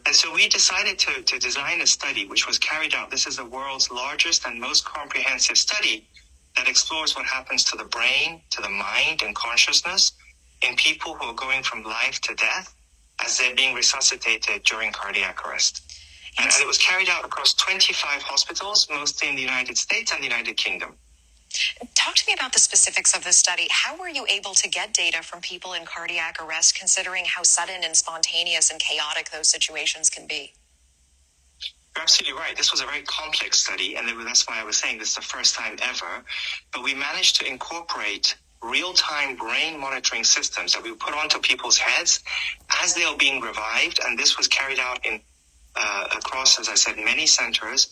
And so we decided to design a study which was carried out. This is the world's largest and most comprehensive study that explores what happens to the brain, to the mind and consciousness in people who are going from life to death as they're being resuscitated during cardiac arrest. And it was carried out across 25 hospitals, mostly in the United States and the United Kingdom. Talk to me about the specifics of this study. How were you able to get data from people in cardiac arrest, considering how sudden and spontaneous and chaotic those situations can be? You're absolutely right. This was a very complex study, and that's why I was saying this is the first time ever. But we managed to incorporate real-time brain monitoring systems that we put onto people's heads as they are being revived, and this was carried out in across, as I said, many centers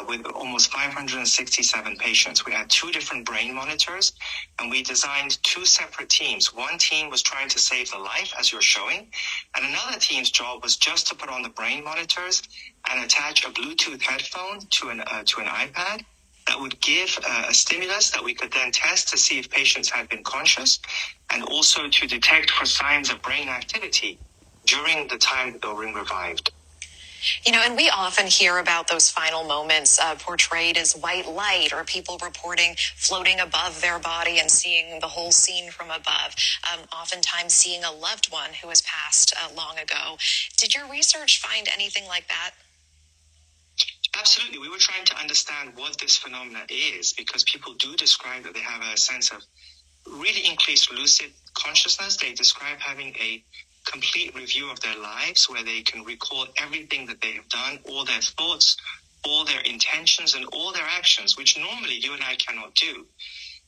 with almost 567 patients. We had 2 different brain monitors, and we designed 2 separate teams. One team was trying to save the life, as you're showing, and another team's job was just to put on the brain monitors and attach a Bluetooth headphone to an iPad that would give a stimulus that we could then test to see if patients had been conscious, and also to detect for signs of brain activity during the time that they were being revived. You know, and we often hear about those final moments portrayed as white light, or people reporting floating above their body and seeing the whole scene from above, oftentimes seeing a loved one who has passed long ago. Did your research find anything like that? Absolutely. We were trying to understand what this phenomenon is, because people do describe that they have a sense of really increased lucid consciousness. They describe having a complete review of their lives, where they can recall everything that they have done, all their thoughts, all their intentions, and all their actions, which normally you and I cannot do.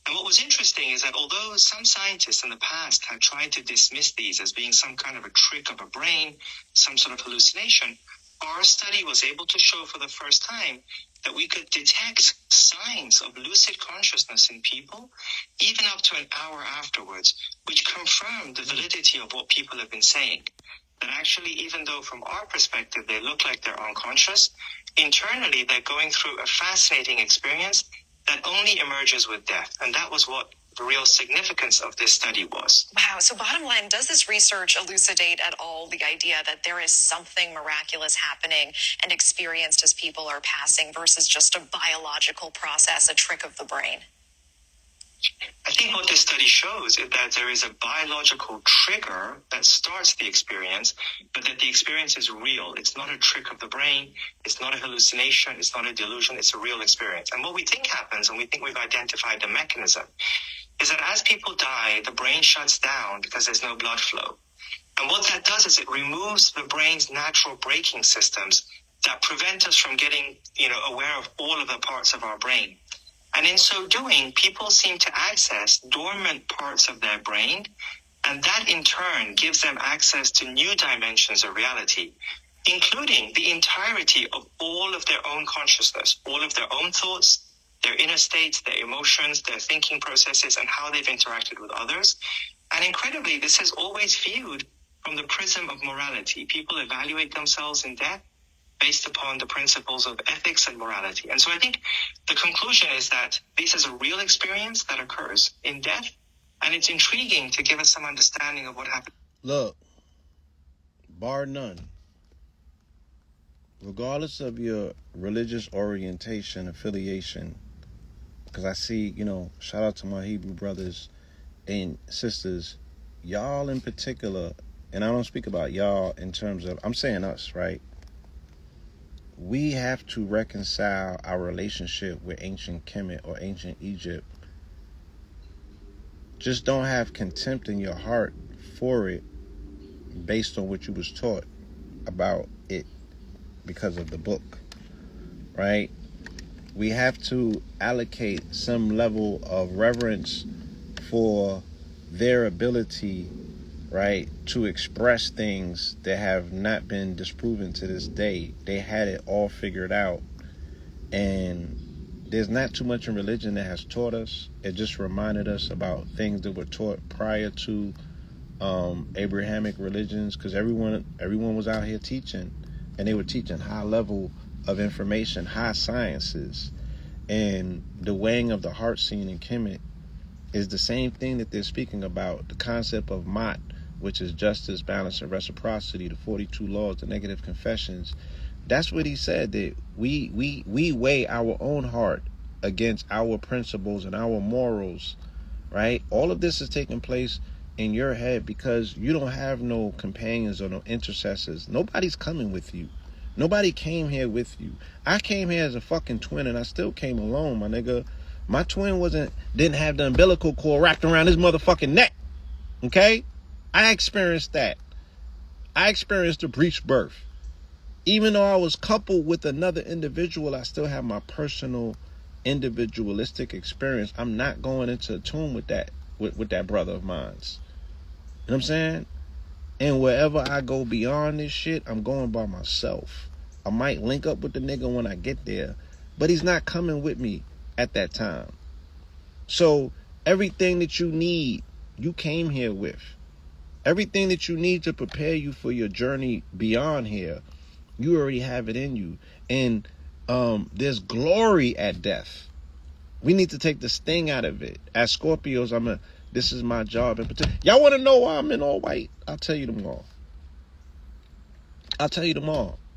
And what was interesting is that although some scientists in the past have tried to dismiss these as being some kind of a trick of a brain, some sort of hallucination, our study was able to show for the first time that we could detect signs of lucid consciousness in people, even up to an hour afterwards, which confirmed the validity of what people have been saying. That actually, even though from our perspective they look like they're unconscious, internally they're going through a fascinating experience that only emerges with death. And that was what the real significance of this study was. Wow. So bottom line, does this research elucidate at all the idea that there is something miraculous happening and experienced as people are passing versus just a biological process, a trick of the brain? I think what this study shows is that there is a biological trigger that starts the experience, but that the experience is real. It's not a trick of the brain. It's not a hallucination. It's not a delusion. It's a real experience. And what we think happens, and we think we've identified the mechanism, is that as people die, the brain shuts down because there's no blood flow. And what that does is it removes the brain's natural braking systems that prevent us from getting, aware of all of the parts of our brain. And in so doing, people seem to access dormant parts of their brain, and that in turn gives them access to new dimensions of reality, including the entirety of all of their own consciousness, all of their own thoughts, their inner states, their emotions, their thinking processes, and how they've interacted with others. And incredibly, this is always viewed from the prism of morality. People evaluate themselves in death based upon the principles of ethics and morality. And so I think the conclusion is that this is a real experience that occurs in death, and it's intriguing to give us some understanding of what happened. Look, bar none, regardless of your religious orientation, affiliation, because I see, shout out to my Hebrew brothers and sisters, y'all in particular, and I don't speak about y'all in terms of, I'm saying us, right? We have to reconcile our relationship with ancient Kemet or ancient Egypt. Just don't have contempt in your heart for it based on what you was taught about it because of the book, right? We have to allocate some level of reverence for their ability, right, to express things that have not been disproven to this day. They had it all figured out. And there's not too much in religion that has taught us. It just reminded us about things that were taught prior to Abrahamic religions, because everyone was out here teaching, and they were teaching high level of information, high sciences. And the weighing of the heart scene in Kemet is the same thing that they're speaking about, the concept of Mat, which is justice, balance, and reciprocity, the 42 laws, the negative confessions. That's what he said, that we weigh our own heart against our principles and our morals, right? All of this is taking place in your head because you don't have no companions or no intercessors. Nobody's coming with you. Nobody came here with you. I came here as a fucking twin, and I still came alone, my nigga. My twin didn't have the umbilical cord wrapped around his motherfucking neck. Okay? I experienced that. I experienced a breech birth. Even though I was coupled with another individual, I still have my personal individualistic experience. I'm not going into tune with that brother of mine's. You know what I'm saying? And wherever I go beyond this shit, I'm going by myself. I might link up with the nigga when I get there, but he's not coming with me at that time. So everything that you need, you came here with. Everything that you need to prepare you for your journey beyond here, you already have it in you. And there's glory at death. We need to take the sting out of it. As Scorpios, this is my job. Y'all want to know why I'm in all white? I'll tell you them all.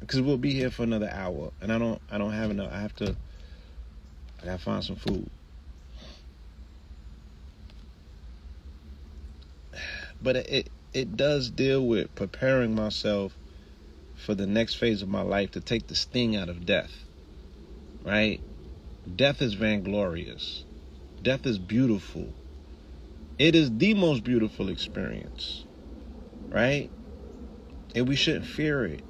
Because we'll be here for another hour. And I don't have enough. I gotta find some food. But it does deal with preparing myself for the next phase of my life, to take the sting out of death, right? Death is vainglorious. Death is beautiful. It is the most beautiful experience, right? And we shouldn't fear it.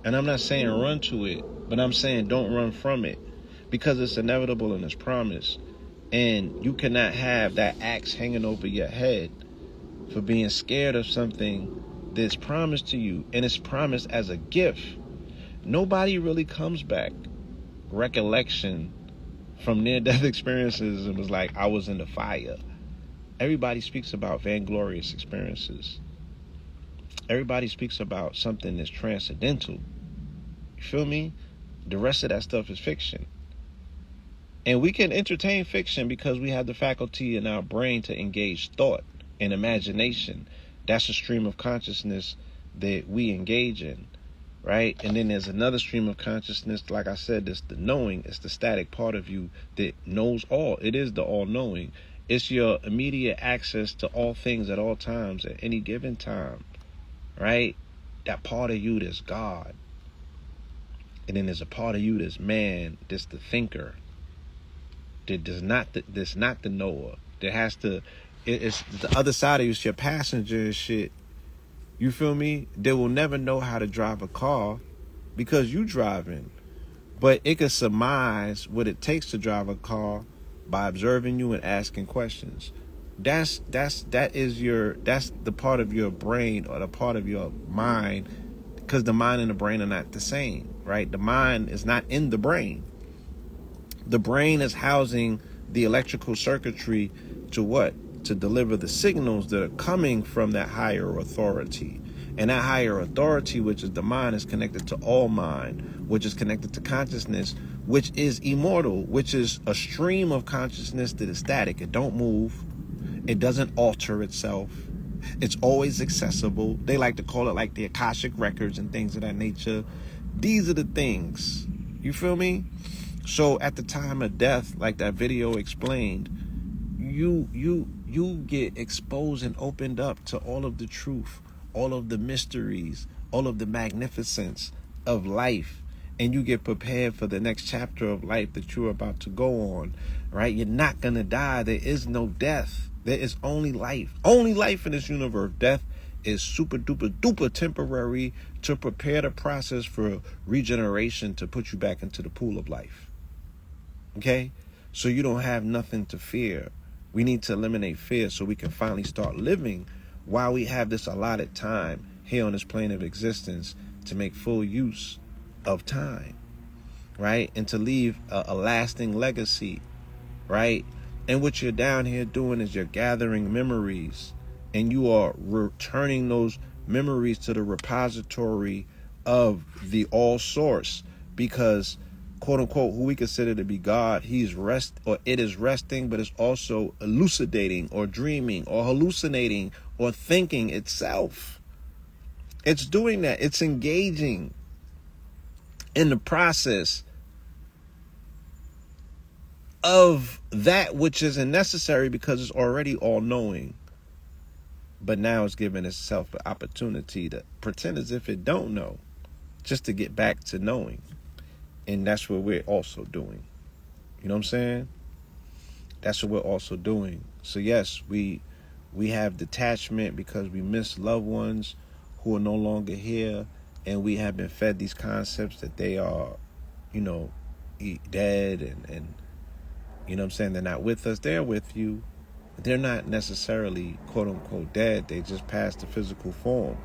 And I'm not saying run to it, but I'm saying don't run from it, because it's inevitable and it's promised. And you cannot have that axe hanging over your head for being scared of something that's promised to you, and it's promised as a gift. Nobody really comes back recollection from near-death experiences and was like, I was in the fire. Everybody speaks about vainglorious experiences. Everybody speaks about something that's transcendental. You feel me? The rest of that stuff is fiction. And we can entertain fiction because we have the faculty in our brain to engage thought and imagination. That's a stream of consciousness that we engage in, right? And then there's another stream of consciousness, like I said, that's the knowing. It's the static part of you that knows all. It is the all-knowing. It's your immediate access to all things at all times, at any given time, right? That part of you that's God. And then there's a part of you that's man, that's the thinker, that's not the knower, that has to... It's the other side of you, it's your passenger and shit. You feel me? They will never know how to drive a car because you driving. But it can surmise what it takes to drive a car by observing you and asking questions. That's the part of your brain, or the part of your mind, because the mind and the brain are not the same, right? The mind is not in the brain. The brain is housing the electrical circuitry to what? To deliver the signals that are coming from that higher authority. And that higher authority, which is the mind, is connected to all mind, which is connected to consciousness, which is immortal, which is a stream of consciousness that is static. It don't move. It doesn't alter itself. It's always accessible. They like to call it like the Akashic records and things of that nature. These are the things. You feel me? So at the time of death, like that video explained, you get exposed and opened up to all of the truth, all of the mysteries, all of the magnificence of life, and you get prepared for the next chapter of life that you're about to go on, right? You're not gonna die. There is no death. There is only life. Only life in this universe. Death is super duper duper temporary to prepare the process for regeneration, to put you back into the pool of life. Okay? So you don't have nothing to fear. We need to eliminate fear so we can finally start living while we have this allotted time here on this plane of existence to make full use of time, right? And to leave a lasting legacy, right? And what you're down here doing is you're gathering memories, and you are returning those memories to the repository of the all source, because quote unquote, who we consider to be God, it is resting, but it's also elucidating or dreaming or hallucinating or thinking itself. It's doing that. It's engaging in the process of that which isn't necessary because it's already all knowing. But now it's giving itself an opportunity to pretend as if it don't know, just to get back to knowing. And that's what we're also doing. You know what I'm saying? That's what we're also doing. So yes, we have detachment because we miss loved ones who are no longer here, and we have been fed these concepts that they are, dead, and you know what I'm saying, they're not with us. They're with you. They're not necessarily quote unquote dead. They just passed the physical form,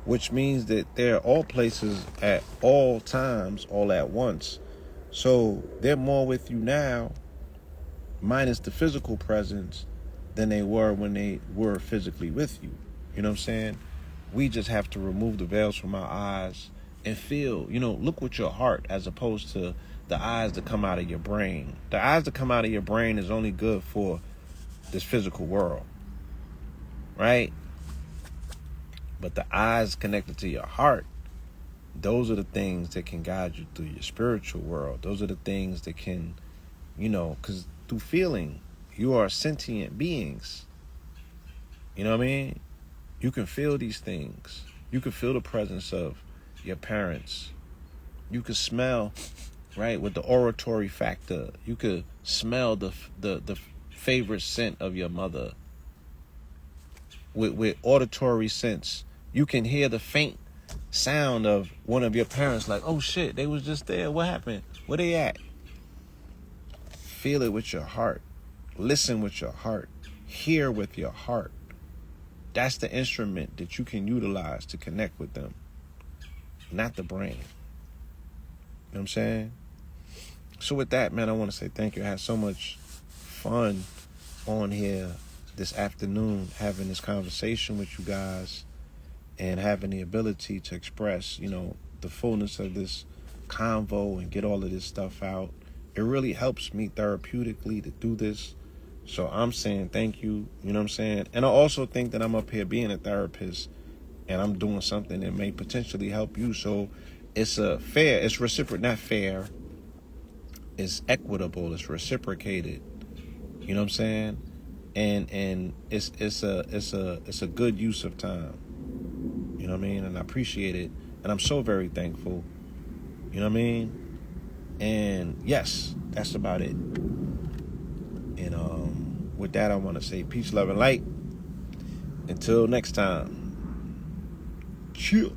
which means that they're all places at all times, all at once. So they're more with you now, minus the physical presence, than they were when they were physically with you. You know what I'm saying? We just have to remove the veils from our eyes and feel, look with your heart as opposed to the eyes that come out of your brain. The eyes that come out of your brain is only good for this physical world, right? But the eyes connected to your heart, those are the things that can guide you through your spiritual world. Those are the things that can, because through feeling, you are sentient beings. You know what I mean? You can feel these things. You can feel the presence of your parents. You can smell, right, with the oratory factor. You could smell the favorite scent of your mother. With auditory sense, you can hear the faint sound of one of your parents, like, oh shit, they was just there. What happened? Where they at? Feel it with your heart. Listen with your heart. Hear with your heart. That's the instrument that you can utilize to connect with them, not the brain. You know what I'm saying? So with that, man, I want to say thank you. I had so much fun on here this afternoon having this conversation with you guys and having the ability to express, the fullness of this convo and get all of this stuff out. It really helps me therapeutically to do this. So I'm saying thank you, you know what I'm saying? And I also think that I'm up here being a therapist and I'm doing something that may potentially help you. So it's it's not fair. It's equitable, it's reciprocated. You know what I'm saying? And it's a good use of time. You know what I mean? And I appreciate it. And I'm so very thankful. You know what I mean? And yes, that's about it. And with that, I want to say peace, love, and light. Until next time. Chill.